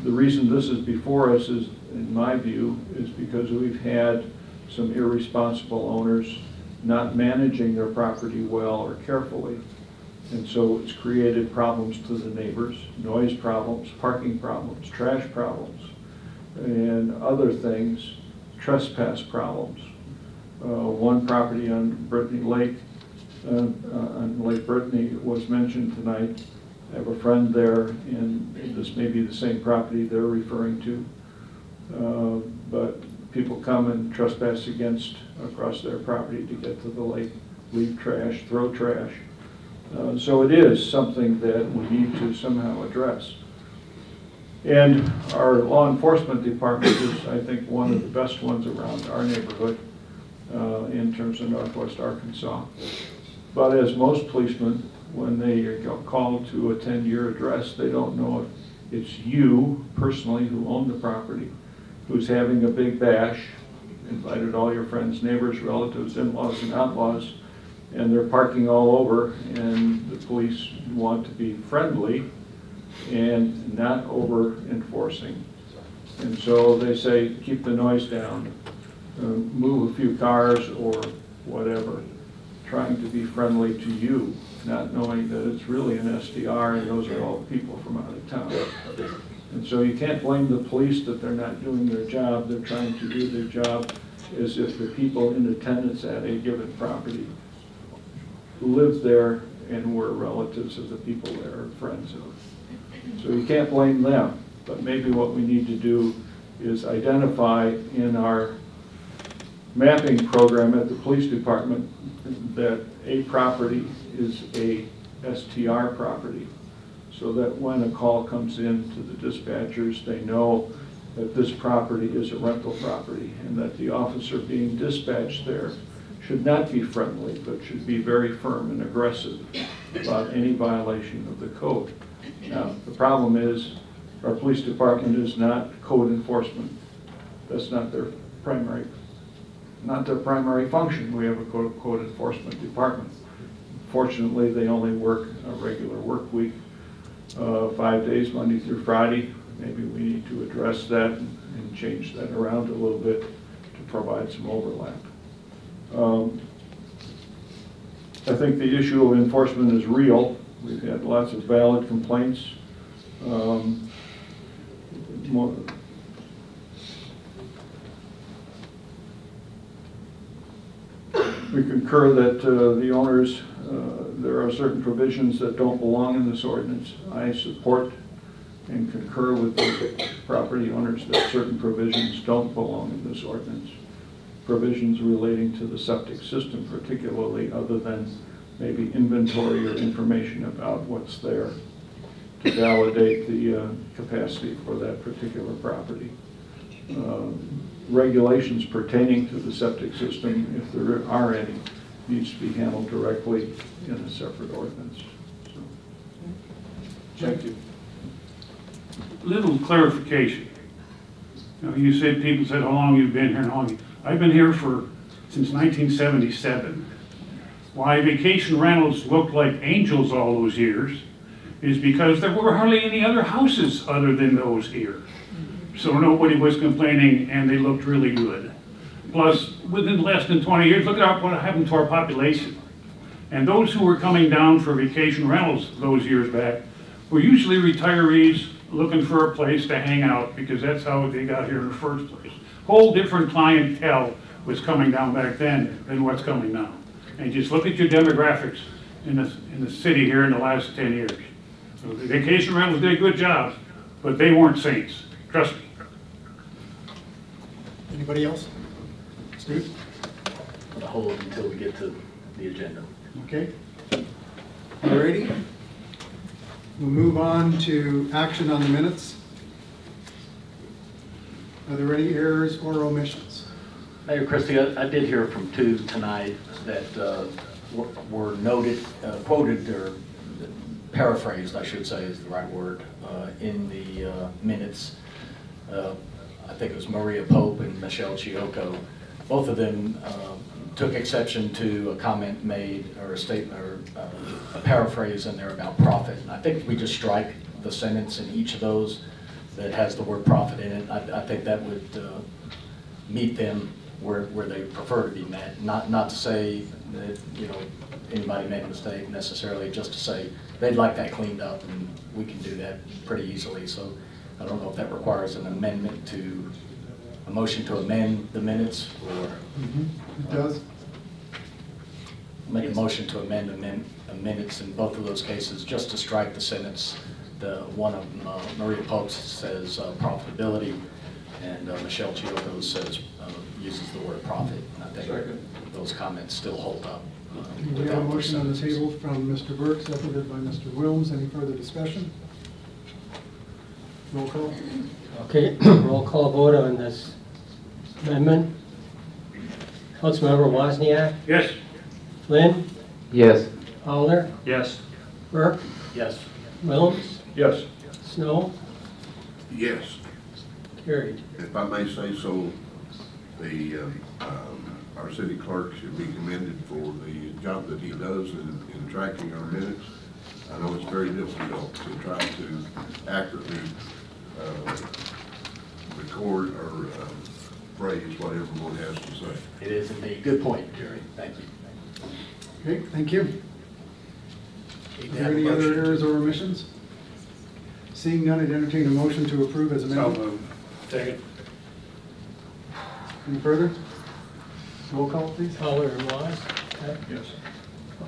The reason this is before us is, in my view, is because we've had some irresponsible owners not managing their property well or carefully. And so it's created problems to the neighbors, noise problems, parking problems, trash problems, and other things, trespass problems. One property on Brittany Lake, on Lake Brittany, was mentioned tonight. I have a friend there, and this may be the same property they're referring to. But people come and trespass across their property to get to the lake, leave trash, throw trash. So it is something that we need to somehow address. And our law enforcement department is, I think, one of the best ones around our neighborhood in terms of Northwest Arkansas. But as most policemen, when they are called to attend your address, they don't know if it's you personally who own the property, who's having a big bash, invited all your friends, neighbors, relatives, in-laws, and outlaws, and they're parking all over, and the police want to be friendly and not over enforcing. And so they say, keep the noise down, move a few cars or whatever, trying to be friendly to you, not knowing that it's really an SDR and those are all people from out of town. And so you can't blame the police that they're not doing their job. They're trying to do their job as if the people in attendance at a given property who lived there and were relatives of the people there or friends of. So you can't blame them. But maybe what we need to do is identify in our mapping program at the police department that a property is a STR property, so that when a call comes in to the dispatchers, they know that this property is a rental property and that the officer being dispatched there should not be friendly, but should be very firm and aggressive about any violation of the code. Now, the problem is our police department is not code enforcement. That's not their primary function. We have a code enforcement department. Fortunately, they only work a regular work week, 5 days, Monday through Friday. Maybe we need to address that and change that around a little bit to provide some overlap. I think the issue of enforcement is real. We've had lots of valid complaints. We concur that the owners, there are certain provisions that don't belong in this ordinance. I support and concur with the property owners that certain provisions don't belong in this ordinance. Provisions relating to the septic system particularly, other than maybe inventory or information about what's there to validate the capacity for that particular property. Regulations pertaining to the septic system, if there are any, needs to be handled directly in a separate ordinance. Thank you. Little clarification. You said, people said, how long you've been here and how long. I've been here since 1977. Why vacation rentals looked like angels all those years is because there were hardly any other houses other than those here. So nobody was complaining and they looked really good. Plus, within less than 20 years, look at what happened to our population. And those who were coming down for vacation rentals those years back were usually retirees looking for a place to hang out because that's how they got here in the first place. Whole different clientele was coming down back then than what's coming now. And just look at your demographics in the city here in the last 10 years. So the vacation rentals did a good job, but they weren't saints. Trust me. Anybody else? Steve? I'll hold until we get to the agenda. Okay. All righty. We'll move on to action on the minutes. Are there any errors or omissions? Mayor Christie, I did hear from two tonight that were noted, quoted, or paraphrased, I should say is the right word, in the minutes. I think it was Maria Pope and Michelle Chioco. Both of them took exception to a comment made or a statement or a paraphrase in there about profit. And I think we just strike the sentence in each of those that has the word profit in it. I think that would meet them where they prefer to be met. Not to say that anybody made a mistake necessarily, just to say they'd like that cleaned up, and we can do that pretty easily. So I don't know if that requires an amendment to a motion to amend the minutes, or it does. Make a motion to amend the minutes in both of those cases, just to strike the sentence. The one of Maria Pope says profitability, and Michelle Chioco says uses the word profit. And I think those comments still hold up. We have a motion on the table from Mr. Burke, seconded by Mr. Wilms. Any further discussion? Roll call. Okay, roll call vote on this amendment. Councilmember Wozniak? Yes. Flynn? Yes. Fowler? Yes. Burke? Yes. Wilms? Yes. Snow? Yes. Carried. If I may say so, our city clerk should be commended for the job that he does in tracking our minutes. I know it's very difficult to try to accurately record or phrase what everyone has to say. It is indeed. Good point, Jerry. Thank you. Okay, thank you. Are there any other errors or omissions? Seeing none, I'd entertain a motion to approve as amended. So moved. Second. Any further? Roll call, please. Fowler and Waz? Okay. Yes.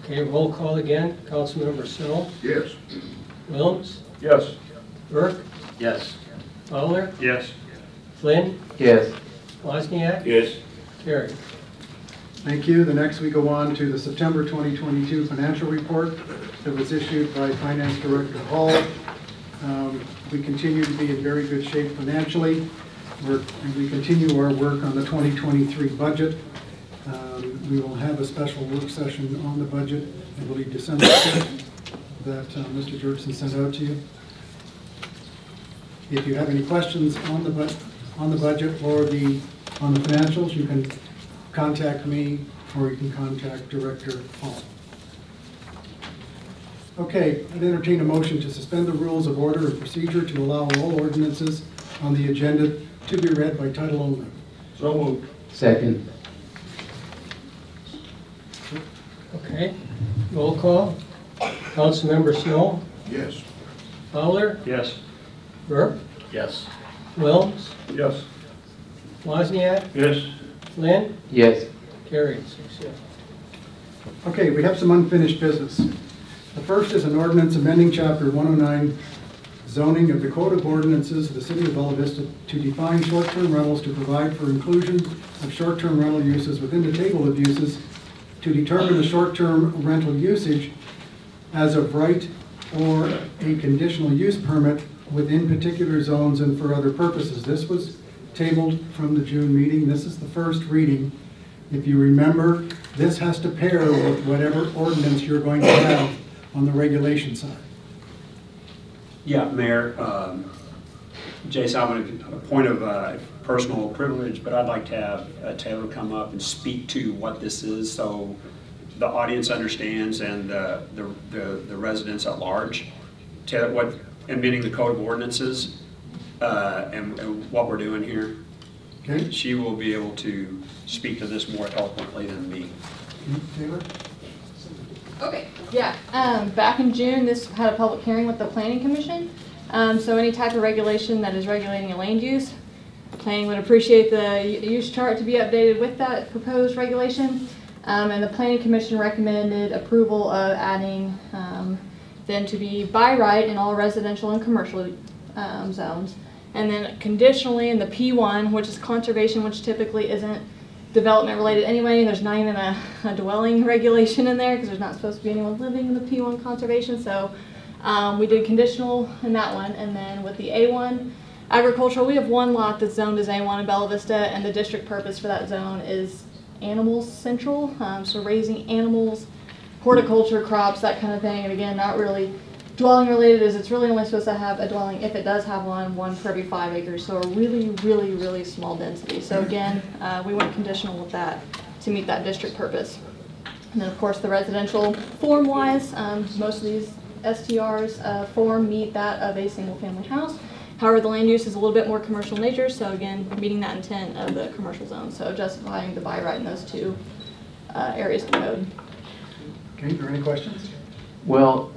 Okay, roll call again. Councilmember Snow? Yes. Wilms? Yes. Burke? Yes. Fowler? Yes. Flynn? Yes. Wozniak? Yes. Carried. Thank you. The next we go on to the September 2022 financial report that was issued by Finance Director Hall. We continue to be in very good shape financially. And we continue our work on the 2023 budget. We will have a special work session on the budget, I believe December 5th, that Mr. Jerkson sent out to you. If you have any questions on the budget or on the financials, you can contact me or you can contact Director Hall. Okay, I'd entertain a motion to suspend the rules of order and procedure to allow all ordinances on the agenda to be read by title only. So moved. Second. Okay, roll call. Councilmember Snow? Yes. Fowler? Yes. Burke? Yes. Wilms? Yes. Wozniak? Yes. Flynn? Yes. Carried, 6-0. Okay, we have some unfinished business. The first is an ordinance amending Chapter 109 zoning of the Code of Ordinances of the City of Bella Vista to define short-term rentals, to provide for inclusion of short-term rental uses within the table of uses, to determine the short-term rental usage as of right or a conditional use permit within particular zones and for other purposes. This was tabled from the June meeting. This is the first reading. If you remember, this has to pair with whatever ordinance you're going to have on the regulation side. Yeah, Mayor, Jason, I want a point of personal privilege, but I'd like to have Taylor come up and speak to what this is so the audience understands and the residents at large. Taylor, what, amending the code of ordinances and what we're doing here. Okay. She will be able to speak to this more eloquently than me. Taylor? Okay, yeah. Back in June, this had a public hearing with the Planning Commission. So any type of regulation that is regulating a land use, planning would appreciate the use chart to be updated with that proposed regulation. And the Planning Commission recommended approval of adding then to be by right in all residential and commercial zones. And then conditionally in the P1, which is conservation, which typically isn't development related anyway. There's not even a dwelling regulation in there because there's not supposed to be anyone living in the P1 conservation. So we did conditional in that one. And then with the A1 agricultural, we have one lot that's zoned as A1 in Bella Vista, and the district purpose for that zone is animals central. So raising animals, horticulture, crops, that kind of thing. And again, not really dwelling related, is it's really only supposed to have a dwelling if it does have one for every 5 acres. So a really, really, really small density. So again, we went conditional with that to meet that district purpose. And then of course the residential form-wise, most of these STRs form meet that of a single family house. However, the land use is a little bit more commercial in nature, so again, meeting that intent of the commercial zone. So justifying the by right in those two areas of the code. Okay, are there any questions? Well,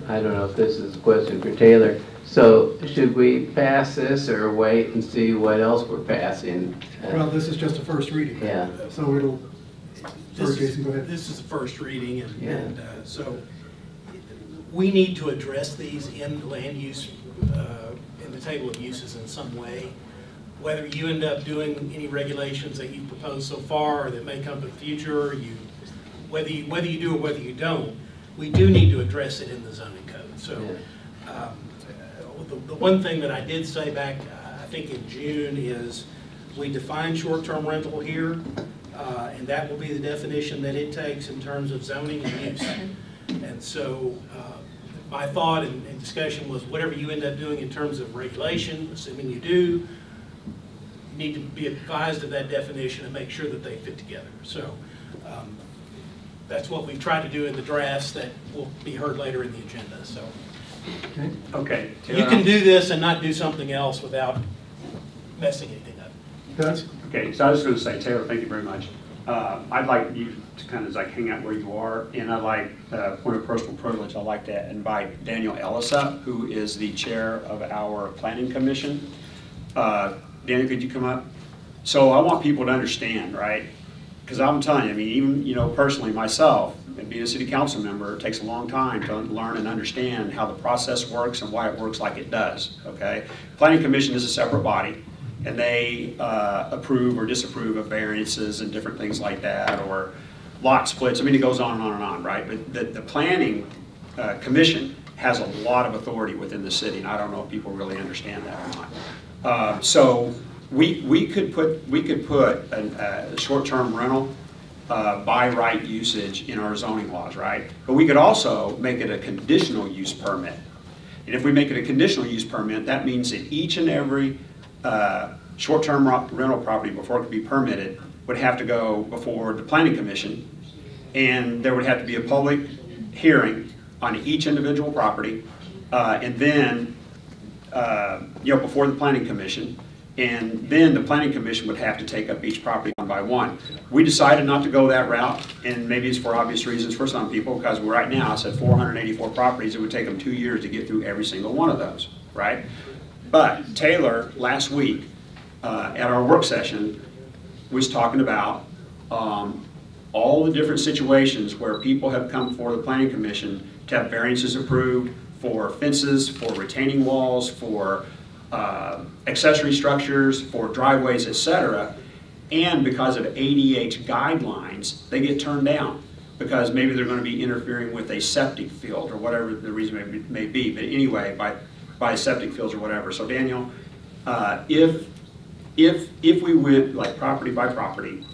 I don't know if this is a question for Taylor. So should we pass this or wait and see what else we're passing? Well, this is just a first reading. Yeah. So it'll, sorry, Jason, go ahead. This is the first reading, and, Yeah. so we need to address these in land use, in the table of uses in some way. Whether you end up doing any regulations that you've proposed so far or that may come in the future, whether you do or whether you don't, we do need to address it in the zoning code. So the one thing that I did say back, I think in June, is we define short-term rental here, and that will be the definition that it takes in terms of zoning and use. And so my thought and discussion was whatever you end up doing in terms of regulation, assuming you do, you need to be advised of that definition and make sure that they fit together. So that's what we've tried to do in the drafts that will be heard later in the agenda. So Okay. you can do this and not do something else without messing anything up. That's Okay, so I was going to say, Taylor, thank you very much. I'd like you to kind of like hang out where you are, and I'd like, point of personal privilege, I'd like to invite Daniel Ellis up, who is the chair of our planning commission. Daniel, could you come up? So I want people to understand, right? Because I'm telling you, I mean, even, personally myself, and being a city council member, it takes a long time to learn and understand how the process works and why it works like it does, okay? Planning commission is a separate body, and they approve or disapprove of variances and different things like that, or lot splits. I mean, it goes on and on and on, right? But the planning commission has a lot of authority within the city, and I don't know if people really understand that or not. So we could put a short-term rental by right usage in our zoning laws, right? But we could also make it a conditional use permit. And if we make it a conditional use permit, that means that each and every short-term rental property, before it could be permitted, would have to go before the planning commission, and there would have to be a public hearing on each individual property, and then before the planning commission, and then the planning commission would have to take up each property one by one. We decided not to go that route, and maybe it's for obvious reasons for some people, because right now it's at 484 properties. It would take them 2 years to get through every single one of those, right? But Taylor, last week, at our work session, was talking about all the different situations where people have come before the planning commission to have variances approved for fences, for retaining walls, for accessory structures, for driveways, etc. And because of ADH guidelines, they get turned down because maybe they're going to be interfering with a septic field or whatever the reason may be. But anyway, by septic fields or whatever. So Daniel, if we went like property by property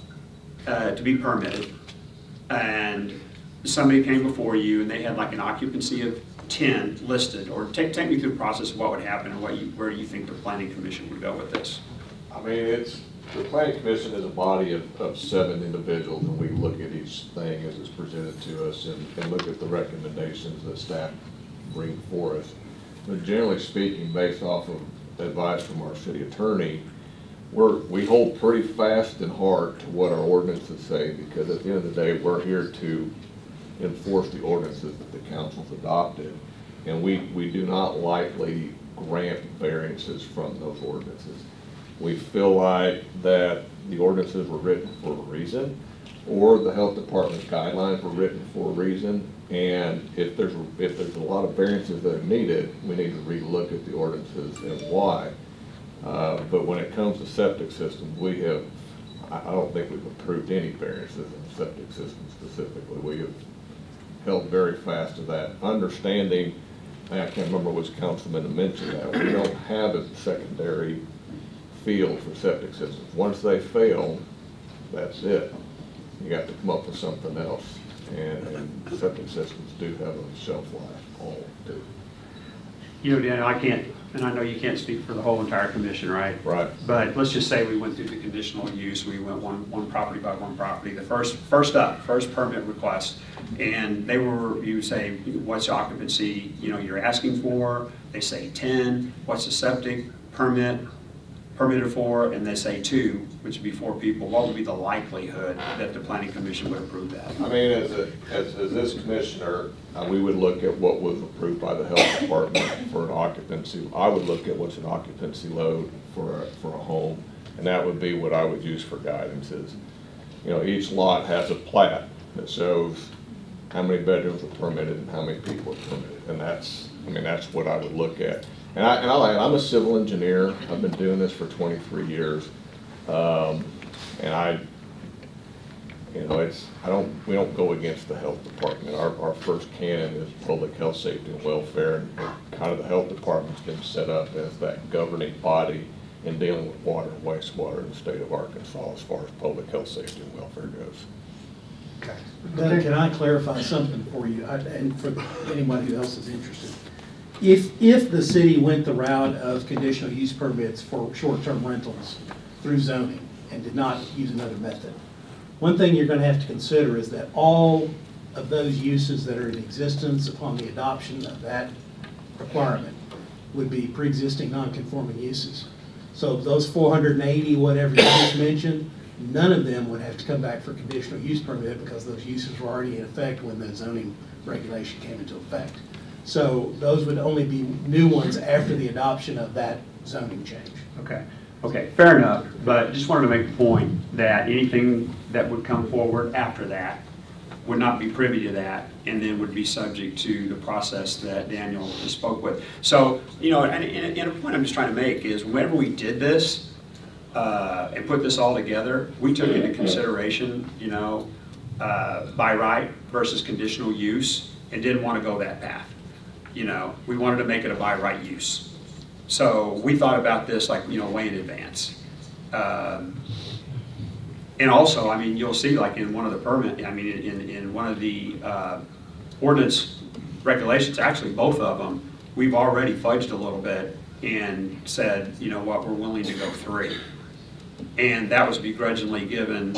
to be permitted, and somebody came before you and they had like an occupancy of 10 listed, or take me through the process of what would happen and where do you think the planning commission would go with this? I mean, the planning commission is a body of 7 individuals, and we look at each thing as it's presented to us and look at the recommendations that staff bring for us. But generally speaking, based off of advice from our city attorney, we hold pretty fast and hard to what our ordinances say, because at the end of the day, we're here to enforce the ordinances that the council's adopted, and we do not lightly grant variances from those ordinances. We feel like that the ordinances were written for a reason, or the health department's guidelines were written for a reason, and if there's a lot of variances that are needed, we need to relook at the ordinances and why. But when it comes to septic systems, I don't think we've approved any variances in the septic system specifically. We have held very fast to that, understanding, I can't remember which councilman mentioned that, we don't have a secondary field for septic systems. Once they fail, that's it. You got to come up with something else. And septic systems do have a shelf life, all do. You know, Dan, and I know you can't speak for the whole entire commission, right? Right. But let's just say we went through the conditional use, we went one property by one property, the first permit request, and you say, what's the occupancy, you're asking for? They say 10, what's the septic permitted for? And they say 2, which would be 4 people. What would be the likelihood that the planning commission would approve that? I mean, as this commissioner, we would look at what was approved by the health department for an occupancy. I would look at what's an occupancy load for a home, and that would be what I would use for guidance is, each lot has a plat that shows how many bedrooms are permitted and how many people are permitted, and that's what I would look at. And I'm a civil engineer. I've been doing this for 23 years, and we don't go against the health department. Our first canon is public health, safety, and welfare, and kind of the health department's been set up as that governing body in dealing with water and wastewater in the state of Arkansas as far as public health, safety, and welfare goes. Okay. Doug, can I clarify something for you, and for anybody else is interested? If the city went the route of conditional use permits for short-term rentals through zoning and did not use another method, one thing you're going to have to consider is that all of those uses that are in existence upon the adoption of that requirement would be pre-existing non-conforming uses. So those 480, whatever you just mentioned, none of them would have to come back for conditional use permit because those uses were already in effect when the zoning regulation came into effect. So those would only be new ones after the adoption of that zoning change. Okay, fair enough, but just wanted to make the point that anything that would come forward after that would not be privy to that, and then would be subject to the process that Daniel just spoke with. So, and a point I'm just trying to make is whenever we did this and put this all together, we took into consideration, by right versus conditional use, and didn't want to go that path. We wanted to make it a by right use. So we thought about this like, way in advance. And also, you'll see like in one of the in one of the ordinance regulations, actually both of them, we've already fudged a little bit and said, we're willing to go 3. And that was begrudgingly given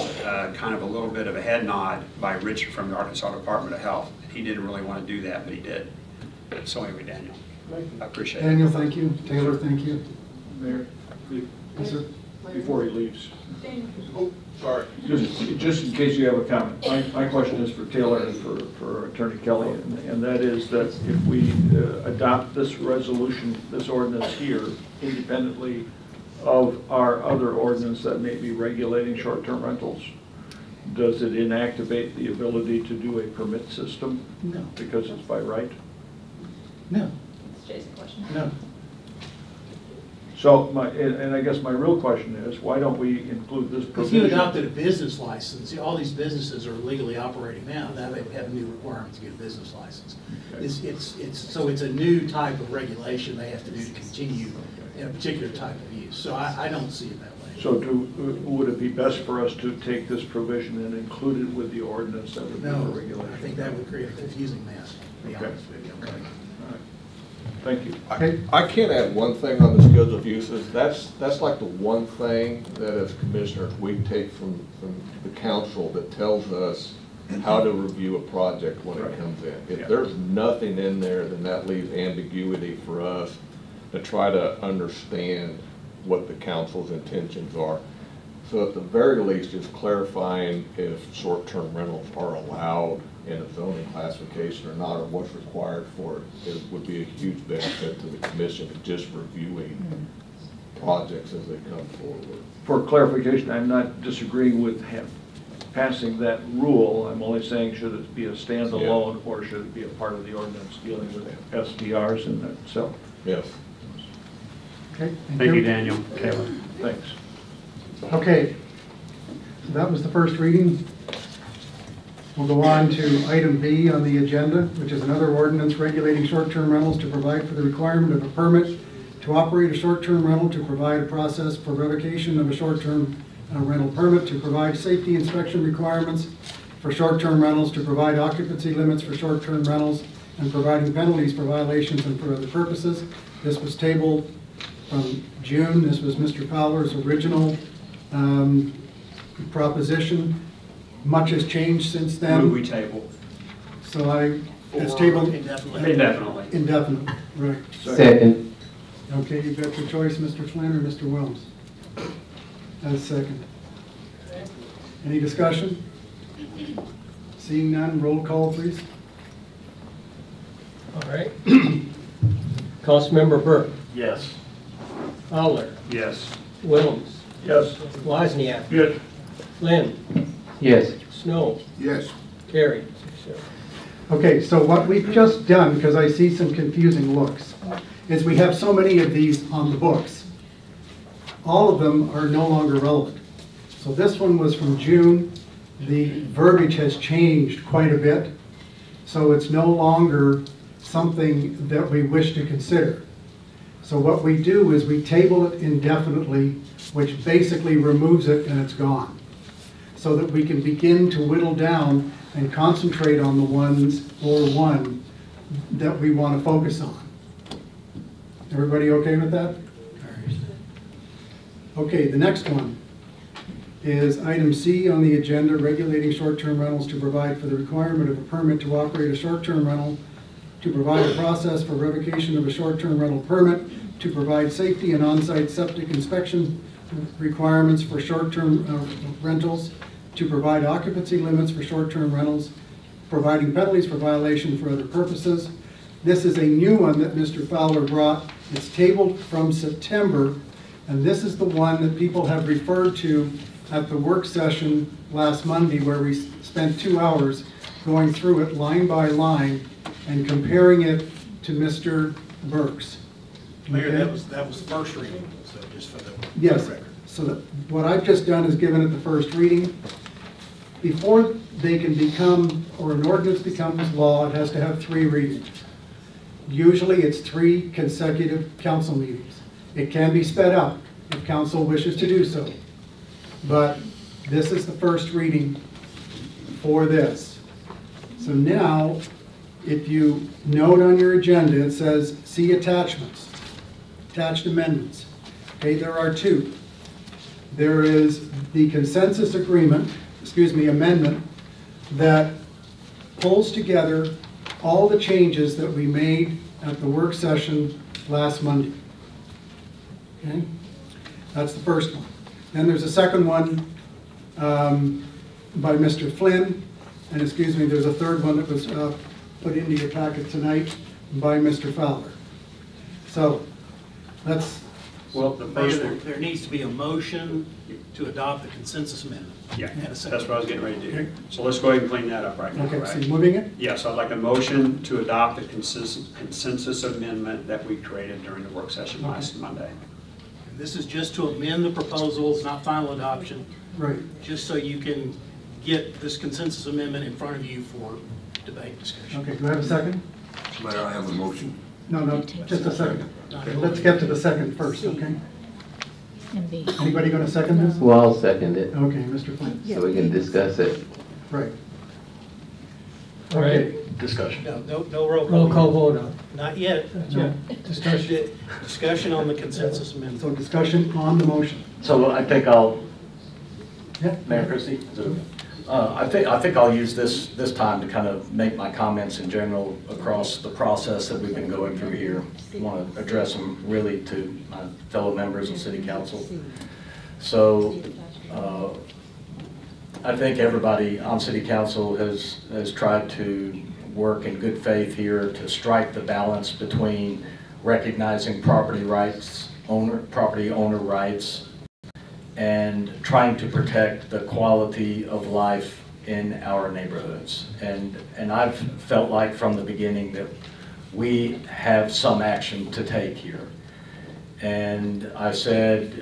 kind of a little bit of a head nod by Richard from the Arkansas Department of Health. He didn't really want to do that, but he did. So anyway, Daniel, I appreciate it. Daniel, thank you. Taylor, thank you. Mayor, Yes, sir. before he leaves. Oh, sorry. Just in case you have a comment. My question is for Taylor and for Attorney Kelly, and that is that if we adopt this resolution, this ordinance here, independently of our other ordinance that may be regulating short-term rentals, does it inactivate the ability to do a permit system? No. Because it's by right? No. That's Jason's question. No. So and I guess my real question is, why don't we include this provision? If you adopted a business license, all these businesses are legally operating now they would have a new requirement to get a business license. Okay. So it's a new type of regulation they have to do to continue in a particular type of use. So I don't see it that way. So would it be best for us to take this provision and include it with the ordinance that would be the No, regulation? I think that would create a confusing mess, to be Okay. honest with you. Okay. Thank you. I can add one thing on the schedule of uses. That's like the one thing that as commissioners, we take from the council that tells us how to review a project when it comes in. If there's nothing in there, then that leaves ambiguity for us to try to understand what the council's intentions are. So at the very least, just clarifying if short-term rentals are allowed in a zoning classification or not, or what's required for it, would be a huge benefit to the commission of just reviewing projects as they come forward. For clarification, I'm not disagreeing with him passing that rule. I'm only saying, should it be a standalone or should it be a part of the ordinance dealing with SDRs in itself? Yes. Okay, Thank you, Daniel. Kayla. Thanks. Okay, so that was the first reading. We'll go on to item B on the agenda, which is another ordinance regulating short-term rentals to provide for the requirement of a permit to operate a short-term rental, to provide a process for revocation of a short-term rental permit, to provide safety inspection requirements for short-term rentals, to provide occupancy limits for short-term rentals, and providing penalties for violations and for other purposes. This was tabled from June. This was Mr. Fowler's original proposition. Much has changed since then. Move we table. So it's tabled Indefinitely. Indefinitely. Indefinitely, right. Second. Okay, you've got your choice, Mr. Flynn or Mr. Wilms. As second. Any discussion? Seeing none, roll call, please. All right. Councilmember Burke. Yes. Fowler. Yes. Wilms. Yes. Wozniak. Yes. Flynn. Yes. Snow. Yes. Carried. Okay, so what we've just done, because I see some confusing looks, is we have so many of these on the books. All of them are no longer relevant. So this one was from June. The verbiage has changed quite a bit. So it's no longer something that we wish to consider. So what we do is we table it indefinitely, which basically removes it and it's gone. So that we can begin to whittle down and concentrate on the ones or one that we want to focus on. Everybody okay with that? Okay, the next one is item C on the agenda, regulating short-term rentals to provide for the requirement of a permit to operate a short-term rental, to provide a process for revocation of a short-term rental permit, to provide safety and on-site septic inspection requirements for short-term rentals, to provide occupancy limits for short-term rentals, providing penalties for violation for other purposes. This is a new one that Mr. Fowler brought. It's tabled from September, and this is the one that people have referred to at the work session last Monday, where we spent 2 hours going through it line by line and comparing it to Mr. Burke's. Mayor, that was first reading, so just for the Yes, record. so that what I've just done is given it the first reading. Before they can become, or an ordinance becomes law, it has to have 3 readings. Usually it's 3 consecutive council meetings. It can be sped up if council wishes to do so. But this is the first reading for this. So now, if you note on your agenda, it says see attachments, attached amendments. Okay, there are 2. There is the consensus agreement, amendment, that pulls together all the changes that we made at the work session last Monday. Okay, that's the first one. Then there's a second one by Mr. Flynn, and there's a third one that was put into your packet tonight by Mr. Fowler. So let's. Well, the first one. There needs to be a motion to adopt the consensus amendment. Yeah, that's what I was getting ready to do. So let's go ahead and clean that up right now. Okay, right? so you're moving it? Yes, I'd like a motion to adopt the consensus amendment that we created during the work session last Monday. This is just to amend the proposal, it's not final adoption. Right. Just so you can get this consensus amendment in front of you for debate discussion. Okay, do I have a second? Mayor, I have a motion. No, just a second. Let's get to the second first, okay? Anybody going to second this? Well, I'll second it. Okay, Mr. Flynn. So we can discuss it. Right. All right. Okay. Discussion. No roll call. Roll call vote on. Not yet. No. Discussion on the consensus amendment. So discussion on the motion. So I think I'll, Yeah. Mayor Christie, is it okay? I think I'll use this time to kind of make my comments in general across the process that we've been going through here. I want to address them really to my fellow members of City Council. So I think everybody on City Council has tried to work in good faith here to strike the balance between recognizing property owner rights and trying to protect the quality of life in our neighborhoods. And I've felt like from the beginning that we have some action to take here. And I said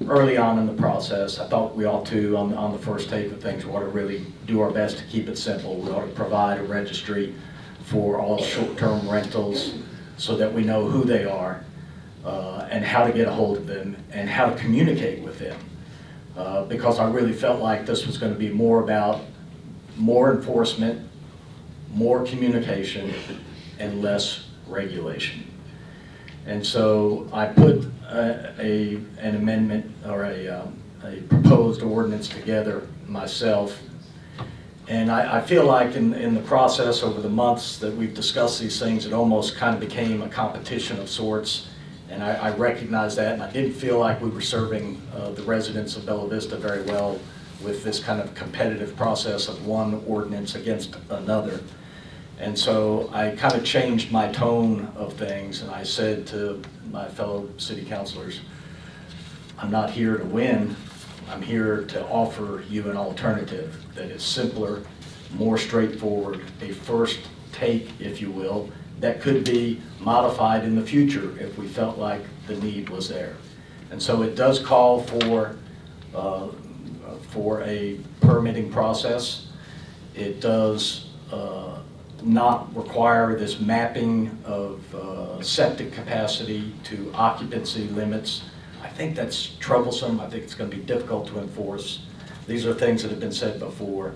early on in the process, I thought we ought to, on the first take of things, we ought to really do our best to keep it simple. We ought to provide a registry for all short-term rentals so that we know who they are and how to get a hold of them and how to communicate with them. Because I really felt like this was going to be more about more enforcement, more communication, and less regulation. And so I put an amendment or a proposed ordinance together myself. And I feel like in the process over the months that we've discussed these things, it almost kind of became a competition of sorts. And I recognize that, and I didn't feel like we were serving the residents of Bella Vista very well with this kind of competitive process of one ordinance against another. And so I kind of changed my tone of things, and I said to my fellow city councilors, I'm not here to win, I'm here to offer you an alternative that is simpler, more straightforward, a first take, if you will, that could be modified in the future if we felt like the need was there. And so it does call for a permitting process. It does not require this mapping of septic capacity to occupancy limits. I think that's troublesome. I think it's going to be difficult to enforce. These are things that have been said before.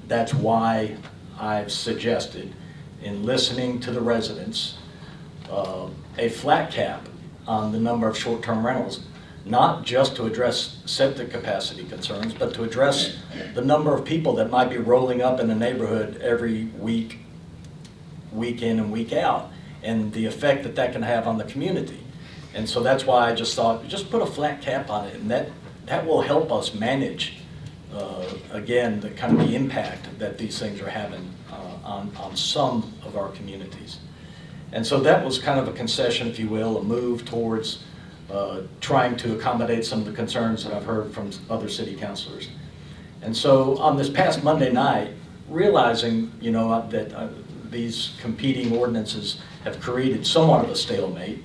That's why I've suggested, in listening to the residents, a flat cap on the number of short-term rentals, not just to address septic capacity concerns, but to address the number of people that might be rolling up in the neighborhood every week, week in and week out, and the effect that that can have on the community. And so that's why I just thought, just put a flat cap on it, and that will help us manage, again, the kind of the impact that these things are having on some of our communities. And so that was kind of a concession, if you will, a move towards trying to accommodate some of the concerns that I've heard from other city councilors. And so on this past Monday night, realizing, you know, that these competing ordinances have created somewhat of a stalemate,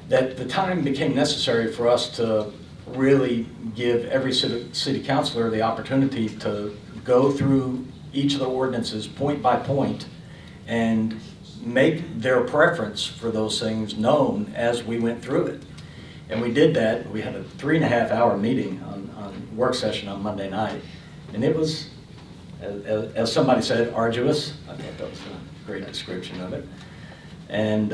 that the time became necessary for us to really give every city councilor the opportunity to go through each of the ordinances point by point and make their preference for those things known as we went through it. And we did that. We had a 3.5-hour meeting on work session on Monday night. And it was, as somebody said, arduous. I thought that was a great description of it. And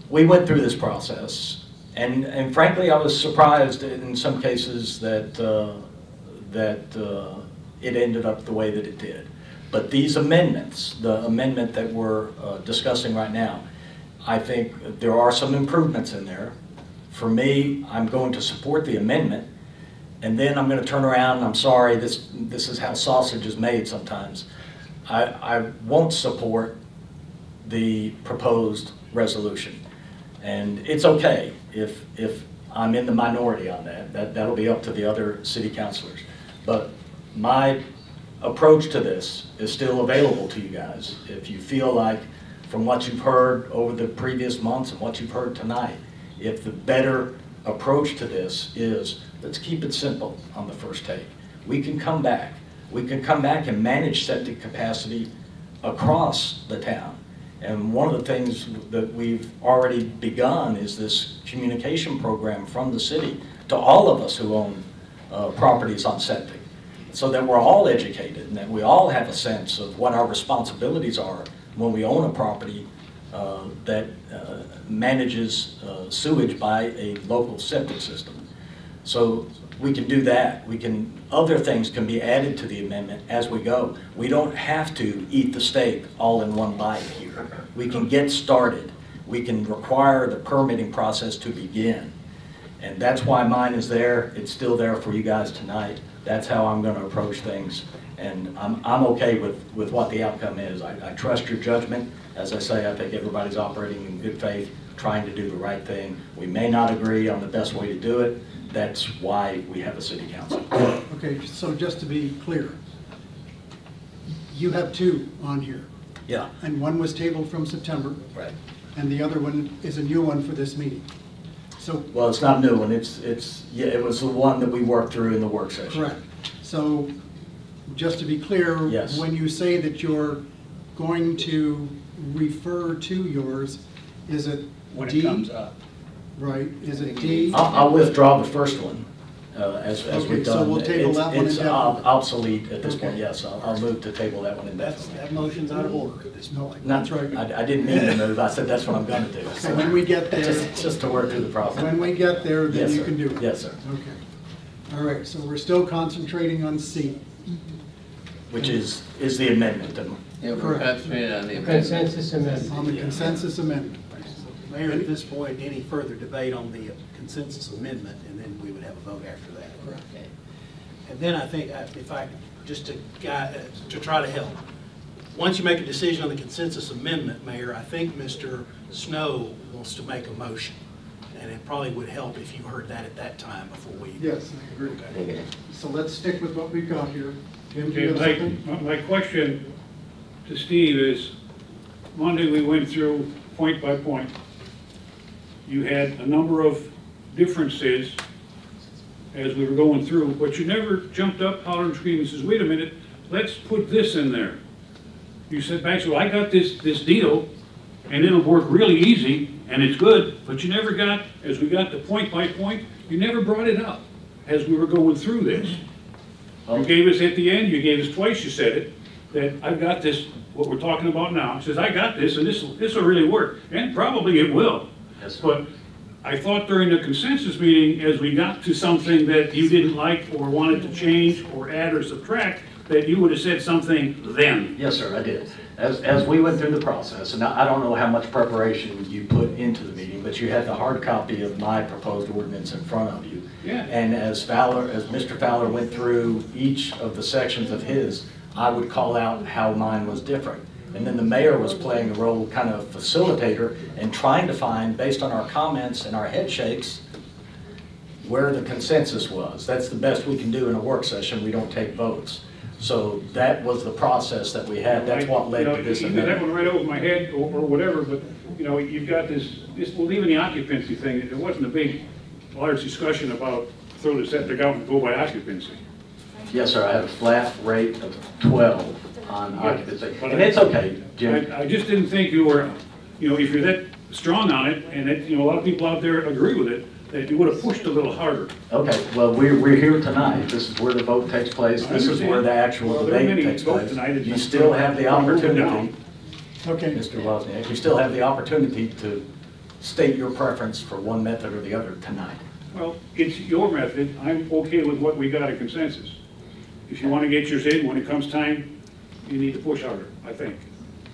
we went through this process. And frankly, I was surprised in some cases that, it ended up the way that it did. But these amendments, the amendment that we're discussing right now, I think there are some improvements in there. For me, I'm going to support the amendment, and then I'm going to turn around, and I'm sorry, this is how sausage is made sometimes. I won't support the proposed resolution. And it's okay if I'm in the minority on that. That'll be up to the other city councilors. But my approach to this is still available to you guys. If you feel like, from what you've heard over the previous months and what you've heard tonight, if the better approach to this is, let's keep it simple on the first take. We can come back. We can come back and manage septic capacity across the town. And one of the things that we've already begun is this communication program from the city to all of us who own properties on septic, so that we're all educated and that we all have a sense of what our responsibilities are when we own a property that manages sewage by a local septic system. So we can do that. Other things can be added to the amendment as we go. We don't have to eat the steak all in one bite here. We can get started. We can require the permitting process to begin. And that's why mine is there. It's still there for you guys tonight. That's how I'm going to approach things. And I'm okay with what the outcome is. I trust your judgment. As I say, I think everybody's operating in good faith, trying to do the right thing. We may not agree on the best way to do it. That's why we have a city council. Okay, so just to be clear, you have two on here. Yeah. And one was tabled from September. Right. And the other one is a new one for this meeting. So. Well, it's not a new one. Yeah, it was the one that we worked through in the work session. Correct. So just to be clear, yes. When you say that you're going to refer to yours, is it when D? it comes up. Right, is it D? I'll withdraw the first one as we've done. So we'll table that one It's indefinitely. obsolete at this point, yes. I'll move to table that one indefinitely. That motion's out of order at this point. That's right. I didn't mean to move. I said that's what I'm going to do. So when we get there. Just to work through the process. When we get there, then Yes, you sir. can do it. Yes, sir. Okay. All right, so we're still concentrating on C. Which is the amendment. Yeah, we're Correct. concentrating on the amendment. Consensus amendment. On the consensus amendment. Mayor, at this point, any further debate on the consensus amendment, and then we would have a vote after that. Correct. And then I think, just to try to help, once you make a decision on the consensus amendment, Mayor, I think Mr. Snow wants to make a motion. And it probably would help if you heard that at that time before we. Yes, I agree. Okay. So let's stick with what we've got here. Tim, do you Okay, have something? my question to Steve is, Monday we went through point by point. You had a number of differences as we were going through, but you never jumped up, hollered and screamed and says, wait a minute, let's put this in there. You said back, so I got this deal, and it'll work really easy, and it's good, but you never got, as we got to point by point, you never brought it up as we were going through this. You gave us at the end, you gave us twice, you said it, that I've got this, what we're talking about now. He says, I got this, and this will really work, and probably it will. Yes, sir. But I thought during the consensus meeting, as we got to something that you didn't like or wanted to change or add or subtract, that you would have said something then. Yes, sir, I did. As we went through the process, and I don't know how much preparation you put into the meeting, but you had the hard copy of my proposed ordinance in front of you. Yeah. And as Mr. Fowler went through each of the sections of his, I would call out how mine was different. And then the mayor was playing the role kind of facilitator and trying to find, based on our comments and our head shakes, where the consensus was. That's the best we can do in a work session. We don't take votes. So that was the process that we had. That's what led to this You know, that amendment. went right over my head or whatever, but, you know, you've got this, well, even the occupancy thing, there wasn't a big, large discussion about throw the septic out and go by occupancy. Yes, sir, I had a flat rate of 12 on Yeah, occupancy. but And it's okay, Jim. I just didn't think you were, you know, if you're that strong on it, and that, you know, a lot of people out there agree with it, that you would have pushed a little harder. Okay, well, we're here tonight. This is where the vote takes place. This is where the actual debate takes place. You still have the opportunity, Okay. Mr. Wozniak, you still have the opportunity to state your preference for one method or the other tonight. Well, it's your method. I'm okay with what we got a consensus. If you want to get yours in, when it comes time, you need to push harder, I think.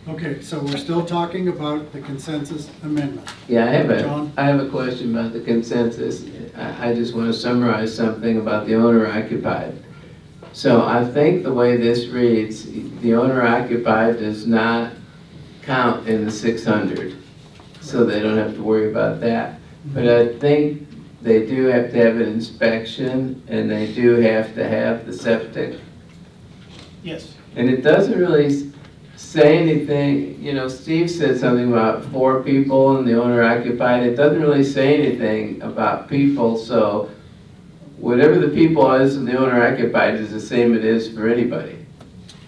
Okay, so we're still talking about the consensus amendment. Yeah, John? I have a question about the consensus. I just want to summarize something about the owner occupied. So I think the way this reads, the owner occupied does not count in the 600, so they don't have to worry about that. But I think they do have to have an inspection, and they do have to have the septic. Yes. And it doesn't really say anything, you know, Steve said something about 4 people and the owner occupied. It doesn't really say anything about people, so whatever the people is and the owner occupied is the same it is for anybody,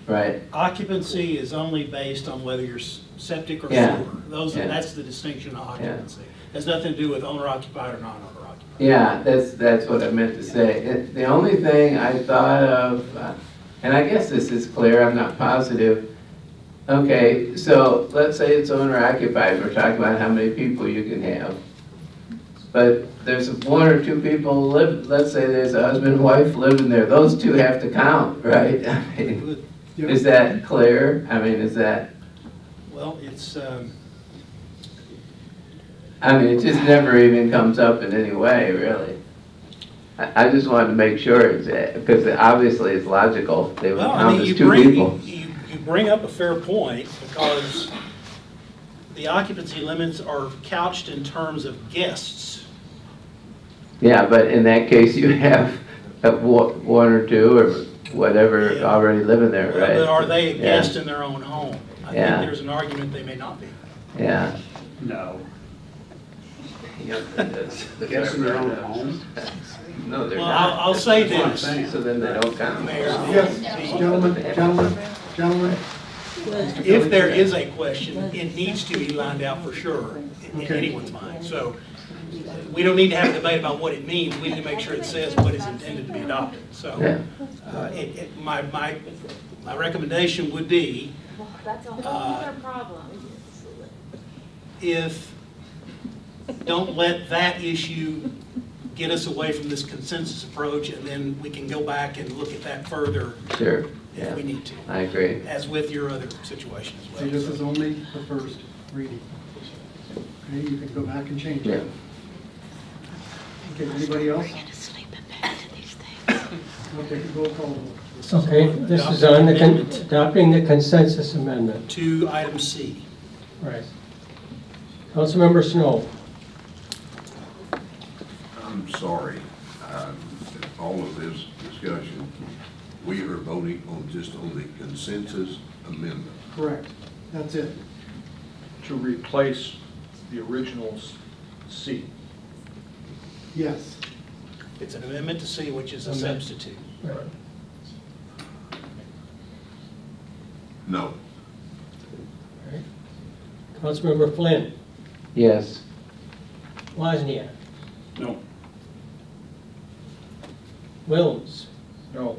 right? Occupancy is only based on whether you're septic or Yeah. sewer. Yeah. That's the distinction of occupancy. Has nothing to do with owner occupied or non-owner occupied. Yeah, that's what I meant to say. The only thing I thought of, and I guess this is clear, I'm not positive. Okay, so let's say it's owner occupied, we're talking about how many people you can have. But there's one or two people live, let's say there's a husband and wife living there, those two have to count, right? I mean, is that clear? I mean, is that? Well, it's, I mean, it just never even comes up in any way, really. I just wanted to make sure, it's because obviously it's logical. They would count as two people. You bring up a fair point, because the occupancy limits are couched in terms of guests. Yeah, but in that case, you have one or two or whatever already living there, right? But are they a guest in their own home? I think Yeah. there's an argument they may not be. Yeah. No. Guests in their own home? No, they're Well, not. I'll say That's what I'm this. saying. So then they don't count. Yes, gentlemen. If there is a question, it needs to be lined out for sure in anyone's mind. So we don't need to have a debate about what it means. We need to make sure it says what is intended to be adopted. So my recommendation would be, That's a whole other problem. if don't let that issue get us away from this consensus approach, and then we can go back and look at that further. Sure. If we need to. I agree. As with your other situation as well. See, this is only the first reading. Okay, you can go back and change it. Okay, anybody else? Okay, roll call. Okay, this is on the adopting the consensus amendment. To item C. Right. Councilmember Snow. I'm sorry, all of this discussion, we are voting on just on the consensus amendment. Correct, that's it. To replace the original C. Yes. It's an amendment to C, which is a substitute. Right. No. Right. Councilmember Flynn. Yes. Wozniak. No. Wilms. No.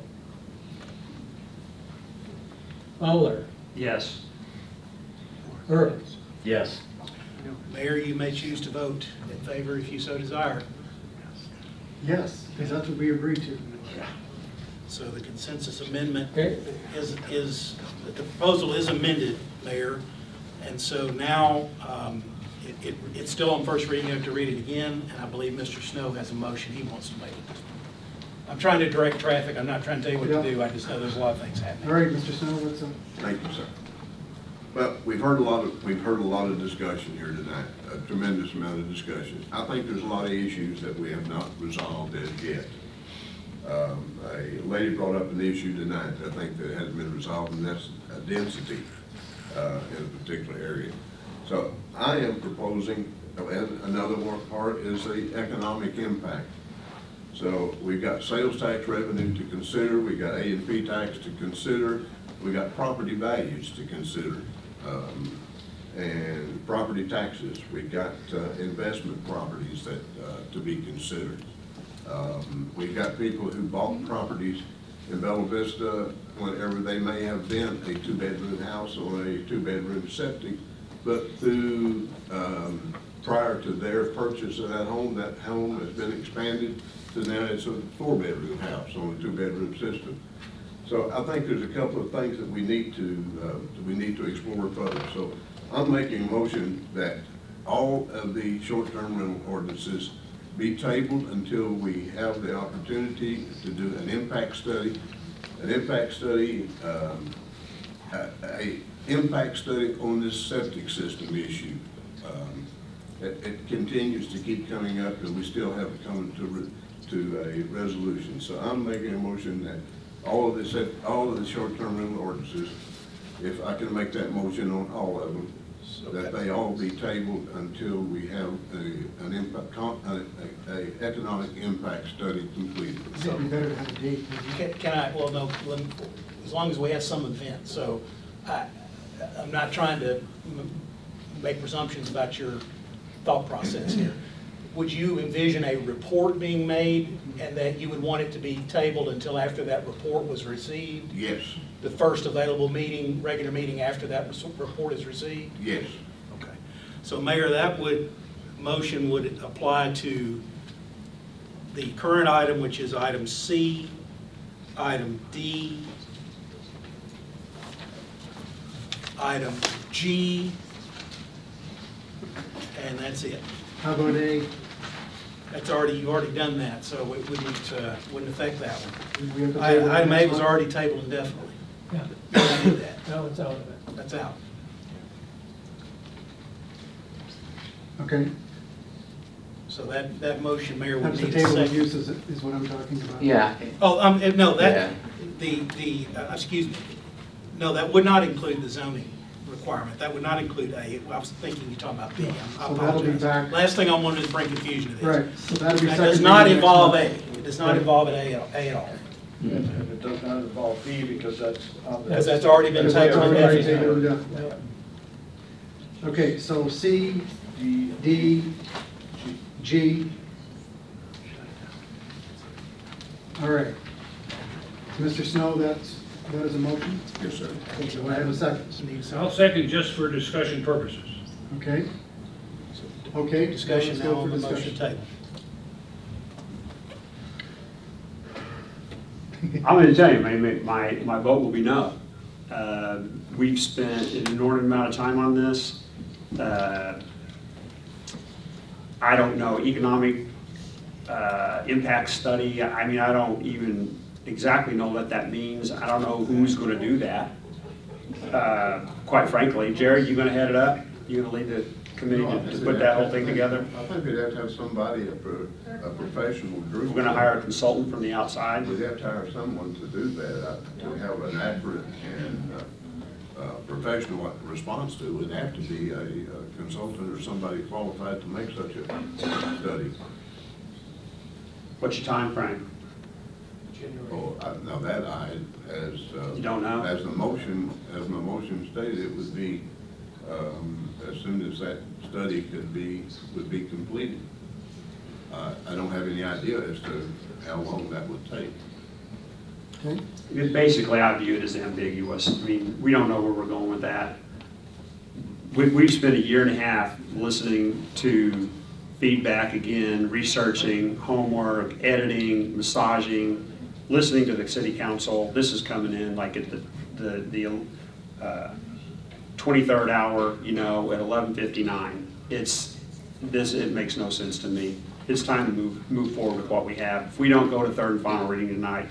Fowler. Yes. Earl. Yes. Mayor, you may choose to vote in favor if you so desire. Yes, because that's what we agreed to. So the consensus amendment Okay. the proposal is amended, Mayor. And so now it's still on first reading. You have to read it again. And I believe Mr. Snow has a motion he wants to make. I'm trying to direct traffic. I'm not trying to tell you what to do. I just know there's a lot of things happening. All right, Mr. Snow, what's up? Thank you, sir. Well, we've heard a lot of discussion here tonight, a tremendous amount of discussion. I think there's a lot of issues that we have not resolved as yet. A lady brought up an issue tonight, I think, that hasn't been resolved, and that's a density in a particular area. So I am proposing, and another one part is the economic impact. So we've got sales tax revenue to consider, we got A&P tax to consider, we got property values to consider, and property taxes. We've got investment properties that to be considered. We've got people who bought properties in Bella Vista whenever they may have been a two-bedroom house or a two-bedroom septic, but through prior to their purchase of that home has been expanded to now it's a four-bedroom house on a two-bedroom system. So I think there's a couple of things that we need to explore further. So I'm making a motion that all of the short-term rental ordinances be tabled until we have the opportunity to do an impact study. An impact study, a impact study on this septic system issue. It continues to keep coming up, and we still haven't come to a resolution. So I'm making a motion that all of the short-term rental ordinances, if I can make that motion on all of them, that they all be tabled until we have an economic impact study completed. It'd be better to have a date. Can I, well, no, as long as we have some event. So I'm not trying to make presumptions about your thought process here. Would you envision a report being made and that you would want it to be tabled until after that report was received? Yes. The first available meeting, regular meeting after that report is received? Yes. Okay. So Mayor, that motion would apply to the current item, which is item C, item D, item G, and that's it. How about A? That's you've already done that, so it wouldn't affect that one. We have to table Item A that was one? already tabled indefinitely. Yeah. I did that. Now it's out of it. That's out. Okay. So that motion, Mayor, would That's the need a table of second. uses is what I'm talking about. Yeah. Oh, no, that, Yeah. excuse me. No, that would not include the zoning requirement. That would not include A. I was thinking you're talking about B. I So that'll be apologize. back. Last thing I wanted to bring confusion to this. Right, so that'll be That second. does not reading next involve A. month. It does not involve an A at all. And it does not involve B because that's on the. Because that's already been Because that's tabled already indefinitely. tabled indefinitely. Okay, so C, D, G. All right. Mr. Snow, that is a motion? Yes, sir. Okay, do I have a second? I'll second just for discussion purposes. Okay. Okay. Discussion let's now go on for the motion discussion. table. I'm going to tell you, my vote will be no. We've spent an inordinate amount of time on this. I don't know, economic impact study, I mean, I don't even exactly know what that means. I don't know who's going to do that. Quite frankly, Jared, you going to head it up? You going to lead the committee to put that whole thing together? I think we'd have to have somebody, a professional group. We're going to hire a consultant from the outside? We'd have to hire someone to do that, to have an accurate and professional response to it. Would have to be a consultant or somebody qualified to make such a study. What's your time frame? Oh, now that as You don't know? as the motion stated, it would be as soon as that study would be completed. I don't have any idea as to how long that would take. Okay. Basically, I view it as ambiguous. I mean, we don't know where we're going with that. We've spent a year and a half listening to feedback again, researching, homework, editing, massaging, listening to the city council. This is coming in like at the 23rd hour, you know, at 11:59. It makes no sense to me. It's time to move forward with what we have. If we don't go to third and final reading tonight,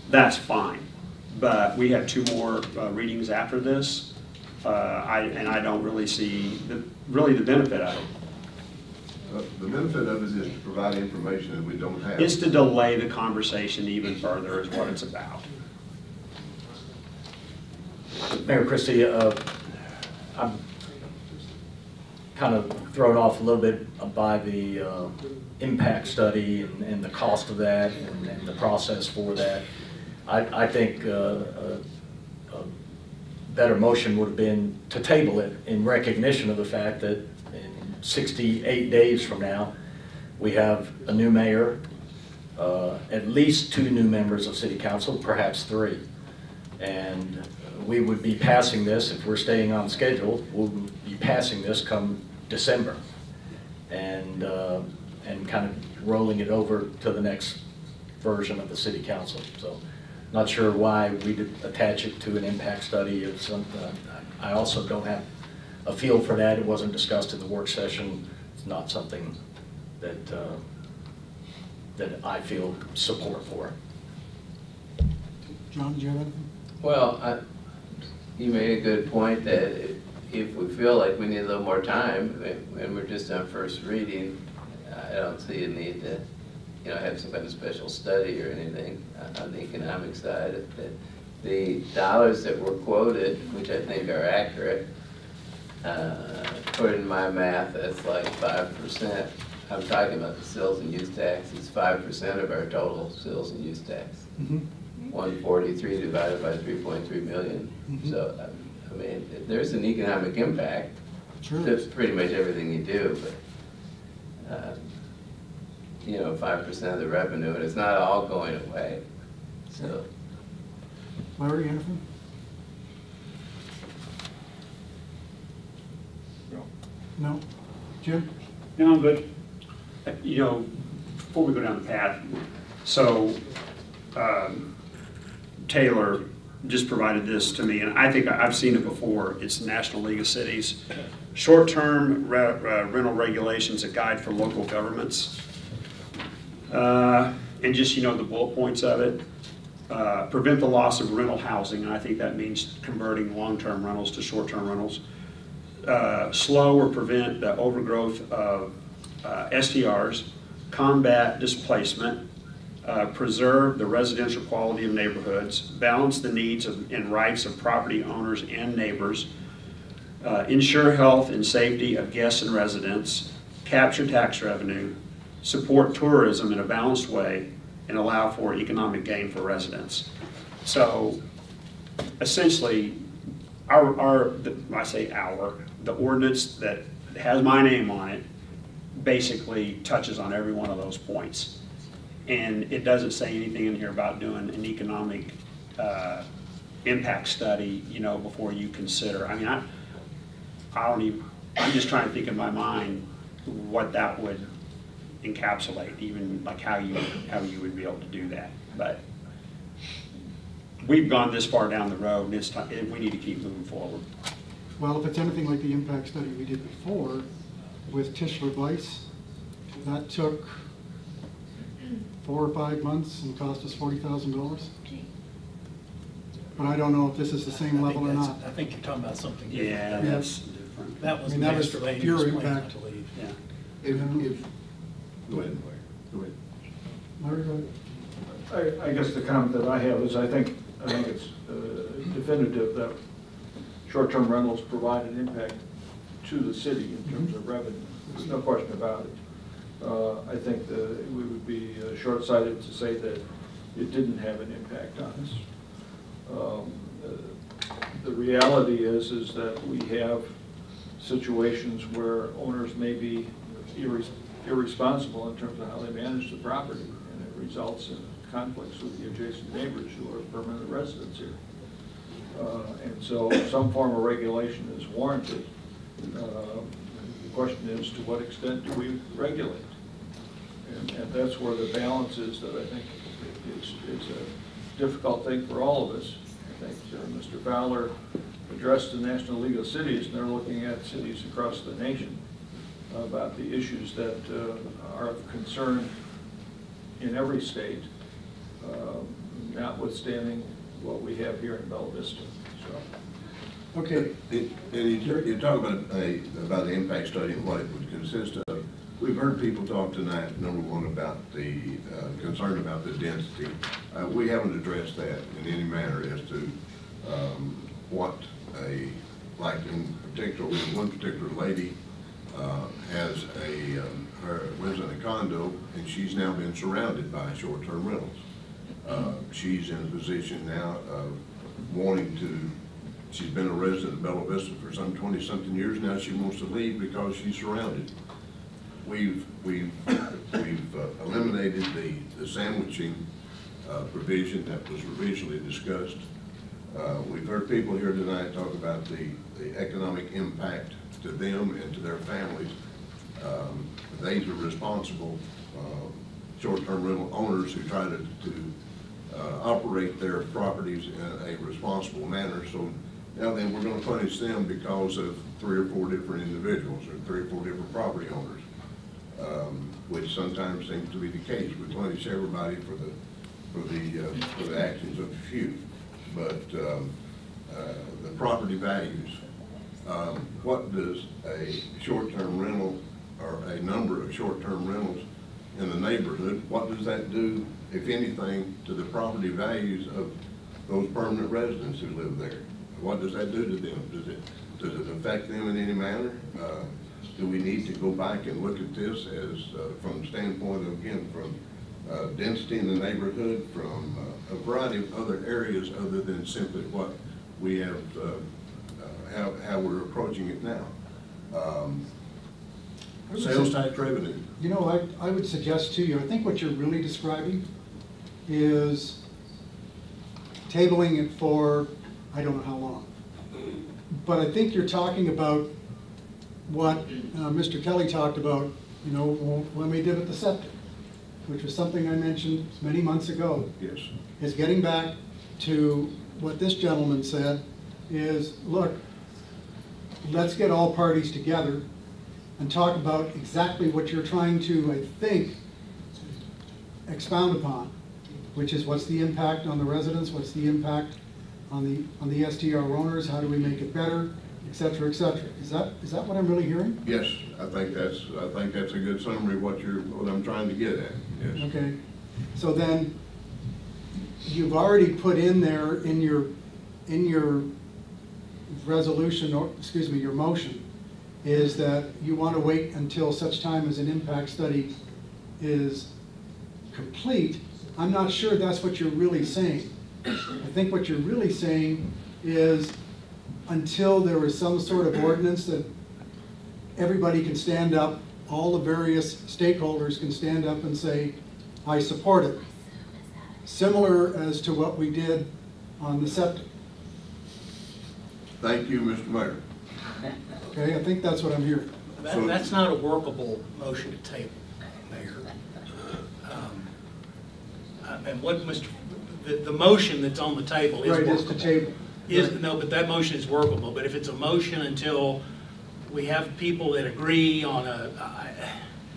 that's fine. But we have 2 more readings after this, and I don't really see the benefit of it. The benefit of it is to provide information that we don't have. It's to delay the conversation even further is what it's about. Mayor Christie, I'm kind of thrown off a little bit by the impact study and the cost of that and the process for that. I think a better motion would have been to table it in recognition of the fact that in 68 days from now, we have a new mayor, at least 2 new members of city council, perhaps 3. And we would be passing this, if we're staying on schedule, we'll be passing this come December. And kind of rolling it over to the next version of the city council. So not sure why we did attach it to an impact study of something. I also don't have a feel for that. It wasn't discussed in the work session. It's not something that that I feel support for. John, do you have anything? Well, you made a good point that if we feel like we need a little more time, and we're just on first reading, I don't see a need to, have some kind of special study or anything on the economic side. The dollars that were quoted, which I think are accurate, according to my math, that's like 5%. I'm talking about the sales and use tax. It's 5% of our total sales and use tax. 143 divided by 3.3 million. So I mean, there's an economic impact to pretty much everything you do, but, you know, 5% of the revenue, and it's not all going away, so. Larry, anything? No? Jim? No, I'm good. You know, before we go down the path, so Taylor just provided this to me, and I think I've seen it before. It's the National League of Cities. Short-term rental regulations, a guide for local governments. And just, you know, the bullet points of it. Prevent the loss of rental housing, and I think that means converting long-term rentals to short-term rentals. Slow or prevent the overgrowth of STRs, combat displacement, preserve the residential quality of neighborhoods, balance the needs and rights of property owners and neighbors, ensure health and safety of guests and residents, capture tax revenue, support tourism in a balanced way, and allow for economic gain for residents. So essentially, the ordinance that has my name on it basically touches on every one of those points. And it doesn't say anything in here about doing an economic impact study, you know, before you consider. I mean, I'm just trying to think in my mind what that would encapsulate, even like how you would be able to do that. But we've gone this far down the road, and it's time, we need to keep moving forward. Well, if it's anything like the impact study we did before with Tischler Weiss, that took 4 or 5 months and cost us $40,000. But I don't know if this is the same level or not. I think you're talking about something different. Yeah, that's different. That was I mean, that was pure impact. I believe. Yeah. Go ahead. Go ahead. Larry, go ahead. I guess the comment that I have is I think it's definitive that short-term rentals provide an impact to the city in terms of revenue. There's no question about it. I think that we would be short-sighted to say that it didn't have an impact on us. The reality is that we have situations where owners may be irresponsible in terms of how they manage the property, and it results in conflicts with the adjacent neighbors who are permanent residents here. And so some form of regulation is warranted. The question is, to what extent do we regulate? And that's where the balance is that I think is a difficult thing for all of us. I think Mr. Fowler addressed the National League of Cities, and they're looking at cities across the nation about the issues that are of concern in every state, notwithstanding what we have here in Bella Vista. So. Okay. You talk about the impact study and what it would consist of. We've heard people talk tonight, number one, about the concern about the density. We haven't addressed that in any manner as to what like in particular, one particular lady has lives in a condo, and she's now been surrounded by short-term rentals. She's in a position now of wanting to, she's been a resident of Bella Vista for some 20-something years now. She wants to leave because she's surrounded. We've eliminated the sandwiching provision that was originally discussed. We've heard people here tonight talk about the economic impact to them and to their families. These are responsible short-term rental owners who try to operate their properties in a responsible manner. So now then we're going to punish them because of 3 or 4 different individuals or 3 or 4 different property owners, which sometimes seems to be the case. We punish everybody for the actions of a few. But the property values, what does a short-term rental or a number of short-term rentals in the neighborhood, what does that do, if anything, to the property values of those permanent residents who live there? What does that do to them? Does it affect them in any manner? Do we need to go back and look at this as from the standpoint of, again, from density in the neighborhood, from a variety of other areas other than simply what we have how we're approaching it now. Sales tax revenue. You know, I would suggest to you, I think what you're really describing is tabling it for, I don't know how long. But I think you're talking about what Mr. Kelly talked about, you know, when we did with the septic, which was something I mentioned many months ago. Yes. Is getting back to what this gentleman said is, look, let's get all parties together and talk about exactly what you're trying to, I think, expound upon, which is what's the impact on the residents, what's the impact on the STR owners, how do we make it better, et cetera, et cetera. Is that what I'm really hearing? Yes, I think that's a good summary of what I'm trying to get at. Yes. Okay. So then you've already put in there in your resolution, or excuse me, your motion, is that you want to wait until such time as an impact study is complete. I'm not sure that's what you're really saying. I think what you're really saying is until there is some sort of ordinance that everybody can stand up, all the various stakeholders can stand up and say, I support it. Similar as to what we did on the septic. Thank you, Mr. Mayor. Okay, I think that's what I'm hearing. That's not a workable motion to table, Mayor. And what the motion that's on the table is Right, workable. is to table. No, but that motion is workable. But if it's a motion until we have people that agree on a,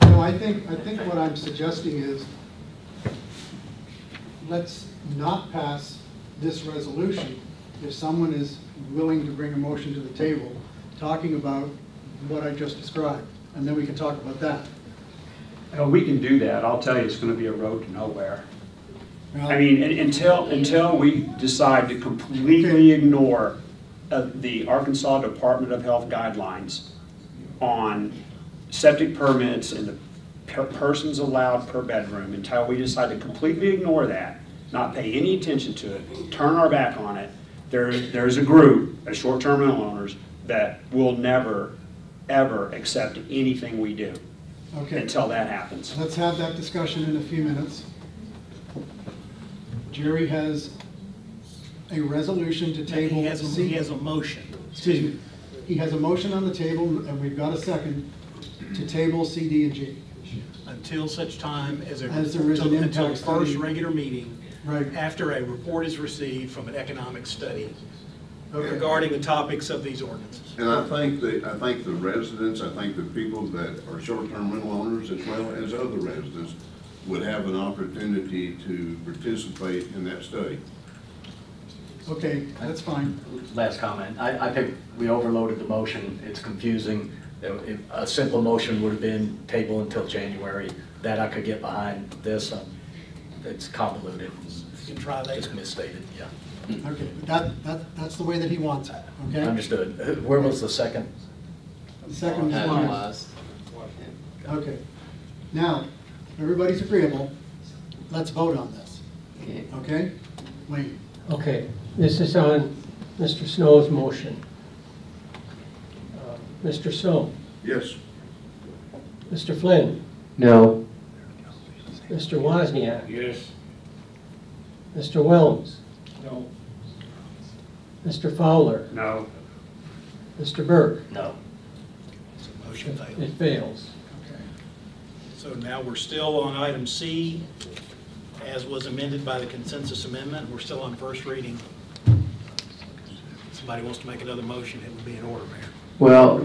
No, I think what I'm suggesting is let's not pass this resolution if someone is willing to bring a motion to the table talking about what I just described, and then we can talk about that. We can do that. I'll tell you, it's going to be a road to nowhere. Well, I mean, until we decide to completely ignore the Arkansas Department of Health guidelines on septic permits and the persons allowed per bedroom, until we decide to completely ignore that, not pay any attention to it, turn our back on it, there's a group of short-term rental owners that will never, ever accept anything we do until that happens. Let's have that discussion in a few minutes. Jerry has a resolution to table. he has a motion. Excuse me. He has a motion on the table, and we've got a second to table C, D, and G. Until such time as there is an impact until the first study. regular meeting, Right. after a report is received from an economic study regarding the topics of these ordinances. And I think the residents, I think the people that are short-term rental owners as well as other residents would have an opportunity to participate in that study. Okay, that's fine. Last comment. I think we overloaded the motion. It's confusing. A simple motion would have been table until January. That I could get behind. This, it's convoluted. You can try that. Just misstated, yeah. Okay, but that's the way that he wants it, okay? Understood. Where was the second? The second is mine. Okay. Now, everybody's agreeable. Let's vote on this. Okay? Wayne. Okay, this is on Mr. Snow's motion. Mr. Snow? Yes. Mr. Flynn? No. Mr. Wozniak? Yes. Mr. Wilms? No. Mr. Fowler? No. Mr. Burke? No. So motion fails. It fails. Okay. So now we're still on item C, as was amended by the consensus amendment. We're still on first reading. If somebody wants to make another motion, it would be in order, Mayor. Well,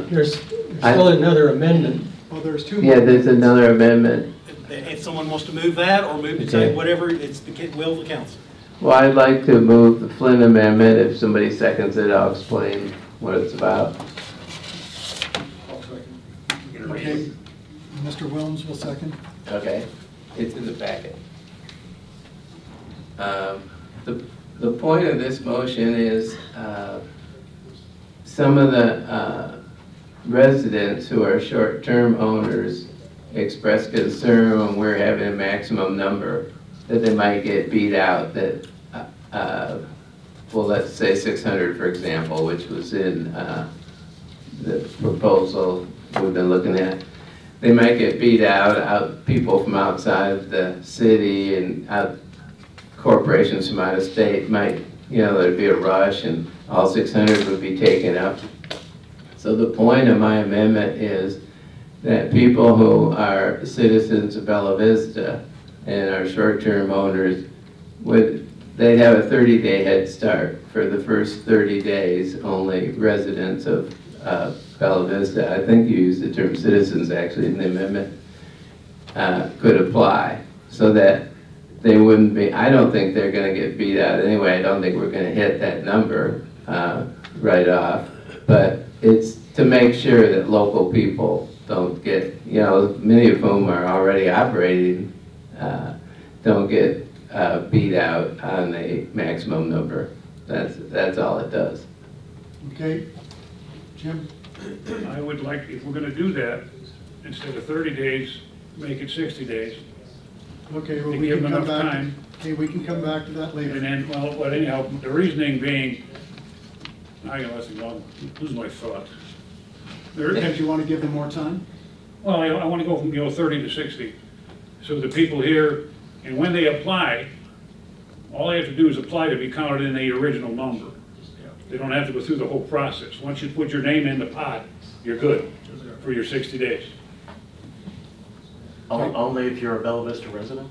There's still another amendment. Well, there's two. yeah, there's another amendment. If someone wants to move that or move to say whatever, it's the will of the council. Well, I'd like to move the Flynn amendment. If somebody seconds it, I'll explain what it's about. Okay. Mr. Wilms will second. Okay, it's in the packet. The point of this motion is some of the residents who are short-term owners express concern when we're having a maximum number that they might get beat out, that well, let's say 600, for example, which was in the proposal we've been looking at, they might get beat out, people from outside the city and corporations from out of state might, there'd be a rush and all 600 would be taken up. So the point of my amendment is that people who are citizens of Bella Vista and are short-term owners, they'd have a 30-day head start. For the first 30 days, only residents of Bella Vista, I think you used the term citizens actually in the amendment, could apply, so that they wouldn't be, I don't think they're going to get beat out anyway. I don't think we're going to hit that number right off, but it's to make sure that local people don't get, many of whom are already operating, don't get beat out on the maximum number. That's all it does. Okay, Jim? I would like, if we're gonna do that, instead of 30 days, make it 60 days. Okay, well, To we give can them come enough back. time. Okay, we can come back to that later. And then, well, anyhow, the reasoning being, I lose my thought. Did you want to give them more time? Well, I want to go from, 30 to 60. So the people here, and when they apply, all they have to do is apply to be counted in the original number. They don't have to go through the whole process. Once you put your name in the pot, you're good for your 60 days. Only if you're a Bella Vista resident?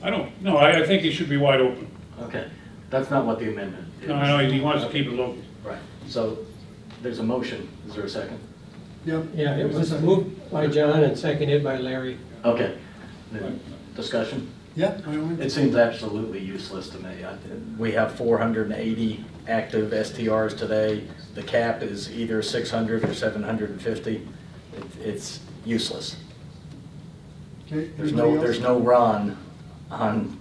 I think it should be wide open. Okay, that's not what the amendment is. No, I know, he wants to keep it local. Right, so there's a motion, is there a second? Yep. Yeah, it was moved by John and seconded by Larry. Okay, then discussion? Yeah. It seems absolutely useless to me. We have 480 active STRs today. The cap is either 600 or 750. It's useless. Okay. There's no run on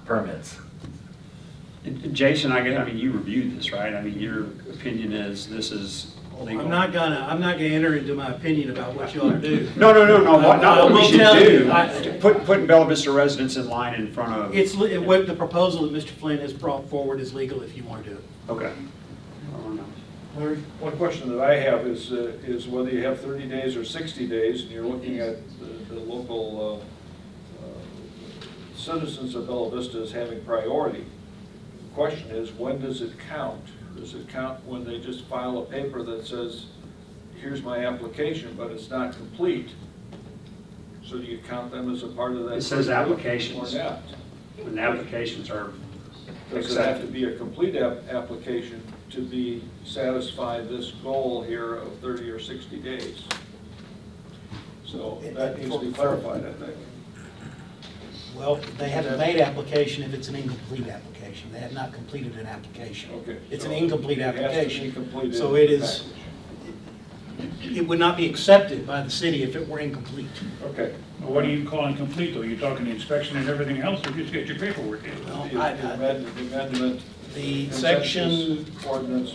permits. Jason, I mean, you reviewed this, right? I mean, your opinion is this is legal. I'm not gonna enter into my opinion about what you ought to do. No. Not what we should do. Putting Putting Bella Vista residents in line in front of. It's what the proposal that Mr. Flynn has brought forward is legal if you want to do it. Okay. Larry? One question that I have is whether you have 30 days or 60 days, and you're looking at the local citizens of Bella Vista as having priority. The question is, when does it count? Does it count when they just file a paper that says, here's my application, but it's not complete? So do you count them as a part of that? It says applications. Or not? When the applications are Does it have to be a complete application to be satisfied this goal here of 30 or 60 days? So that needs to be clarified, I think. Well, they haven't made application if it's an incomplete application. They have not completed an application. Okay. It's so an incomplete it has to be application. completed So it in the is, package. it would not be accepted by the city if it were incomplete. Okay. Well, what do you call incomplete, though? You're talking inspection and everything else, or just get your paperwork in? The amendment, the section ordinance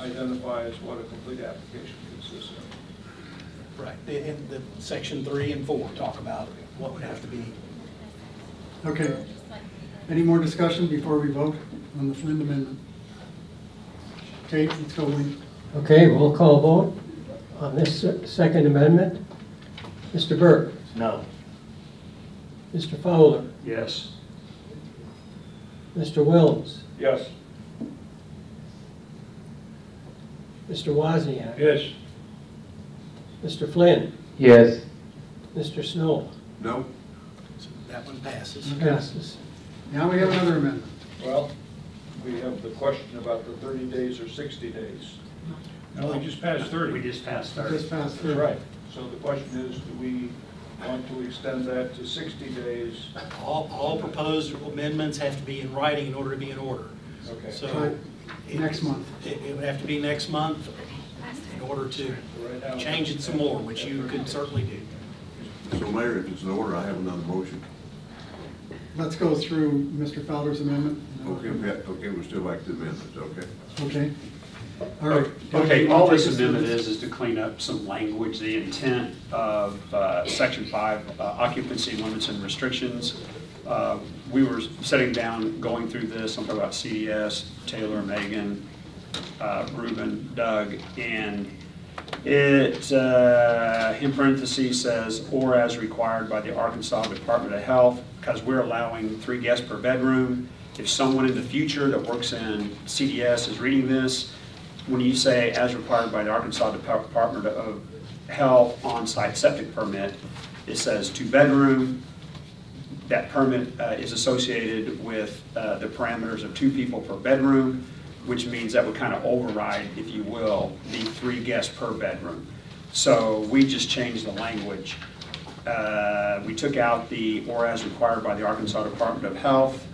identifies what a complete application consists of. Right, in the section 3 and 4 talk about what would have to be. Okay. Any more discussion before we vote on the Flynn amendment? Okay, let's go, Wayne. Okay, roll call vote on this second amendment. Mr. Burke? No. Mr. Fowler? Yes. Mr. Wilms? Yes. Mr. Wozniak? Yes. Mr. Flynn? Yes. Mr. Snow? No. So that one passes. Passes. Now we have another amendment. Well, we have the question about the 30 days or 60 days. No, we just passed 30. We just passed 30. Just passed That's through. right. So the question is, do we want to extend that to 60 days? All proposed amendments have to be in writing in order to be in order. Okay. So Next month. It would have to be next month in order to change it some more, which you could certainly do. So Mayor, if it's in order, I have another motion. Let's go through Mr. Fowler's amendment. Okay, we're still back to the amendments, okay? Okay. All right. Okay, all this amendment is to clean up some language. The intent of Section 5, occupancy limits and restrictions, We were sitting down, going through this, I'm talking about CDS, Taylor, Megan, Ruben, Doug, and it, in parentheses, says, or as required by the Arkansas Department of Health, because we're allowing 3 guests per bedroom. If someone in the future that works in CDS is reading this, when you say as required by the Arkansas Department of Health on-site septic permit, it says 2-bedroom. That permit is associated with the parameters of 2 people per bedroom, which means that would kind of override, if you will, the 3 guests per bedroom. So we just changed the language. We took out the or as required by the Arkansas Department of Health,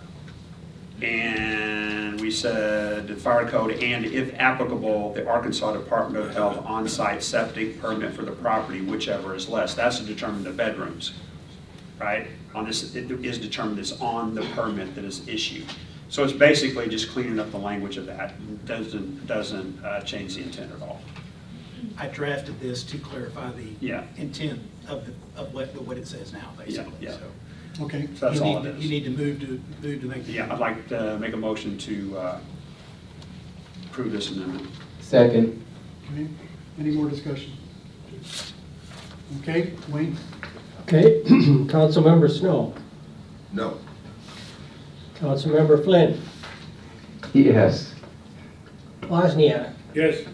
and we said the fire code and, if applicable, the Arkansas Department of Health on-site septic permit for the property, whichever is less. That's to determine the bedrooms, right? On this, it is determined as on the permit that is issued. So it's basically just cleaning up the language of that. It doesn't change the intent at all. I drafted this to clarify the intent of what it says now, basically. Yeah. So. Okay. So that's all it is. You need to move to make. Yeah, I'd like to make a motion to approve this amendment. Second. Okay. Any more discussion? Okay, Wayne? Okay, Councilmember Snow. No. Councilmember Flynn. Yes. Wozniak. Yes.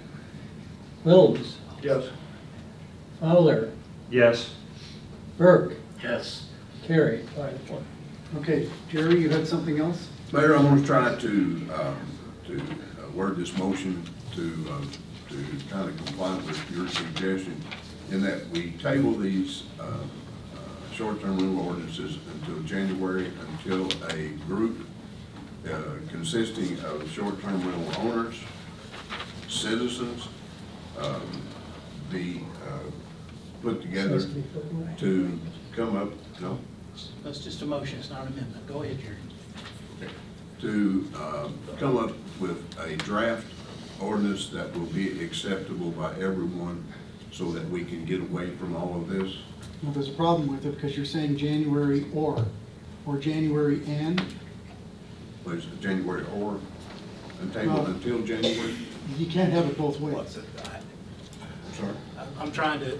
Wilms. Yes. Fowler. Yes. Burke. Yes. Carried, 5-1. Okay, Jerry, you had something else? Mayor, I'm going to try to word this motion to kind of comply with your suggestion in that we table these short-term rental ordinances until January, until a group consisting of short-term rental owners, citizens, be put together to come up, no? That's just a motion, it's not an amendment. Go ahead, Jerry. To come up with a draft ordinance that will be acceptable by everyone so that we can get away from all of this. Well, there's a problem with it because you're saying January or January and? What is it, January or, and table until January? You can't have it both ways. Sorry? I'm trying to,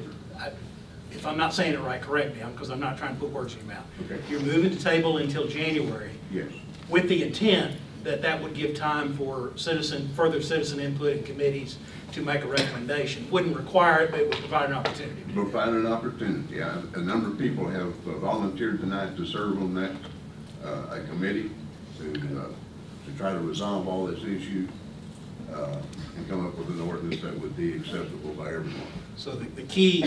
if I'm not saying it right, correct me, because I'm not trying to put words in your mouth. Okay. You're moving to table until January. Yes. With the intent that that would give time for further citizen input and committees to make a recommendation. Wouldn't require it, but it would provide an opportunity. Provide an opportunity. A number of people have volunteered tonight to serve on that a committee to try to resolve all this issue and come up with an ordinance that would be acceptable by everyone. So the key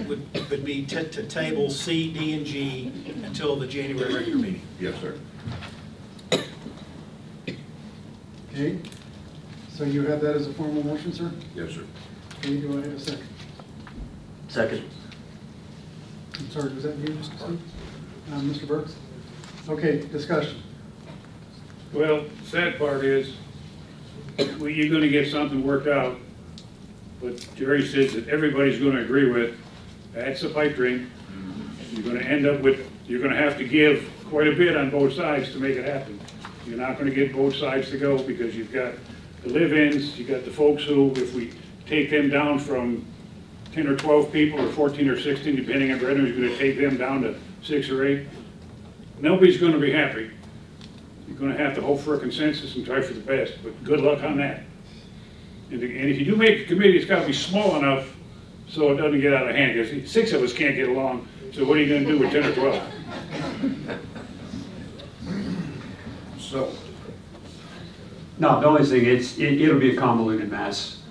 would be to table C, D, and G until the January regular meeting. Yes, sir. Okay, so you have that as a formal motion, sir? Yes, sir. Okay, do I have a second? Second. I'm sorry, was that you, Mr. Steve? Mr. Burks? Okay, discussion. Well, sad part is, well, you're gonna get something worked out, but Jerry says that everybody's gonna agree with, that's a pipe dream. You're gonna end up with, you're gonna have to give quite a bit on both sides to make it happen. You're not gonna get both sides to go because you've got the live-ins, you've got the folks who, if we take them down from 10 or 12 people, or 14 or 16, depending on bedrooms, you're gonna take them down to 6 or 8. Nobody's gonna be happy. You're gonna have to hope for a consensus and try for the best, but good luck on that. And if you do make a committee, it's gotta be small enough so it doesn't get out of hand, because 6 of us can't get along, so what are you gonna do with 10 or 12? So, No, the only thing, it'll be a convoluted mess.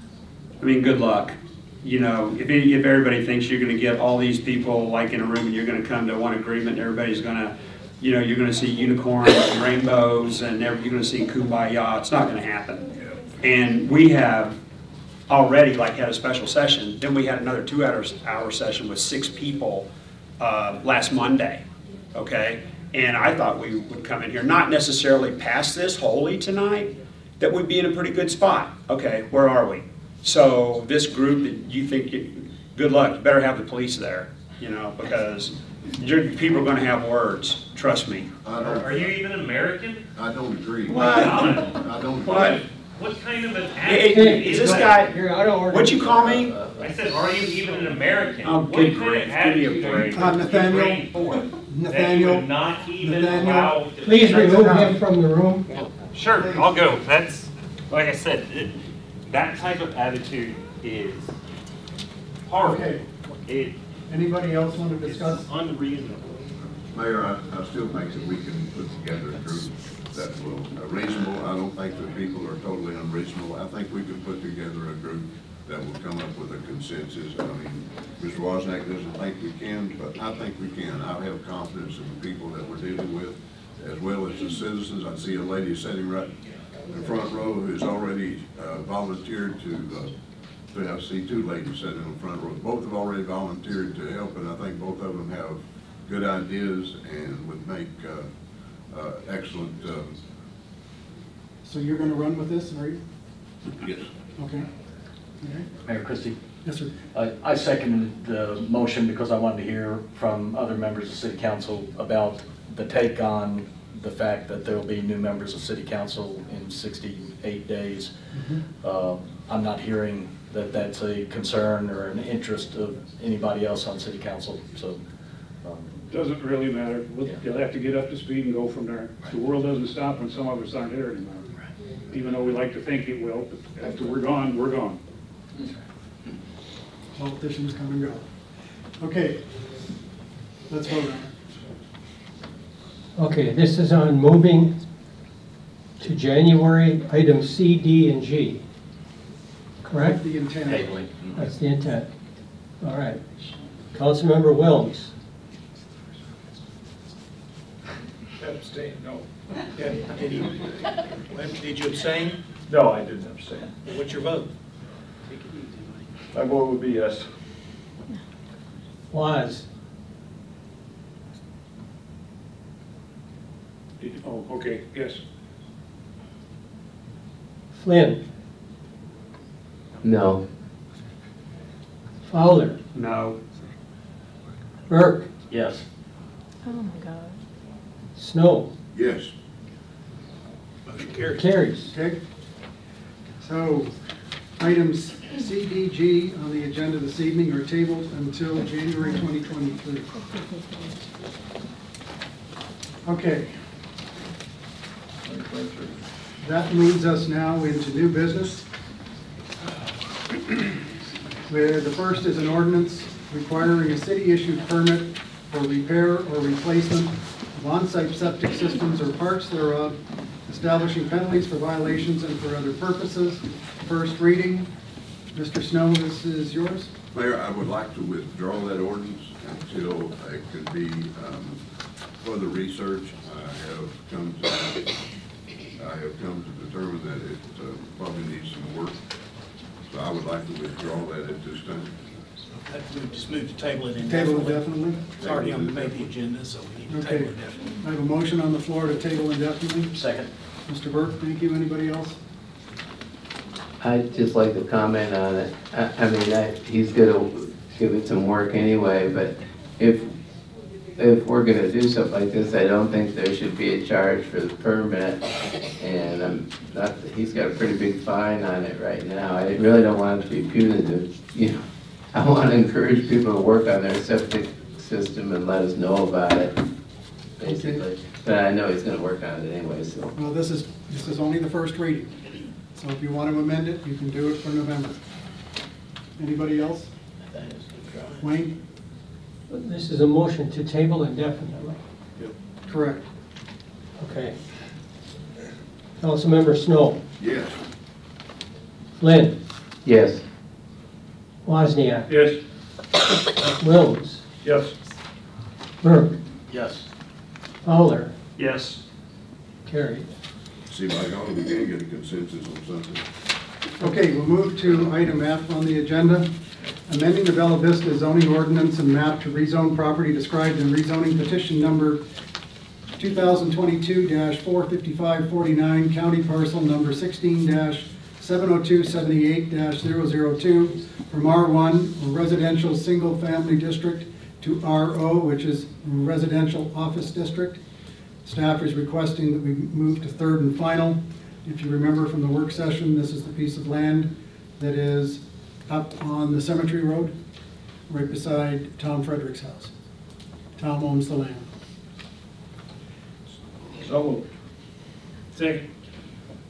I mean, good luck. You know, if everybody thinks you're gonna get all these people like in a room and you're gonna come to one agreement, and everybody's gonna, you know, you're gonna see unicorns and rainbows and you're gonna see kumbaya, it's not gonna happen. And we have already had a special session, then we had another 2-hour session with 6 people last Monday, okay? And I thought we would come in here, not necessarily pass this wholly tonight, that we'd be in a pretty good spot. Okay, where are we? So this group that you think, good luck, you better have the police there, you know, because People are going to have words, trust me. Are you even American? I don't agree. What? I don't agree. What? What kind of an Hey, attitude is is this that? guy, what'd you call me? I said, are you even an American? Oh, What good kind grief, of give me a attitude break. are you Nathaniel. bringing forth? That you Nathaniel. would not even Nathaniel. allow. Please remove him from the room. Sure, I'll go. That's, like I said, that type of attitude is horrible. Okay. Anybody else want to discuss? It's unreasonable. Mayor, I still think that we can put together a group that will, reasonable. I don't think that people are totally unreasonable. I think we can put together a group that will come up with a consensus. I mean, Mr. Wozniak doesn't think we can, but I think we can. I have confidence in the people that we're dealing with, as well as the citizens. I see a lady sitting right in the front row who's already volunteered to I see two ladies sitting in the front row. Both have already volunteered to help, and I think both of them have good ideas and would make excellent. So you're going to run with this, are you? Yes. Okay. Mayor Christie? Yes, sir. I seconded the motion because I wanted to hear from other members of City Council about the take on the fact that there will be new members of City Council in 68 days. I'm not hearing that that's a concern or an interest of anybody else on City Council, so. Doesn't really matter. You'll have to get up to speed and go from there. The world doesn't stop when some of us aren't here anymore. Even though we like to think it will, but after we're gone, we're gone. Politicians come and go. Okay, let's vote on it. Okay, this is on moving to January, items C, D, and G. Correct? The intent. That's the intent. All right. Councilmember Wilms. Abstain, no. Did you abstain? No, I didn't abstain. What's your vote? My vote would be yes. Waz. Oh, okay, yes. Flynn. No. Fowler. No. Burke. Yes. Oh, my God. Snow. Yes. Motion carries. Carries. Okay. So items C, D, G on the agenda this evening are tabled until January 2023. Okay. That moves us now into new business, where the first is an ordinance requiring a city-issued permit for repair or replacement of on-site septic systems or parts thereof, establishing penalties for violations and for other purposes. First reading. Mr. Snow, this is yours. Mayor, I would like to withdraw that ordinance until it can be further research. I have come to determine that it probably needs some work. So I would like to withdraw that at this time. We just move to table it Table indefinitely. indefinitely. It's already on the agenda, so we need to Okay. table it indefinitely. I have a motion on the floor to table indefinitely. Second. Mr. Burke, thank you. Anybody else? I'd just like to comment on it. I mean, he's gonna give it some work anyway, but if we're gonna do something like this, I don't think there should be a charge for the permit. And he's got a pretty big fine on it right now. I really don't want it to be punitive, you know. I want to encourage people to work on their septic system and let us know about it, basically. Okay. But I know he's gonna work on it anyway, so. Well, this is only the first reading. So if you want to amend it, you can do it for November. Anybody else? Wayne? This is a motion to table indefinitely. Correct. Okay. Councilmember Snow. Yes. Flynn. Yes. Wozniak. Yes. Wilms. Yes. Burke. Yes. Fowler. Yes. Carried. See, by golly, we can get a consensus on something. Okay, we'll move to item F on the agenda. Amending the Bella Vista zoning ordinance and map to rezone property described in rezoning petition number 2022-45549, county parcel number 16-70278-002 from R1, or residential single-family district, to RO, which is Residential Office District. Staff is requesting that we move to third and final. If you remember from the work session, this is the piece of land that is up on the Cemetery Road, right beside Tom Frederick's house. Tom owns the land. So moved. Second.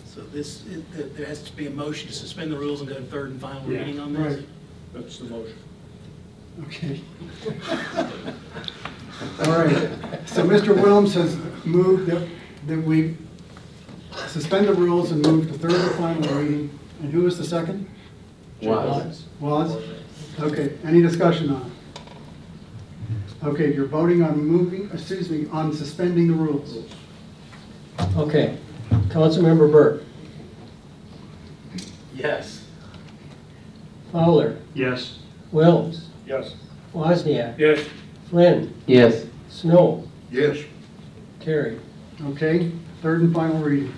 So this, there has to be a motion to suspend the rules and go to third and final Yeah. reading on this? Right. That's the motion. Okay. All right. So Mr. Wilms has moved that we suspend the rules and move to third and final reading. And who was the second? Was. Was? Okay. Any discussion on it? Okay, you're voting on on suspending the rules. Okay. Councilmember Burke. Yes. Fowler. Yes. Wilms. Yes. Wozniak. Yes. Flynn. Yes. Snow. Yes. Carried. Okay, third and final reading.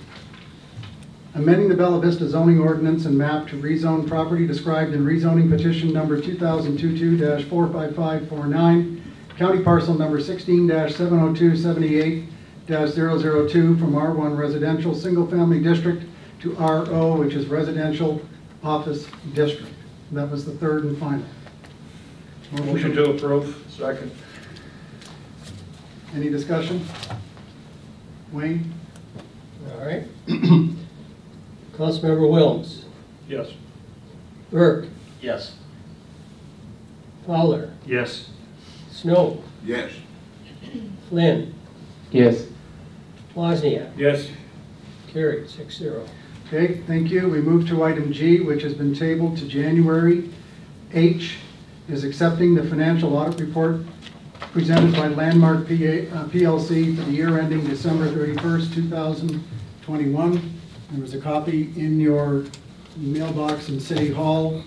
Amending the Bella Vista zoning ordinance and map to rezone property described in rezoning petition number 2022-45549, county parcel number 16-70278-002 from R1 residential single-family district to RO, which is residential office district. That was the third and final. Motion to approve. Second. Any discussion? Wayne? All right. Councilmember Wilms. Yes. Burke. Yes. Fowler. Yes. Snow. Yes. Flynn. Yes. Wozniak. Yes. Carried, 6-0. Okay, thank you. We move to item G, which has been tabled to January. H is accepting the financial audit report presented by Landmark PLC for the year ending December 31st, 2021. There was a copy in your mailbox in City Hall.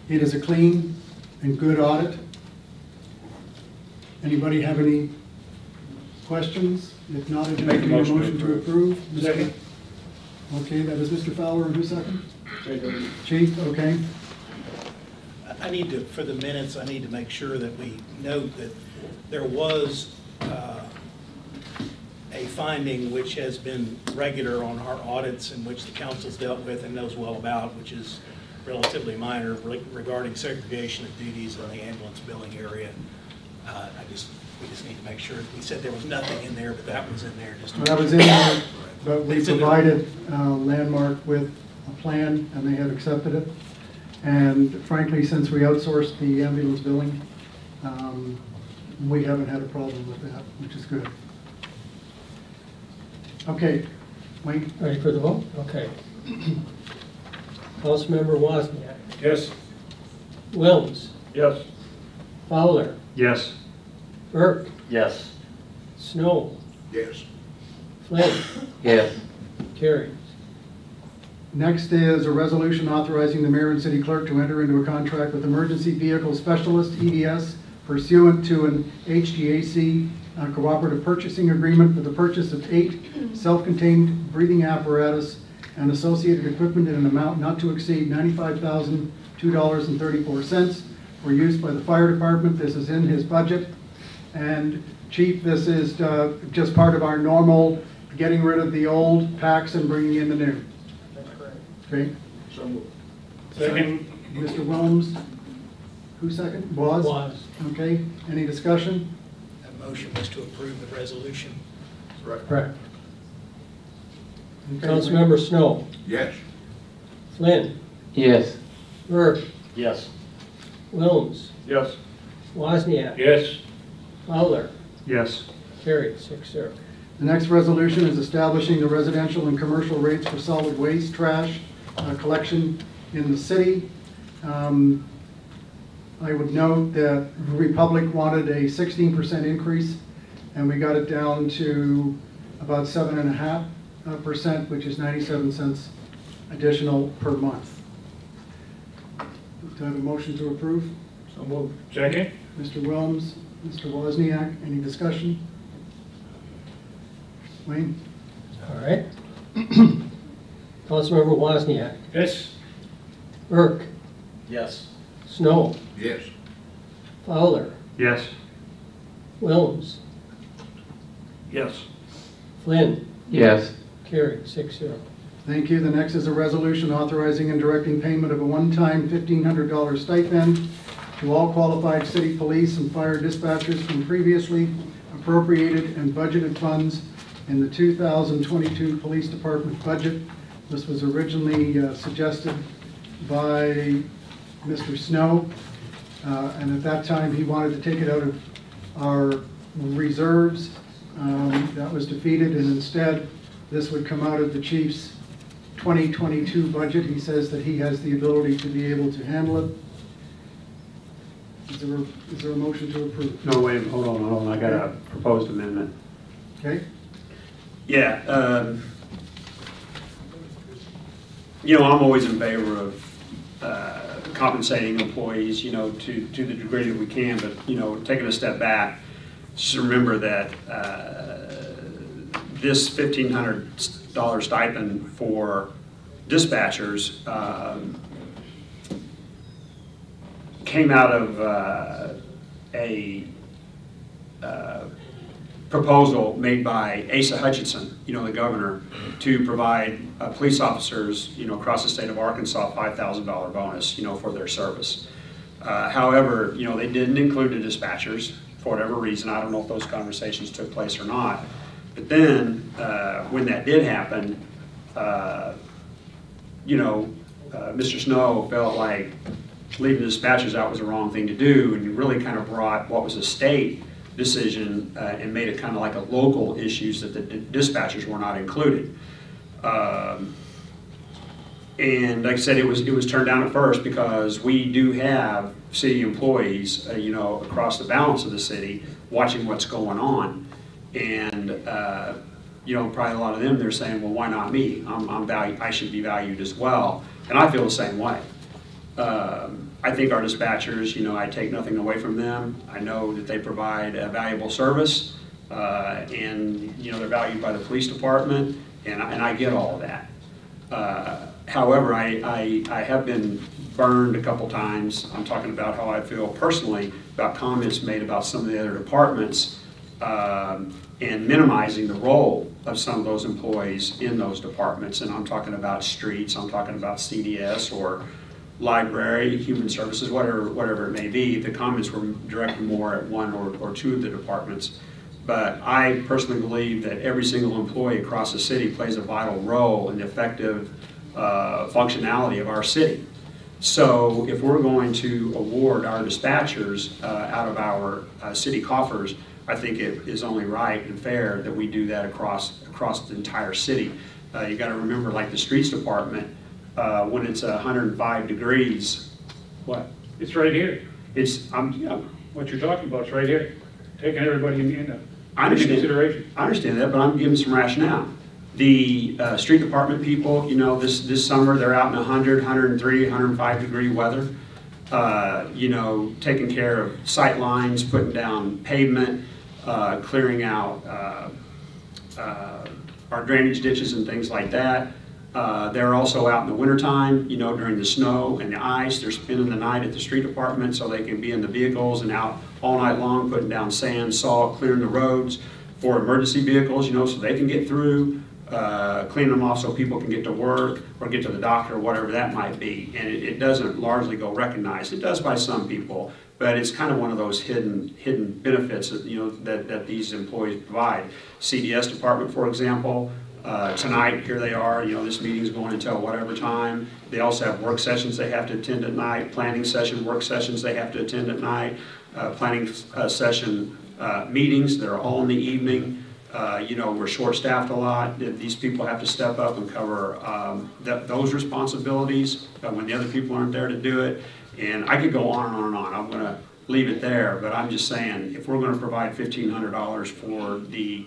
It is a clean and good audit. Anybody have any questions? If not, I'd Make a motion to to approve. approve. Second. Okay, that was Mr. Fowler, and who's second? Chief, okay. I need to, for the minutes, I need to make sure that we note that there was a finding which has been regular on our audits and which the council's dealt with and knows well about, which is relatively minor regarding segregation of duties in the ambulance billing area. We just need to make sure, we said there was nothing in there, but that was in there. Well, that was in there, but we It's in there. provided Landmark with a plan, and they have accepted it. And frankly, since we outsourced the ambulance billing, we haven't had a problem with that, which is good. Okay, Wayne? Ready for the vote? Okay. Councilmember Wozniak. Yes. Wilms. Yes. Fowler. Yes. Burke. Yes. Snow. Yes. Flynn. Yes. Carried. Next is a resolution authorizing the mayor and city clerk to enter into a contract with Emergency Vehicle Specialist, EVS, pursuant to an HGAC cooperative purchasing agreement for the purchase of 8 self-contained breathing apparatus and associated equipment in an amount not to exceed $95,002.34 for use by the fire department. This is in his budget. And Chief, this is just part of our normal getting rid of the old packs and bringing in the new. That's correct. Okay? So moved. Second. Mr. Wilms, who second? Was? Was. Okay, any discussion? That motion was to approve the resolution. Correct. Okay, Councilmember Snow. Yes. Flynn. Yes. Burke. Yes. Wilms. Yes. Wozniak. Yes. Fowler. Yes. Carried, 6-0. The next resolution is establishing the residential and commercial rates for solid waste trash collection in the city. I would note that Republic wanted a 16% increase, and we got it down to about 7.5%, which is 97 cents additional per month. Do I have a motion to approve? So moved. Second. Mr. Wilms, Mr. Wozniak, any discussion? Wayne? All right. Councilmember Wozniak. Yes. Burke. Yes. Snow. Yes. Fowler, Yes. Wilms, Yes. Flynn, Yes. carried 6-0. Thank you. The next is a resolution authorizing and directing payment of a one-time $1,500 stipend to all qualified city police and fire dispatchers from previously appropriated and budgeted funds in the 2022 Police Department budget. This was originally suggested by Mr. Snow, and at that time he wanted to take it out of our reserves. That was defeated, and instead this would come out of the chief's 2022 budget. He says that he has the ability to be able to handle it. Is there a motion to approve? No, wait, hold on, I got a proposed amendment. Okay. Yeah, you know, I'm always in favor of compensating employees, you know, to the degree that we can, but, you know, taking a step back, just remember that this $1,500 stipend for dispatchers came out of a proposal made by Asa Hutchinson, you know, the governor, to provide police officers, you know, across the state of Arkansas $5,000 bonus, you know, for their service. However, you know, they didn't include the dispatchers for whatever reason. I don't know if those conversations took place or not. But then, when that did happen, you know, Mr. Snow felt like leaving the dispatchers out was the wrong thing to do, and he really kind of brought what was a state decision and made it kind of like a local issues that the dispatchers were not included. And like I said, it was turned down at first because we do have city employees, you know, across the balance of the city watching what's going on. And, you know, probably a lot of them, they're saying, well, why not me? I should be valued as well. And I feel the same way. I think our dispatchers, you know, I take nothing away from them. I know that they provide a valuable service, and, you know, they're valued by the police department, and I get all of that. However, I have been burned a couple times. I'm talking about how I feel personally about comments made about some of the other departments and minimizing the role of some of those employees in those departments. And I'm talking about streets, I'm talking about CDS or library, human services, whatever it may be. The comments were directed more at one or two of the departments. But I personally believe that every single employee across the city plays a vital role in the effective functionality of our city. So if we're going to award our dispatchers out of our city coffers, I think it is only right and fair that we do that across the entire city. You got to remember, like the streets department, when it's 105 degrees, what? It's right here. It's What you're talking about is right here. Taking everybody into consideration. I understand that, but I'm giving some rationale. The street department people, you know, this summer they're out in 100, 103, 105 degree weather, you know, taking care of sight lines, putting down pavement, clearing out our drainage ditches and things like that. They're also out in the wintertime, you know, during the snow and the ice. They're spending the night at the street department so they can be in the vehicles and out all night long putting down sand, salt, clearing the roads for emergency vehicles, you know, so they can get through, clean them off so people can get to work or get to the doctor or whatever that might be. And it doesn't largely go recognized. It does by some people, but it's kind of one of those hidden benefits that, you know, that these employees provide. CDS department, for example, tonight, here they are, you know, this meeting's going until whatever time. They also have work sessions they have to attend at night, planning session, work sessions they have to attend at night, planning session meetings, they're all in the evening. You know, we're short-staffed a lot. These people have to step up and cover those responsibilities when the other people aren't there to do it. And I could go on and on and on. I'm going to leave it there, but I'm just saying, if we're going to provide $1,500 for the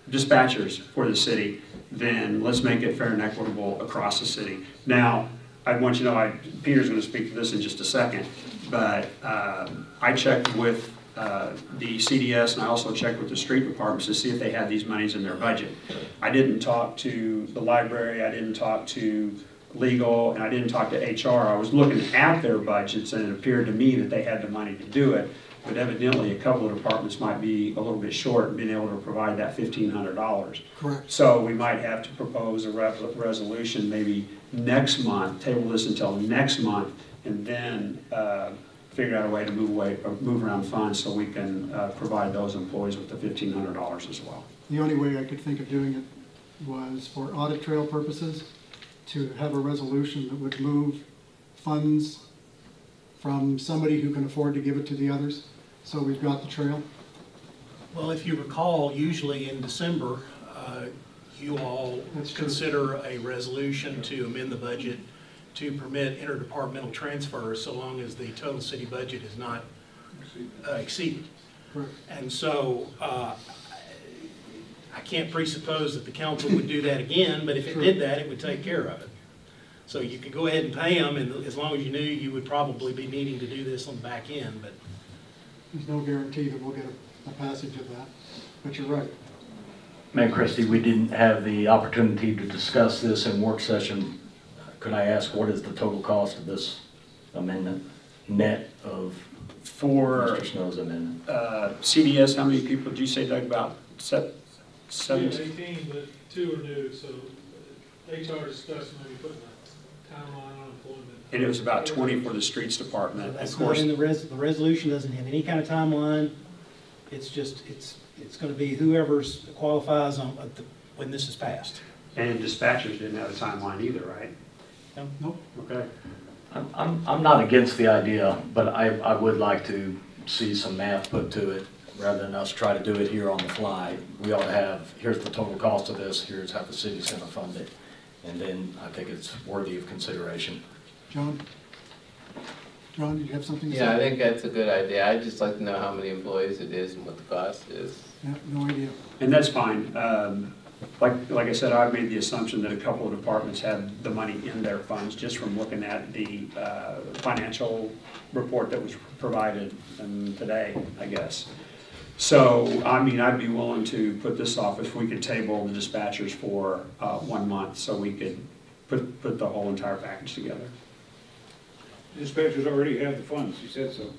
dispatchers for the city, then let's make it fair and equitable across the city. Now, I want you to know, Peter's going to speak to this in just a second, but I checked with the CDS and I also checked with the street departments to see if they had these monies in their budget. I didn't talk to the library, I didn't talk to legal, and I didn't talk to HR. I was looking at their budgets, and it appeared to me that they had the money to do it, but evidently a couple of departments might be a little bit short in being able to provide that $1,500. Correct. So we might have to propose a resolution maybe next month, table this until next month, and then figure out a way to move around funds so we can provide those employees with the $1,500 as well. The only way I could think of doing it was for audit trail purposes, to have a resolution that would move funds from somebody who can afford to give it to the others, so we've got the trail. Well, if you recall, usually in December, you all consider a resolution to amend the budget to permit interdepartmental transfers so long as the total city budget is not exceeded. Correct. And so I can't presuppose that the council would do that again, but if it did that, it would take care of it. So you could go ahead and pay them, and as long as you knew you would probably be needing to do this on the back end, but There's no guarantee that we'll get a passage of that, but you're right. Mayor Christie, we didn't have the opportunity to discuss this in work session. Could I ask what is the total cost of this amendment, net of Mr. Snow's amendment? CDS, how many people did you say, Doug, about 17? 18, but 2 are new, so HR discussed maybe putting a timeline on employment. And it was about 20 for the streets department. that's Of not course, in the resolution doesn't have any kind of timeline. It's just, it's going to be whoever's qualifies on when this is passed. and dispatchers didn't have a timeline either, right? Nope. Okay. I'm not against the idea, but I would like to see some math put to it rather than us try to do it here on the fly. We ought to have, here's the total cost of this, here's how the city's going to fund it, and then I think it's worthy of consideration. John, did you have something to say? Yeah, I think that's a good idea. I'd just like to know how many employees it is and what the cost is. Yeah, no idea. And that's fine. Like I said, I've made the assumption that a couple of departments had the money in their funds just from looking at the financial report that was provided today, I guess. So, I mean, I'd be willing to put this off if we could table the dispatchers for 1 month so we could put the whole entire package together. Dispatchers already have the funds, he said so.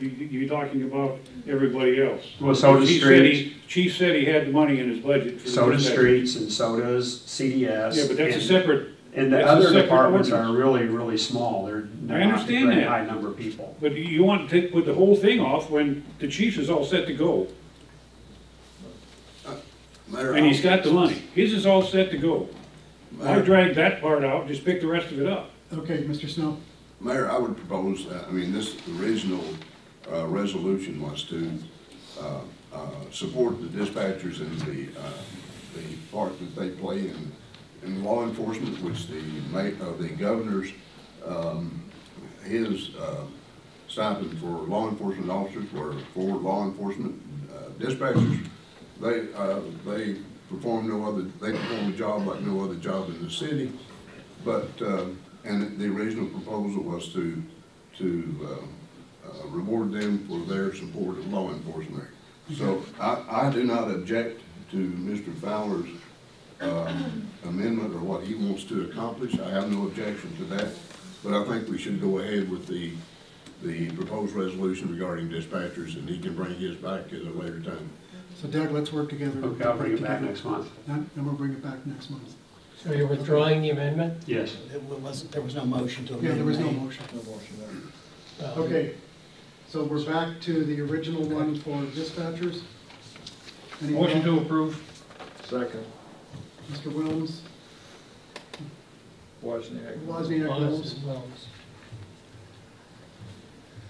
You're talking about everybody else. Well, so does streets. Chief said he had the money in his budget. So does streets and so does CDS. Yeah, but that's a separate. And the other departments are really, really small. They're I not understand a very that. high number of people. But you want to put the whole thing off when the chief is all set to go. And he's got the money. His is all set to go. Why drag that part out, just pick the rest of it up? Okay, Mr. Snow. Mayor, I would propose, I mean, this original resolution was to support the dispatchers and the part that they play in law enforcement, which the governor's, his stipend for law enforcement officers were for law enforcement dispatchers. They perform a job like no other job in the city, but and the original proposal was to reward them for their support of law enforcement. So I do not object to Mr. Fowler's amendment or what he wants to accomplish. I have no objection to that, but I think we should go ahead with the proposed resolution regarding dispatchers, and he can bring his back at a later time. So Doug, let's work together. Okay, I'll bring it back next month. And we'll bring it back next month. So you're withdrawing the amendment? Yes. There was no motion to amend. Yeah, there was no made. motion. Okay, so we're back to the original one for dispatchers. Motion to approve. Second. Mr. Wilms? Wozniak. Wilms.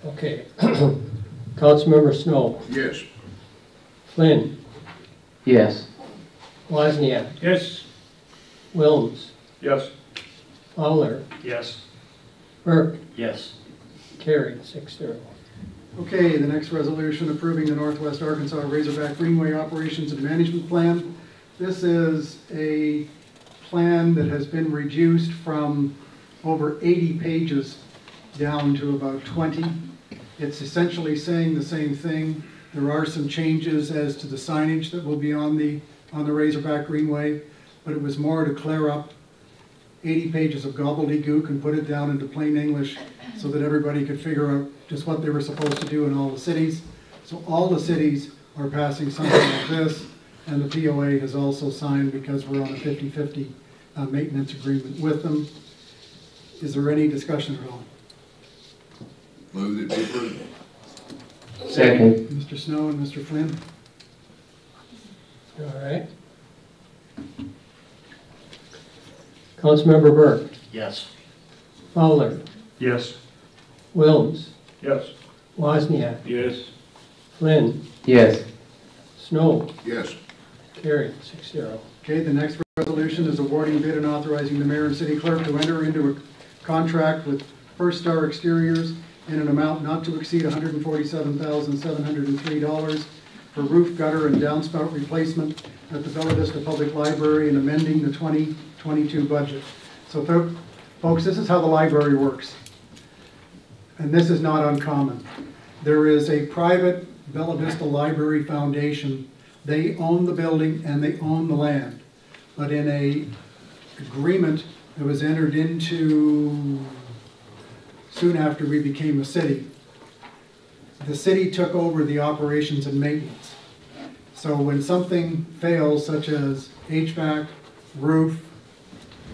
Okay. Councilmember Snow. Yes. Flynn. Yes. Wozniak. Yes. Wilms. Yes. Fowler. Yes. Burke. Yes. Carried, 6-0. Okay, the next resolution approving the Northwest Arkansas Razorback Greenway Operations and Management Plan. This is a plan that has been reduced from over 80 pages down to about 20. It's essentially saying the same thing. There are some changes as to the signage that will be on the Razorback Greenway, but it was more to clear up 80 pages of gobbledygook and put it down into plain English so that everybody could figure out just what they were supposed to do in all the cities. So all the cities are passing something like this, and the POA has also signed because we're on a 50-50 maintenance agreement with them. Is there any discussion at all? Move that we approve. Second. Mr. Snow and Mr. Flynn? All right. Councilmember Burke, Yes. Fowler, Yes. Wilms, Yes. Wozniak, Yes. Flynn, Yes. Snow, Yes. carried, 6-0. Okay, the next resolution is awarding bid and authorizing the mayor and city clerk to enter into a contract with First Star Exteriors in an amount not to exceed $147,703 for roof, gutter, and downspout replacement at the Bella Vista Public Library and amending the 2022 budget. So folks, this is how the library works. And this is not uncommon. There is a private Bella Vista Library Foundation. They own the building and they own the land. But in a agreement that was entered into soon after we became a city, the city took over the operations and maintenance. So when something fails, such as HVAC, roof,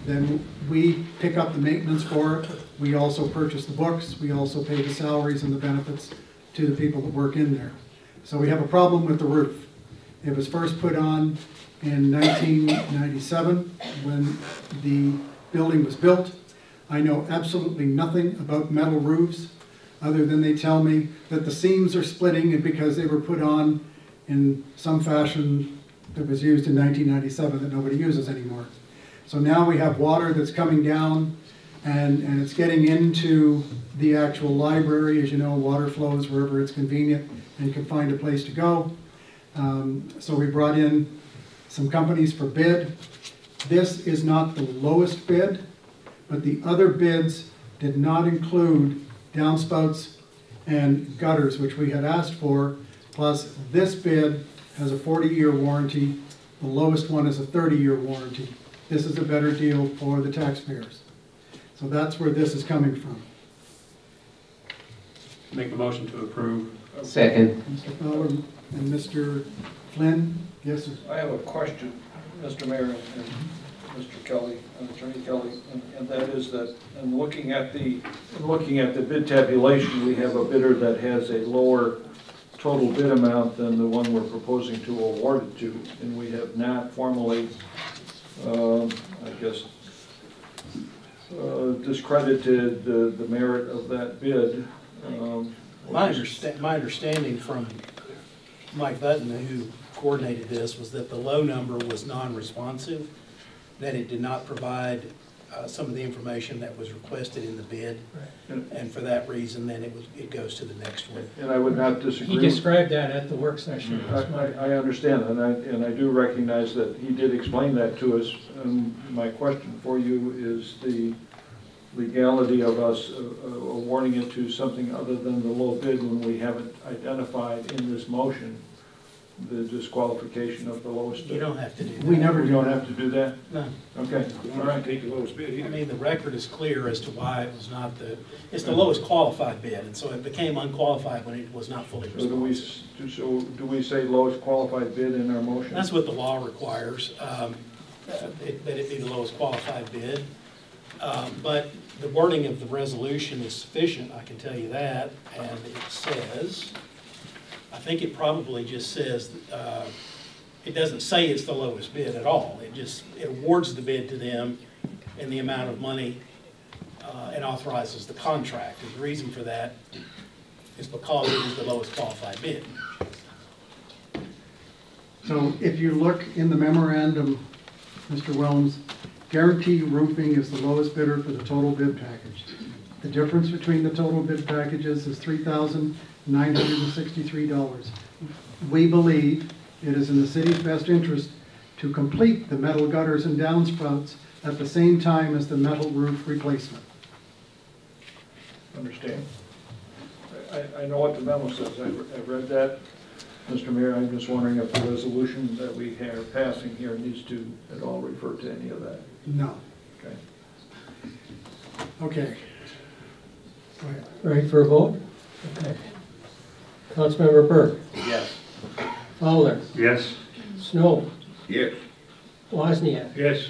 then we pick up the maintenance for it. We also purchase the books. We also pay the salaries and the benefits to the people that work in there. So we have a problem with the roof. It was first put on in 1997 when the building was built. I know absolutely nothing about metal roofs other than they tell me that the seams are splitting and because they were put on in some fashion that was used in 1997 that nobody uses anymore. So now we have water that's coming down and it's getting into the actual library. As you know, water flows wherever it's convenient and you can find a place to go. So we brought in some companies for bid. This is not the lowest bid, but the other bids did not include downspouts and gutters, which we had asked for, plus this bid has a 40-year warranty. The lowest one is a 30-year warranty. This is a better deal for the taxpayers. So that's where this is coming from. Make a motion to approve. Second. Mr. Fowler and Mr. Flynn? Yes, sir. I have a question, Mr. Mayor and Mr. Kelly, Attorney Kelly, and that is that in looking at the bid tabulation, we have a bidder that has a lower total bid amount than the one we're proposing to award it to, and we have not formally, I guess, discredited the merit of that bid. My understanding from Mike Button, who coordinated this, was that the low number was non-responsive, that it did not provide some of the information that was requested in the bid, and for that reason, then it goes to the next one. And I would not disagree. He described that at the work session. I understand, and I do recognize that he did explain that to us. My question for you is the legality of us awarding it to something other than the low bid when we haven't identified in this motion the disqualification of the lowest bid. You don't have to do that. We never We do don't that. have to do that? No. Okay, all right. Take the lowest bid I either. mean, the record is clear as to why it was not it's the lowest qualified bid, and so it became unqualified when it was not fully So do we say lowest qualified bid in our motion? That's what the law requires, that it be the lowest qualified bid. But the wording of the resolution is sufficient, I can tell you that, and it says, I think it probably just says, it doesn't say it's the lowest bid at all. It awards the bid to them in the amount of money and authorizes the contract. And the reason for that is because it is the lowest qualified bid. So if you look in the memorandum, Mr. Wilms, Guarantee Roofing is the lowest bidder for the total bid package. The difference between the total bid packages is $3,963. We believe it is in the city's best interest to complete the metal gutters and downspouts at the same time as the metal roof replacement. Understand. I know what the memo says. I read that. Mr. Mayor, I'm just wondering if the resolution that we are passing here needs to at all refer to any of that. No. Okay. Okay. Go ahead. Ready for a vote? Okay. Councilmember Burke. Yes. Fowler. Yes. Snow. Yes. Wozniak. Yes.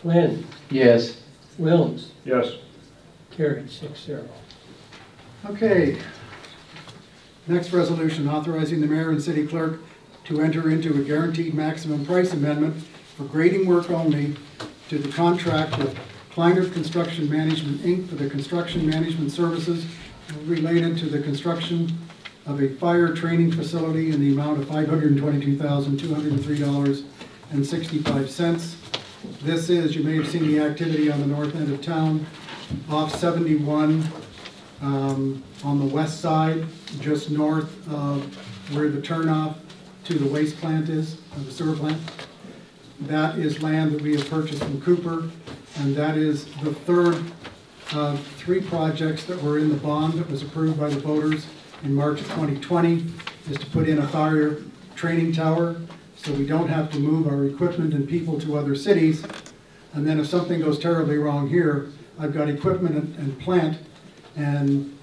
Flynn. Yes. Wilms. Yes. Carried 6-0. Okay. Next resolution, authorizing the mayor and city clerk to enter into a guaranteed maximum price amendment for grading work only to the contract with Kleiner Construction Management, Inc. for the construction management services related to the construction of a fire training facility in the amount of $522,203.65. This is, you may have seen the activity on the north end of town, off 71, on the west side, just north of where the turnoff to the waste plant is, the sewer plant. That is land that we have purchased from Cooper, and that is the third of 3 projects that were in the bond that was approved by the voters in March of 2020, is to put in a fire training tower so we don't have to move our equipment and people to other cities. And then if something goes terribly wrong here, I've got equipment and plant, and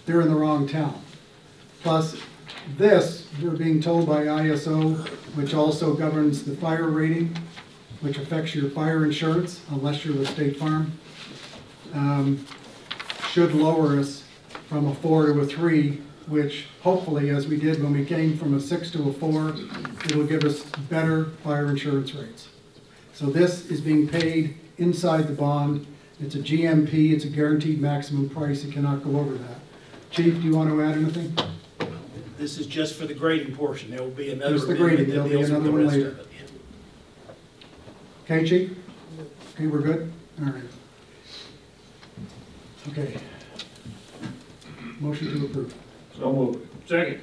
they're in the wrong town. Plus, this, we're being told by ISO, which also governs the fire rating, which affects your fire insurance, unless you're with State Farm, should lower us from a 4 to a 3, which hopefully, as we did when we came from a 6 to a 4, it'll give us better fire insurance rates. So this is being paid inside the bond. It's a GMP, it's a guaranteed maximum price, it cannot go over that. Chief, do you want to add anything? This is just for the grading portion. There will be another Just the amendment grading, that there'll be deals with another the one rest later. of it. Okay, Chief? Okay, we're good? All right. Okay. Motion to approve. So moved. Second.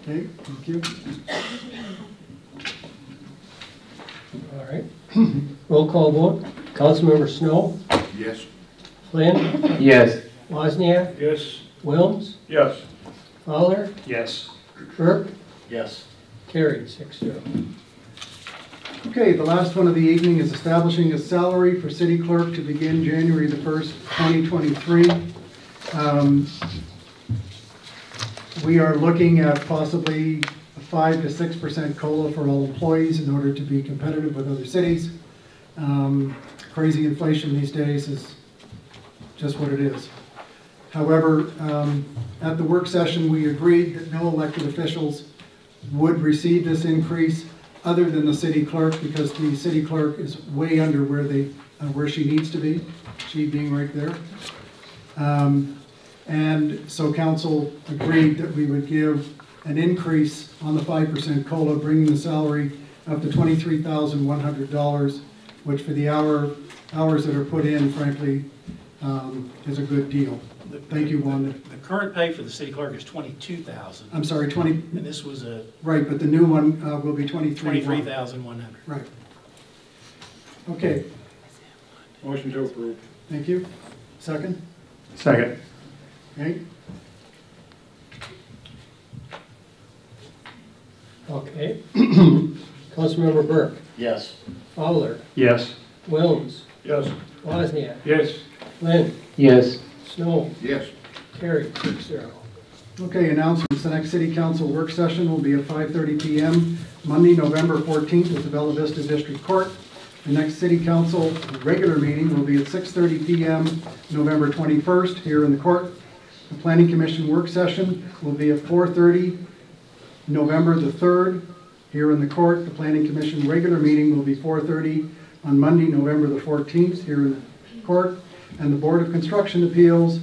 Okay, thank you. All right. Roll call vote. Councilmember Snow. Yes. Flynn. Yes. Wozniak. Yes. Wilms. Yes. Fowler. Yes. Burke. Yes. Carried 6-0. Okay, the last one of the evening is establishing a salary for city clerk to begin January the 1st, 2023. We are looking at possibly a 5 to 6% COLA for all employees in order to be competitive with other cities. Crazy inflation these days is just what it is. However, at the work session, we agreed that no elected officials would receive this increase other than the city clerk, because the city clerk is way under where she needs to be, she being right there. And so council agreed that we would give an increase on the 5% COLA, bringing the salary up to $23,100, which for the hours that are put in, frankly, is a good deal. Thank you, Wanda. The current pay for the city clerk is $22,000. I'm sorry, 20. And this was a Right, but the new one will be 23,100. $23,100. Right. Okay, Motion to approve. thank you. Second? Second. Okay. Okay. Councilmember Burke. Yes. Fowler. Yes. Wilms. Yes. Wozniak. Yes. Flynn. Yes. Snow. Yes. Carried 6-0. Okay, announcements. The next city council work session will be at 5:30 p.m. Monday, November 14th at the Bella Vista District Court. The next city council regular meeting will be at 6:30 p.m. November 21st here in the court. The planning commission work session will be at 4:30 November the 3rd here in the court. The planning commission regular meeting will be 4:30 on Monday, November the 14th here in the court. And the Board of Construction Appeals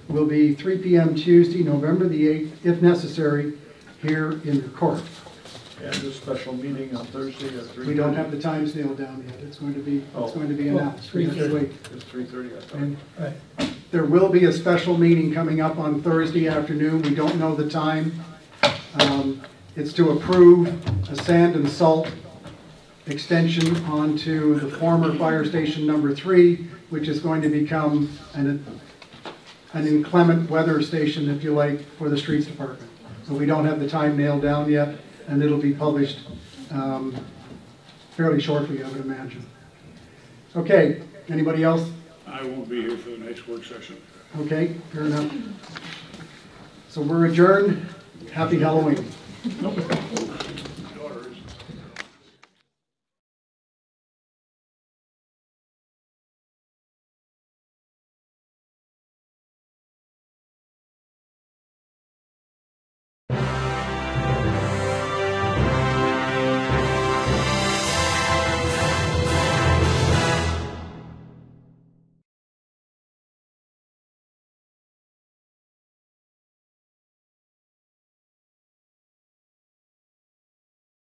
will be 3 p.m. Tuesday, November the 8th, if necessary, here in the court. And a special meeting on Thursday at 3:30. We don't have the times nailed down yet. It's going to be announced. We have to 3:30. wait. It's 3:30, I thought. And Right. there will be a special meeting coming up on Thursday afternoon. We don't know the time. It's to approve a sand and salt extension onto the former fire station number 3, which is going to become an inclement weather station, if you like, for the streets department. So we don't have the time nailed down yet, and it'll be published fairly shortly, I would imagine. Okay, anybody else I won't be here for the next work session. Okay, fair enough. So we're adjourned. Happy Halloween. Nope.